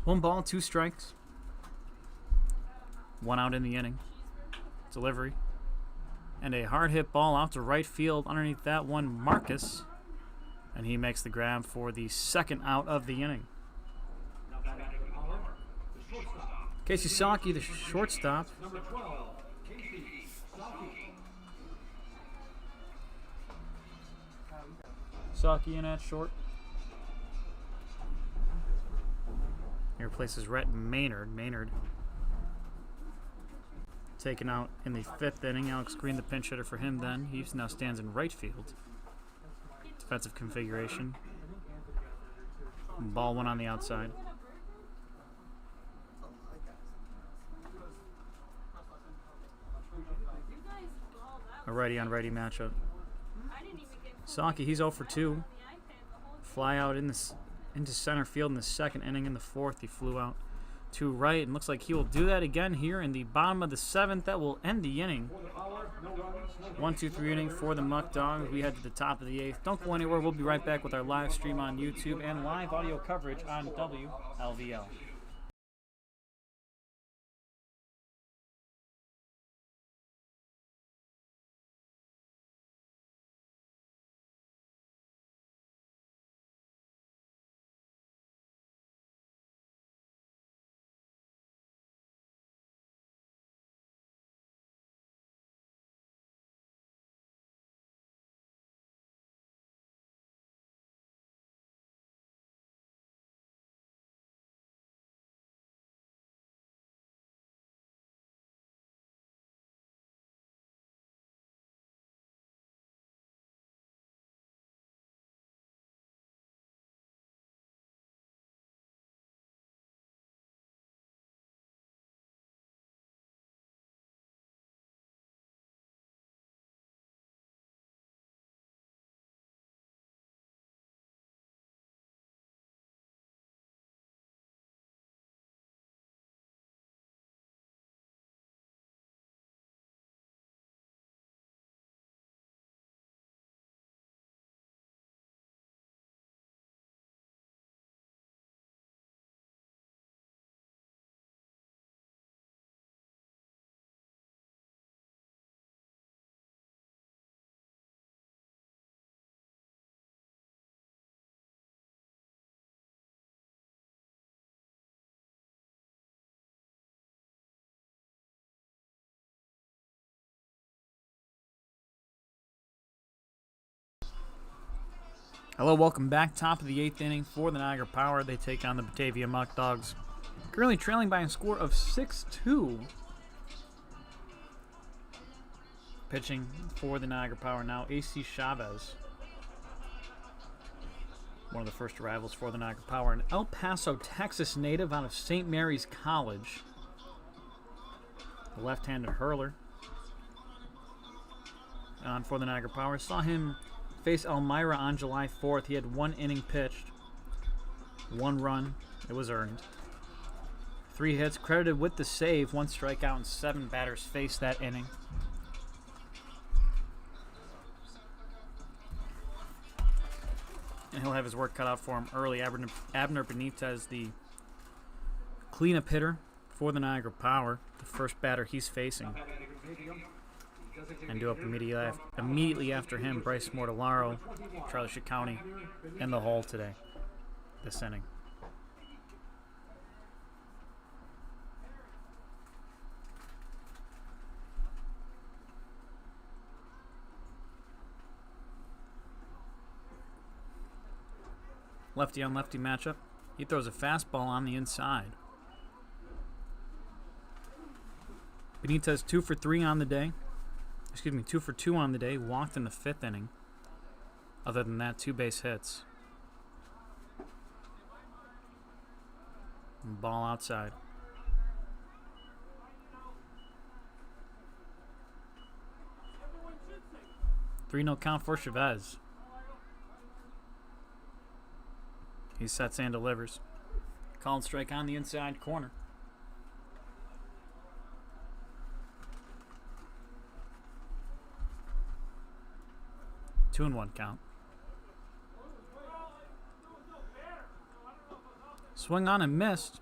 Speaker 2: 1 ball, 2 strikes. 1 out in the inning. Delivery. And a hard hit ball out to right field. Underneath that one, Marcus. And he makes the grab for the 2nd out of the inning. Casey Saki, the shortstop.
Speaker 1: Number 12, Casey
Speaker 2: Saki in at short. He replaces Rhett Maynard. Maynard taken out in the 5th inning. Alex Green, the pinch hitter for him then. He now stands in right field. Defensive configuration. Ball 1 on the outside. A righty on righty matchup. Saki, he's 0 for 2. Fly out into center field in the 2nd inning. In the 4th, he flew out to right, and looks like he will do that again here in the bottom of the 7th. That will end the inning. 1-2-3 inning for the Muckdogs. We head to the top of the 8th. Don't go anywhere. We'll be right back with our live stream on YouTube and live audio coverage on WLVL. Hello, welcome back. Top of the 8th inning for the Niagara Power. They take on the Batavia Muckdogs. Currently trailing by a score of 6-2. Pitching for the Niagara Power now, A.C. Chavez. One of the first arrivals for the Niagara Power. An El Paso, Texas native out of St. Mary's College. The left-handed hurler. On for the Niagara Power. Saw him face Elmira on July 4th. He had 1 inning pitched, 1 run. It was earned. 3 hits, credited with the save, 1 strikeout, and 7 batters faced that inning. And he'll have his work cut out for him early. Abner Benitez, the cleanup hitter for the Niagara Power, the first batter he's facing. And due up immediately after him, Bryce Mortellaro, Charlie County, in the hole today, this inning. Lefty on lefty matchup. He throws a fastball on the inside. Benitez 2 for 3 on the day. 2 for 2 on the day. Walked in the 5th inning. Other than that, 2 base hits. Ball outside. 3-0 count for Chavez. He sets and delivers. Called strike on the inside corner. 2-1 count. Swung on and missed.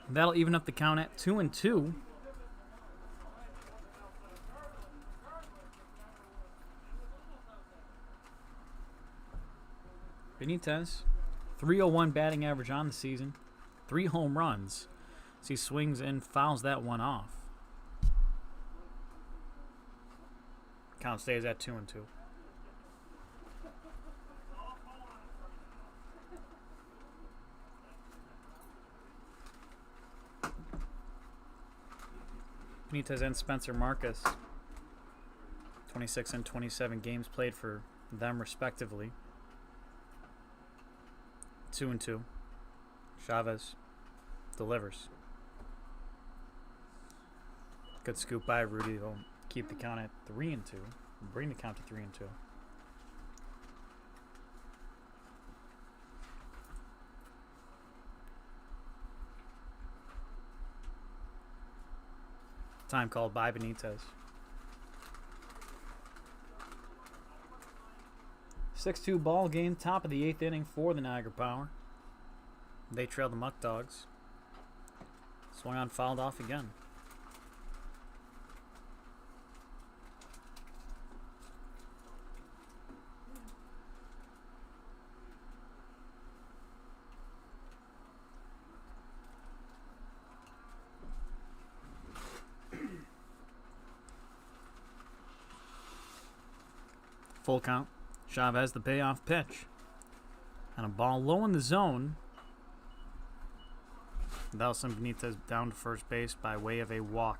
Speaker 2: That'll even up the count at 2-2. Benitez, 301 batting average on the season, 3 home runs. As he swings and fouls that one off. Count stays at 2-2. Benitez and Spencer Marcus, 26 and 27 games played for them respectively. 2-2. Chavez delivers. Good scoop by Rudy. They'll keep the count at 3-2. Bring the count to 3-2. Time called by Benitez. 6-2 ball game, top of the 8th inning for the Niagara Power. They trail the Muckdogs. Swung on, fouled off again. Full count. Chavez the payoff pitch. And a ball low in the zone. Nelson Benitez down to first base by way of a walk.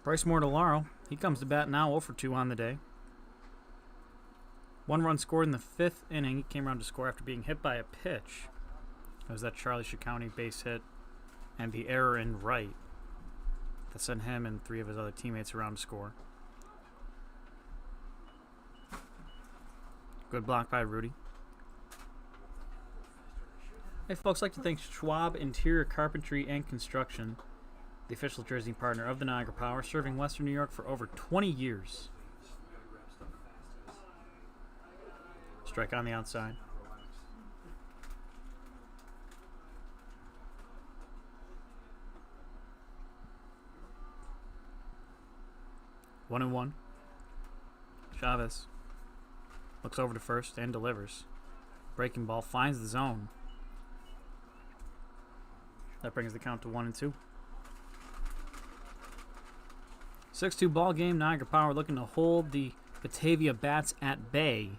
Speaker 2: Bryce Mortellaro, he comes to bat now 0 for 2 on the day. 1 run scored in the 5th inning. He came around to score after being hit by a pitch. It was that Charlie Ciccone base hit and the error in right that sent him and 3 of his other teammates around to score. Good block by Rudy. Hey folks, I'd like to thank Schwab Interior Carpentry and Construction, the official jersey partner of the Niagara Power, serving Western New York for over 20 years. Strike on the outside. One and one. Chavez looks over to first and delivers. Breaking ball finds the zone. That brings the count to 1-2. 6-2 ball game. Niagara Power looking to hold the Batavia Bats at bay.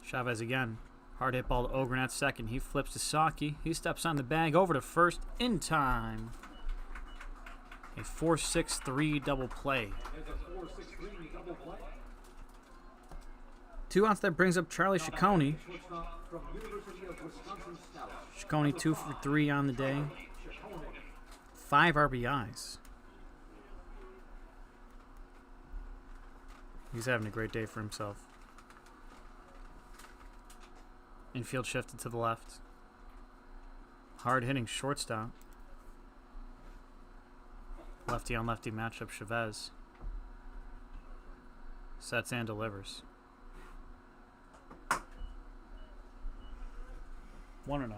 Speaker 2: Chavez again. Hard hit ball to Ogren at second. He flips to Saki. He steps on the bag over to first in time. A 4-6-3 double play. 2 outs, that brings up Charlie Ciccone. Ciccone 2 for 3 on the day. 5 RBIs. He's having a great day for himself. Infield shifted to the left. Hard hitting shortstop. Lefty on lefty matchup, Chavez. Sets and delivers. 1-0.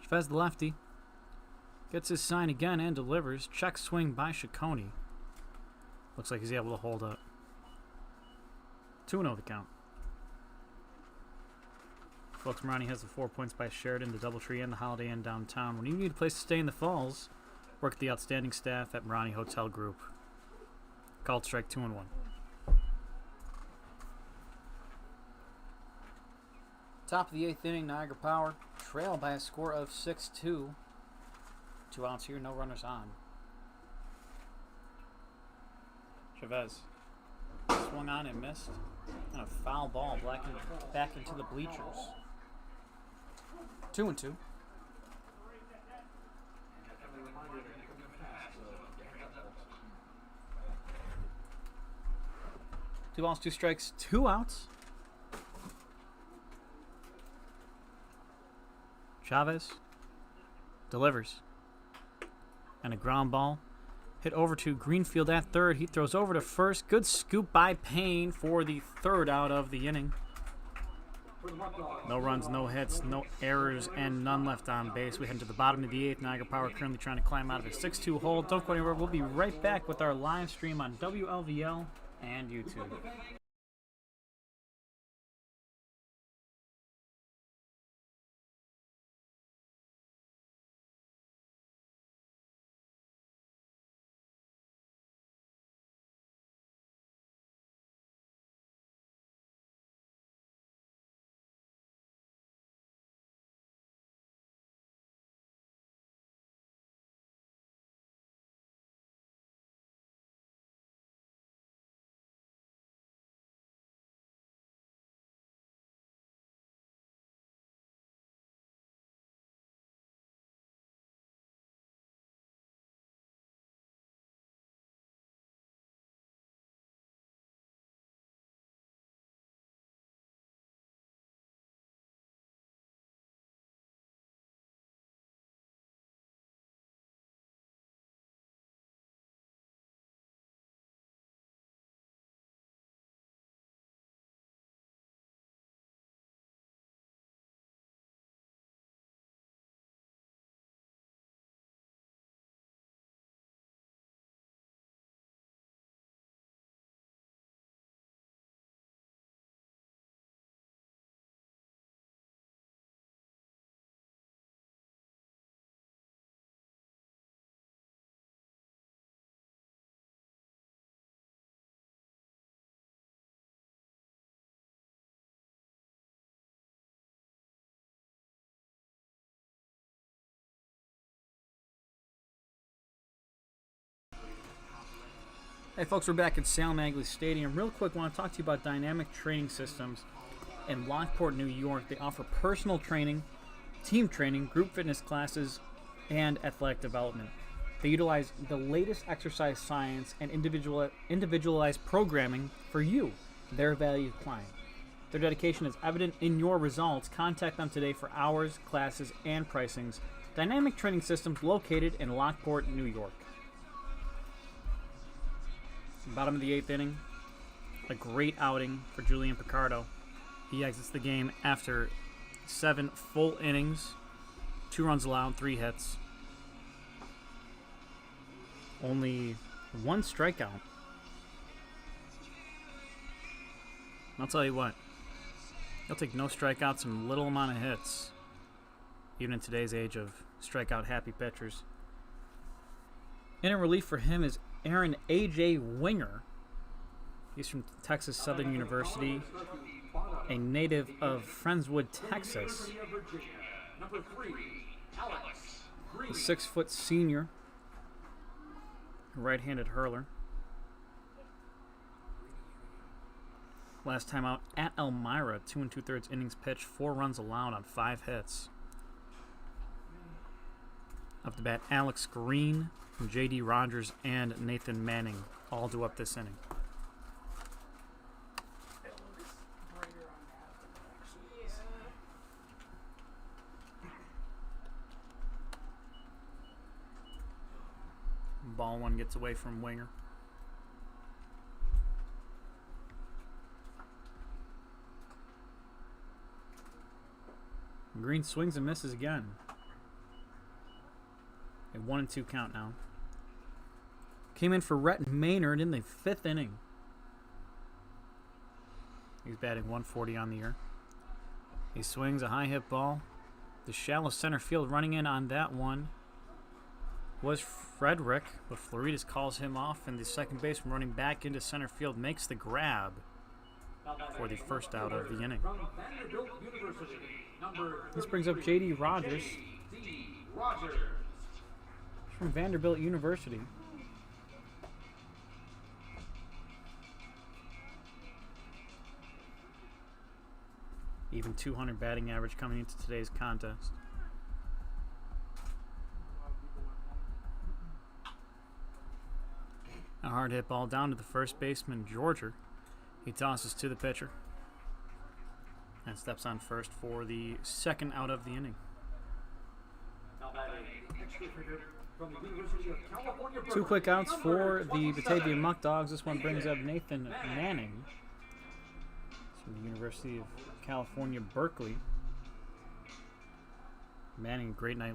Speaker 2: Chavez the lefty. Gets his sign again and delivers. Check swing by Ciccone. Looks like he's able to hold up. 2-0 the count. Folks, Marani has the 4 points by Sheridan, the Doubletree, and the Holiday Inn downtown. When you need a place to stay in the Falls, work with the outstanding staff at Marani Hotel Group. Called strike 2-1. Top of the 8th inning, Niagara Power trail by a score of 6-2. 2 outs here, no runners on. Chavez swung on and missed. And a foul ball back into the bleachers. 2-2. Two balls, 2 strikes, 2 outs. Chavez delivers. And a ground ball hit over to Greenfield at third. He throws over to first. Good scoop by Payne for the 3rd out of the inning. No runs, no hits, no errors, and none left on base. We head to the bottom of the 8th. Niagara Power currently trying to climb out of a 6-2 hole. Don't go anywhere. We'll be right back with our live stream on WLVL and YouTube. Hey folks, we're back at Sal Magley Stadium. Real quick, I want to talk to you about Dynamic Training Systems in Lockport, New York. They offer personal training, team training, group fitness classes, and athletic development. They utilize the latest exercise science and individualized programming for you, their valued client. Their dedication is evident in your results. Contact them today for hours, classes, and pricings. Dynamic Training Systems located in Lockport, New York. Bottom of the 8th inning, a great outing for Julian Picardo. He exits the game after 7 full innings, 2 runs allowed, 3 hits. Only 1 strikeout. I'll tell you what, he'll take no strikeouts and little amount of hits, even in today's age of strikeout-happy pitchers. In relief for him is Aaron A.J. Winger. He's from Texas Southern University, a native of Friendswood, Texas. A 6-foot senior, right-handed hurler. Last time out at Elmira, 2 2/3 innings pitched, 4 runs allowed on 5 hits. Up to bat, Alex Green, J.D. Rogers, and Nathan Manning all do up this inning. Ball 1 gets away from Winger. Green swings and misses again. A 1-2 count now. Came in for Rhett Maynard in the 5th inning. He's batting 140 on the year. He swings a high hit ball. The shallow center field running in on that one was Frederick, but Floridas calls him off, and the second baseman running back into center field makes the grab for the 1st out of the inning.
Speaker 1: From Vanderbilt University, number
Speaker 2: This brings up J.D. Rogers
Speaker 1: J.D. Rogers.
Speaker 2: from Vanderbilt University. Even 200 batting average coming into today's contest.
Speaker 3: A lot of people went home.
Speaker 2: A hard hit ball down to the first baseman, Georger. He tosses to the pitcher and steps on first for the second out of the inning.
Speaker 1: Now batting, extra hitter from the University of California.
Speaker 2: Two quick outs for the
Speaker 1: 27.
Speaker 2: Batavia Muckdogs. This one brings up Nathan Manning. It's from the University of California, Berkeley. Manning, great night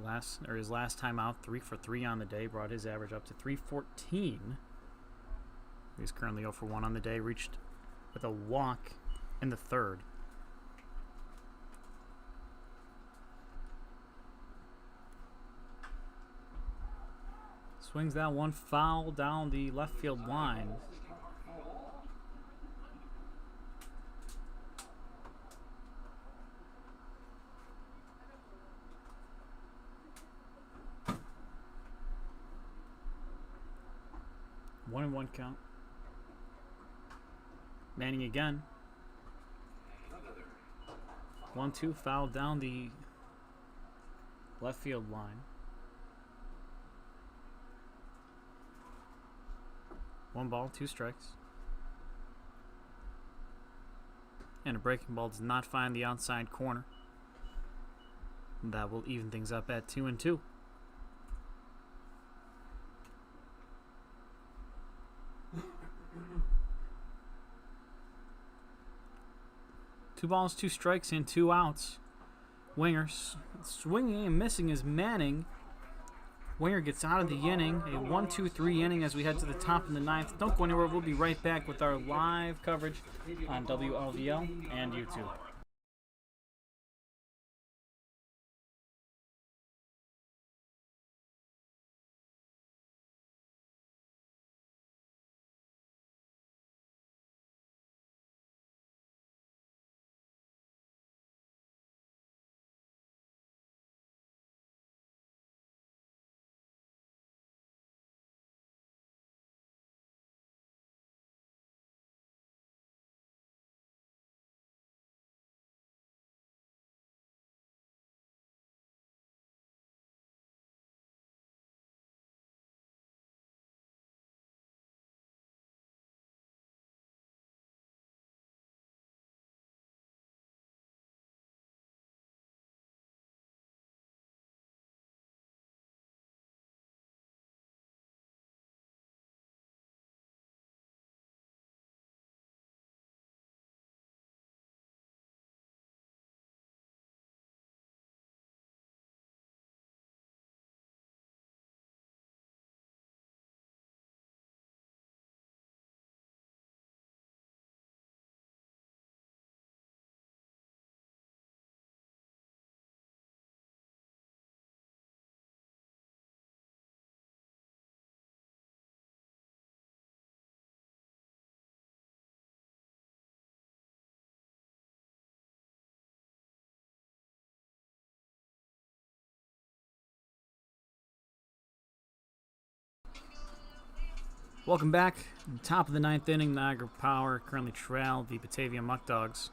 Speaker 2: his last time out, 3 for 3 on the day, brought his average up to 314. He's currently 0 for 1 on the day, reached with a walk in the third. Swings that one foul down the left field line. One and one count. Manning again. 1-2 foul down the left field line. One ball, 2 strikes. And a breaking ball does not find the outside corner. That will even things up at 2-2. Two balls, 2 strikes, and 2 outs. Wingers swinging and missing is Manning. Winger gets out of the inning. A 1-2-3 inning as we head to the top of the 9th. Don't go anywhere. We'll be right back with our live coverage on WLVL and YouTube. Welcome back. Top of the 9th inning, Niagara Power currently trail the Batavia Muckdogs.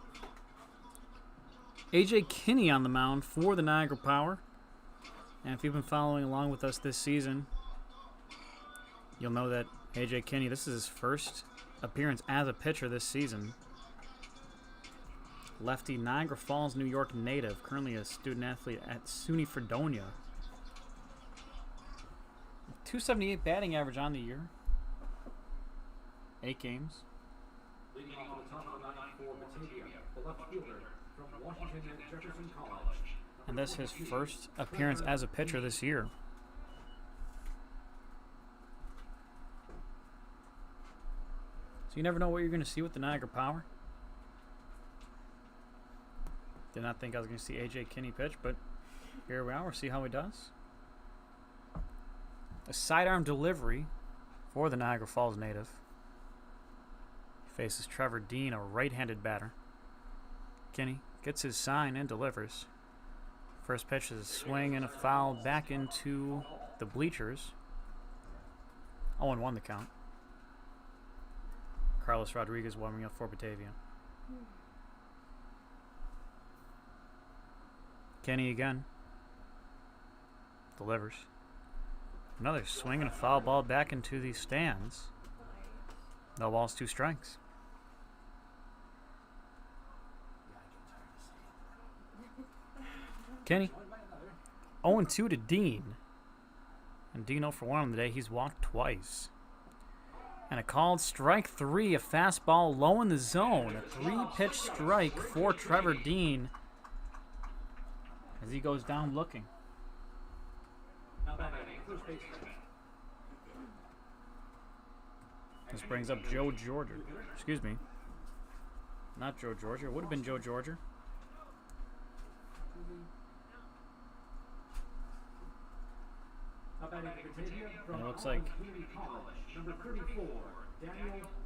Speaker 2: AJ Kinney on the mound for the Niagara Power. And if you've been following along with us this season, you'll know that AJ Kinney, this is his first appearance as a pitcher this season. Lefty, Niagara Falls, New York native, currently a student athlete at SUNY Fredonia. 278 batting average on the year. 8 games.
Speaker 1: Leading off the top of the 9th for Batavia, the left fielder from Washington and Jefferson College.
Speaker 2: And this is his first appearance as a pitcher this year. So you never know what you're going to see with the Niagara Power. Did not think I was going to see AJ Kinney pitch, but here we are. We'll see how he does. A sidearm delivery for the Niagara Falls native. He faces Trevor Dean, a right-handed batter. Kinney gets his sign and delivers. First pitch is a swing and a foul back into the bleachers. 0-1 the count. Carlos Rodriguez warming up for Batavia. Kenny again. Delivers. Another swing and a foul ball back into the stands. No balls, 2 strikes. Kenny. 0-2 to Dean. And Dean 0 for 1 on the day. He's walked twice. And a called strike 3, a fastball low in the zone. A 3-pitch strike for Trevor Dean as he goes down looking. This brings up Joe Georgia. Excuse me. Not Joe Georgia. It would have been Joe Georgia. And it looks like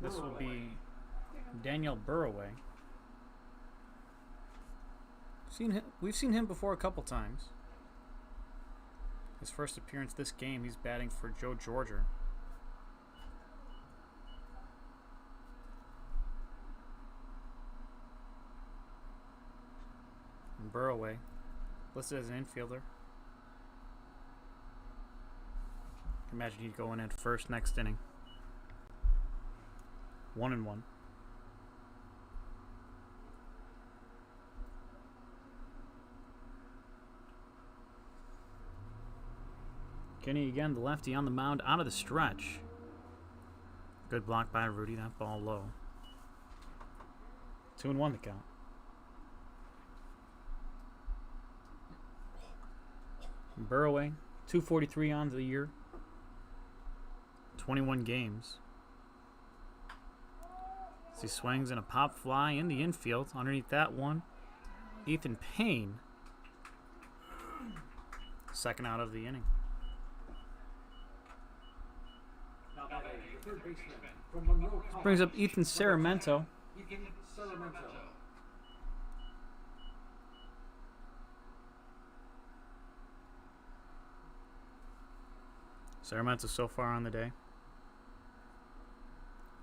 Speaker 2: this will be Daniel Burroway. We've seen him before a couple times. His first appearance this game, he's batting for Joe Georgia. And Burroway, listed as an infielder. Imagine he'd go in at first next inning. 1-1. Kenny again, the lefty on the mound, out of the stretch. Good block by Rudy, that ball low. 2-1 the count. Burroway, 243 on the year. 21 games. As he swings in a pop fly in the infield. Underneath that one, Ethan Payne. Second out of the inning. Brings up Ethan Saramento. Saramento so far on the day.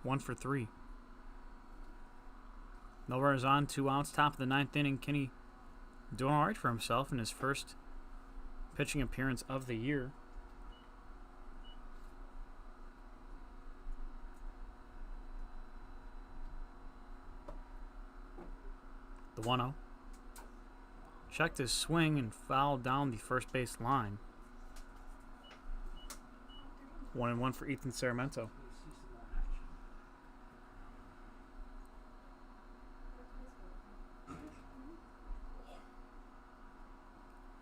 Speaker 2: 1 for 3. No runners on, 2 outs. Top of the 9th inning. Kenny doing all right for himself in his first pitching appearance of the year. The 1-0. Checked his swing and fouled down the first base line. 1-1 for Ethan Saramento.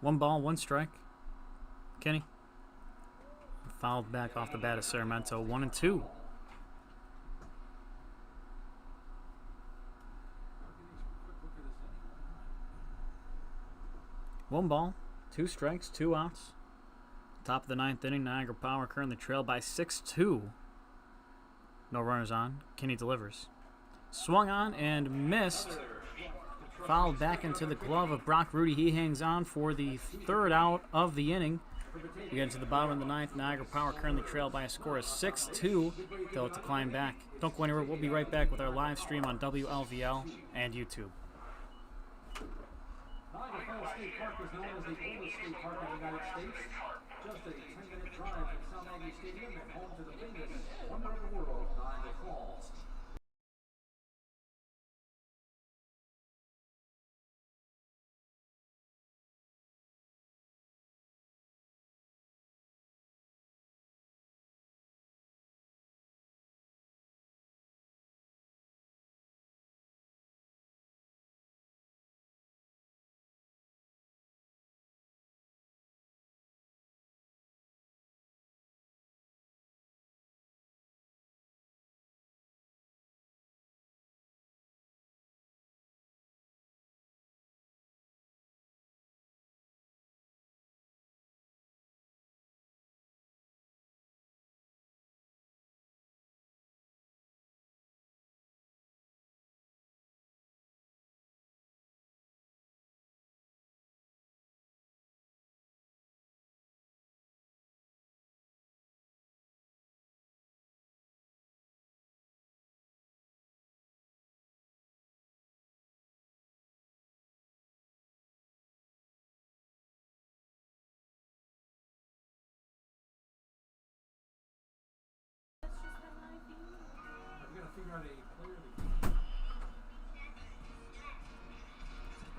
Speaker 2: One ball, 1 strike. Kenny. Fouled back off the bat of Saramento. 1-2. One ball, 2 strikes, 2 outs. Top of the 9th inning, Niagara Power currently trail by 6-2. No runners on. Kenny delivers. Swung on and missed. Fouled back into the glove of Brock Rudy. He hangs on for the 3rd out of the inning. We get into the bottom of the 9th. Niagara Power currently trail by a score of 6-2. They'll have to climb back. Don't go anywhere. We'll be right back with our live stream on WLVL and YouTube.
Speaker 1: Niagara Falls State Park is known as the oldest state park in the United States. Just a 10-minute drive from South Aggie Stadium and home to the famous wonder of the world, Niagara Falls. figure out a player of the game.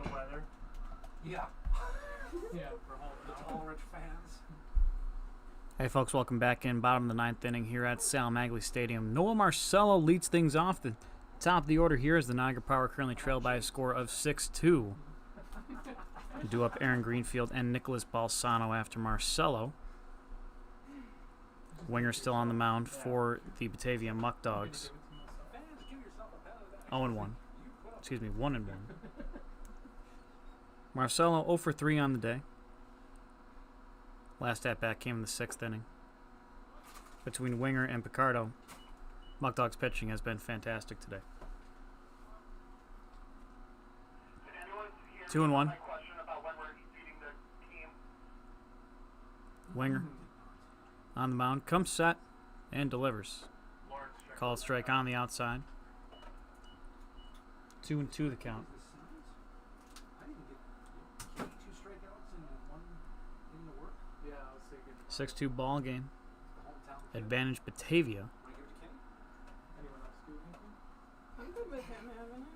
Speaker 3: The weather.
Speaker 1: Yeah. Yeah, for all rich fans.
Speaker 2: Hey folks, welcome back in. Bottom of the ninth inning here at Sal Magley Stadium. Noah Marcello leads things off. The top of the order here is the Niagara Power currently trailed by a score of 6-2. Due up Aaron Greenfield and Nicholas Balsano after Marcello. Winger still on the mound for the Batavia Muckdogs. 0-1. Excuse me, 1-1. Marcello 0 for 3 on the day. Last at-bat came in the 6th inning. Between Winger and Picardo, Muckdogs pitching has been fantastic today. 2-1. Winger on the mound, comes set and delivers. Called strike on the outside. 2-2 the count.
Speaker 1: I didn't get 2 strikeouts in one inning of work.
Speaker 3: Yeah, I was thinking.
Speaker 2: 6-2 ball game.
Speaker 1: The hometown.
Speaker 2: Advantage Batavia.
Speaker 1: Want to give it to Kenny?
Speaker 3: Anyone else do anything?
Speaker 5: I'm good with him having it.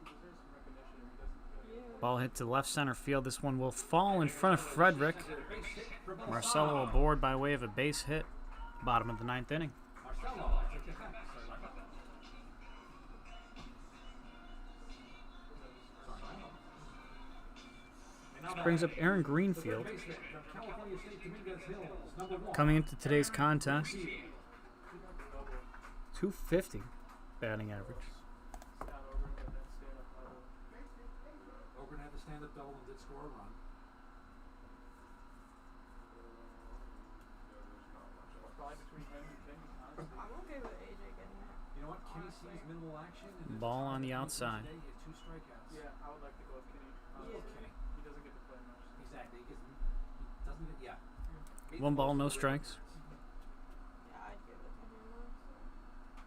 Speaker 3: He deserves some recognition. He doesn't do it.
Speaker 5: Yeah.
Speaker 2: Ball hit to left center field. This one will fall in front of Frederick. Marcello aboard by way of a base hit. Bottom of the 9th inning.
Speaker 1: Marcello.
Speaker 2: This brings up Aaron Greenfield. Coming into today's contest, 250 batting average.
Speaker 3: Scott over and then stand up double.
Speaker 1: Ogren had the stand-up double and did score a run.
Speaker 3: Probably between him and Kenny, honestly.
Speaker 5: I'm okay with AJ getting it.
Speaker 1: You know what? Kenny sees minimal action. And
Speaker 2: Ball on the outside.
Speaker 1: Today, he had 2 strikeouts.
Speaker 3: Yeah, I would like to go with Kenny.
Speaker 5: Yeah.
Speaker 1: Okay.
Speaker 3: He doesn't get to play much.
Speaker 1: Exactly. He doesn't get, yeah.
Speaker 2: 1 ball, no strikes.
Speaker 5: Yeah, I'd give it to him though.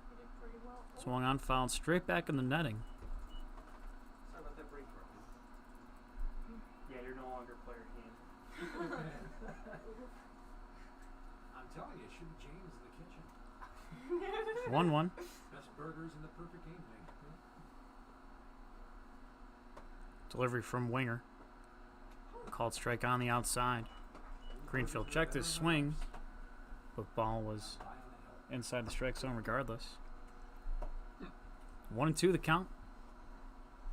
Speaker 5: So he did pretty well.
Speaker 2: Swung on, fouled straight back in the netting.
Speaker 1: Sorry about that break throw.
Speaker 3: Yeah, you're no longer player game.
Speaker 1: I'm telling you, it should be James in the kitchen.
Speaker 2: 1-1.
Speaker 1: Best burgers in the perfect game night.
Speaker 2: Delivery from Winger. Called strike on the outside. Greenfield checked his swing, but ball was inside the strike zone regardless. 1-2 the count.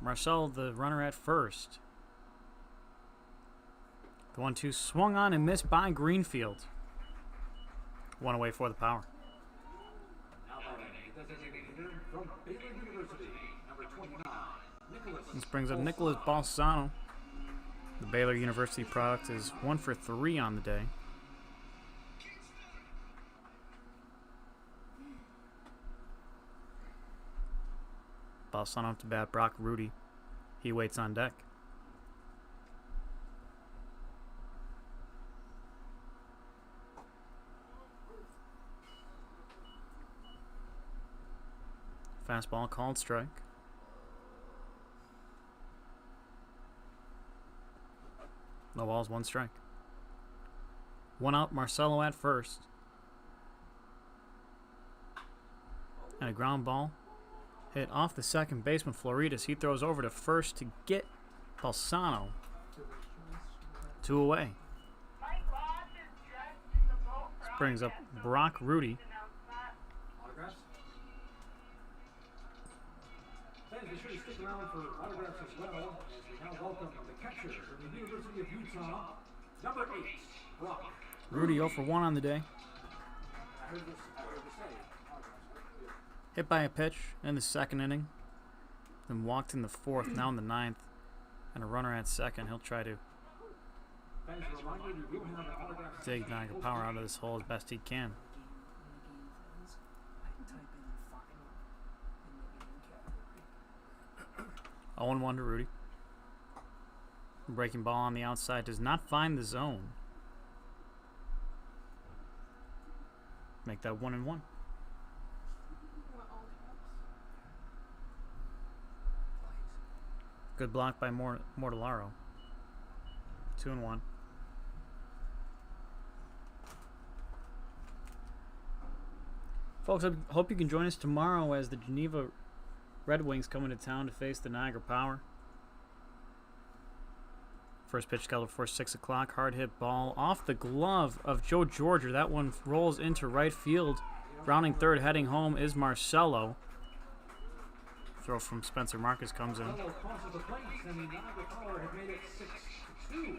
Speaker 2: Marcel, the runner at first. The 1-2 swung on and missed by Greenfield. 1 away for the Power.
Speaker 1: Now the designated hitter from Baylor University, number 29, Nicholas.
Speaker 2: This brings up Nicholas Balsano. The Baylor University product is 1 for 3 on the day. Balsano up to bat, Brock Rudy. He waits on deck. Fastball called strike. No balls, 1 strike. 1 out, Marcello at first. And a ground ball hit off the second baseman, Floridas. He throws over to first to get Balsano. 2 away. This brings up Brock Rudy.
Speaker 1: Autographs? Fans, be sure to stick around for autographs as well, as we now welcome the catcher from the University of Utah, number 8, Brock.
Speaker 2: Rudy 0 for 1 on the day.
Speaker 1: I heard this say, autographs.
Speaker 2: Hit by a pitch in the 2nd inning. Then walked in the 4th, now in the 9th. And a runner at 2nd. He'll try to
Speaker 1: Fans, a reminder, we will have an autograph.
Speaker 2: take Niagara Power out of this hole as best he can. 0-1 to Rudy. Breaking ball on the outside does not find the zone. Make that 1-1.
Speaker 5: What all caps?
Speaker 2: Good block by Mortellaro. 2-1. Folks, I hope you can join us tomorrow as the Geneva Red Wings come into town to face the Niagara Power. First pitch scheduled for 6 o'clock. Hard hit ball off the glove of Joe Georgia. That one rolls into right field. Rounding third, heading home is Marcelo. Throw from Spencer Marcus comes in.
Speaker 1: Marcelo crosses the plate, and the Niagara Power have made it 6-2.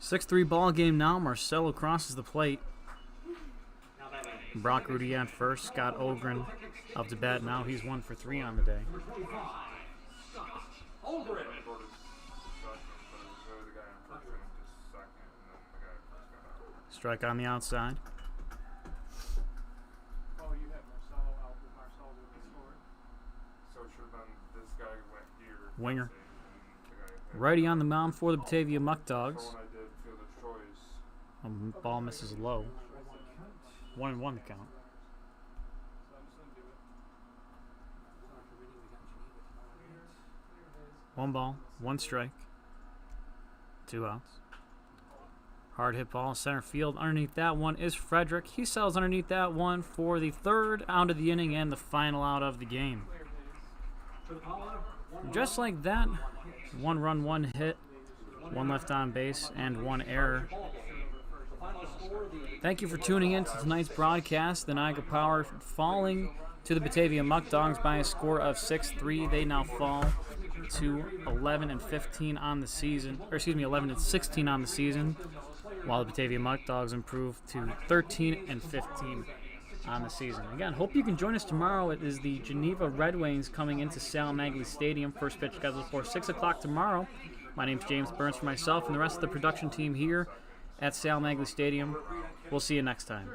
Speaker 2: 6-3 ball game now. Marcelo crosses the plate. Brock Rudy at first. Scott Ogren up to bat now. He's 1 for 3 on the day.
Speaker 1: Number 25, Scott Ogren.
Speaker 2: Strike on the outside.
Speaker 3: Oh, you had Marcelo out with Marcelo with the score.
Speaker 7: So it should have been this guy went here.
Speaker 2: Winger.
Speaker 7: and the guy-
Speaker 2: Righty on the mound for the Batavia Muckdogs.
Speaker 7: So when I did fielder's choice,
Speaker 2: Ball misses low. 1-1 the count.
Speaker 3: So I'm just gonna do it.
Speaker 2: 1 ball, 1 strike. 2 outs. Hard hit ball, center field. Underneath that one is Frederick. He sells underneath that one for the 3rd out of the inning and the final out of the game. Just like that, 1 run, 1 hit, 1 left on base, and 1 error. Thank you for tuning in to tonight's broadcast. The Niagara Power falling to the Batavia Muckdogs by a score of 6-3. They now fall to 11-15 on the season, or excuse me, 11-16 on the season, while the Batavia Muckdogs improve to 13-15 on the season. Again, hope you can join us tomorrow. It is the Geneva Red Wings coming into Sal Magley Stadium. First pitch scheduled for 6 o'clock tomorrow. My name's James Burns for myself and the rest of the production team here at Sal Magley Stadium. We'll see you next time.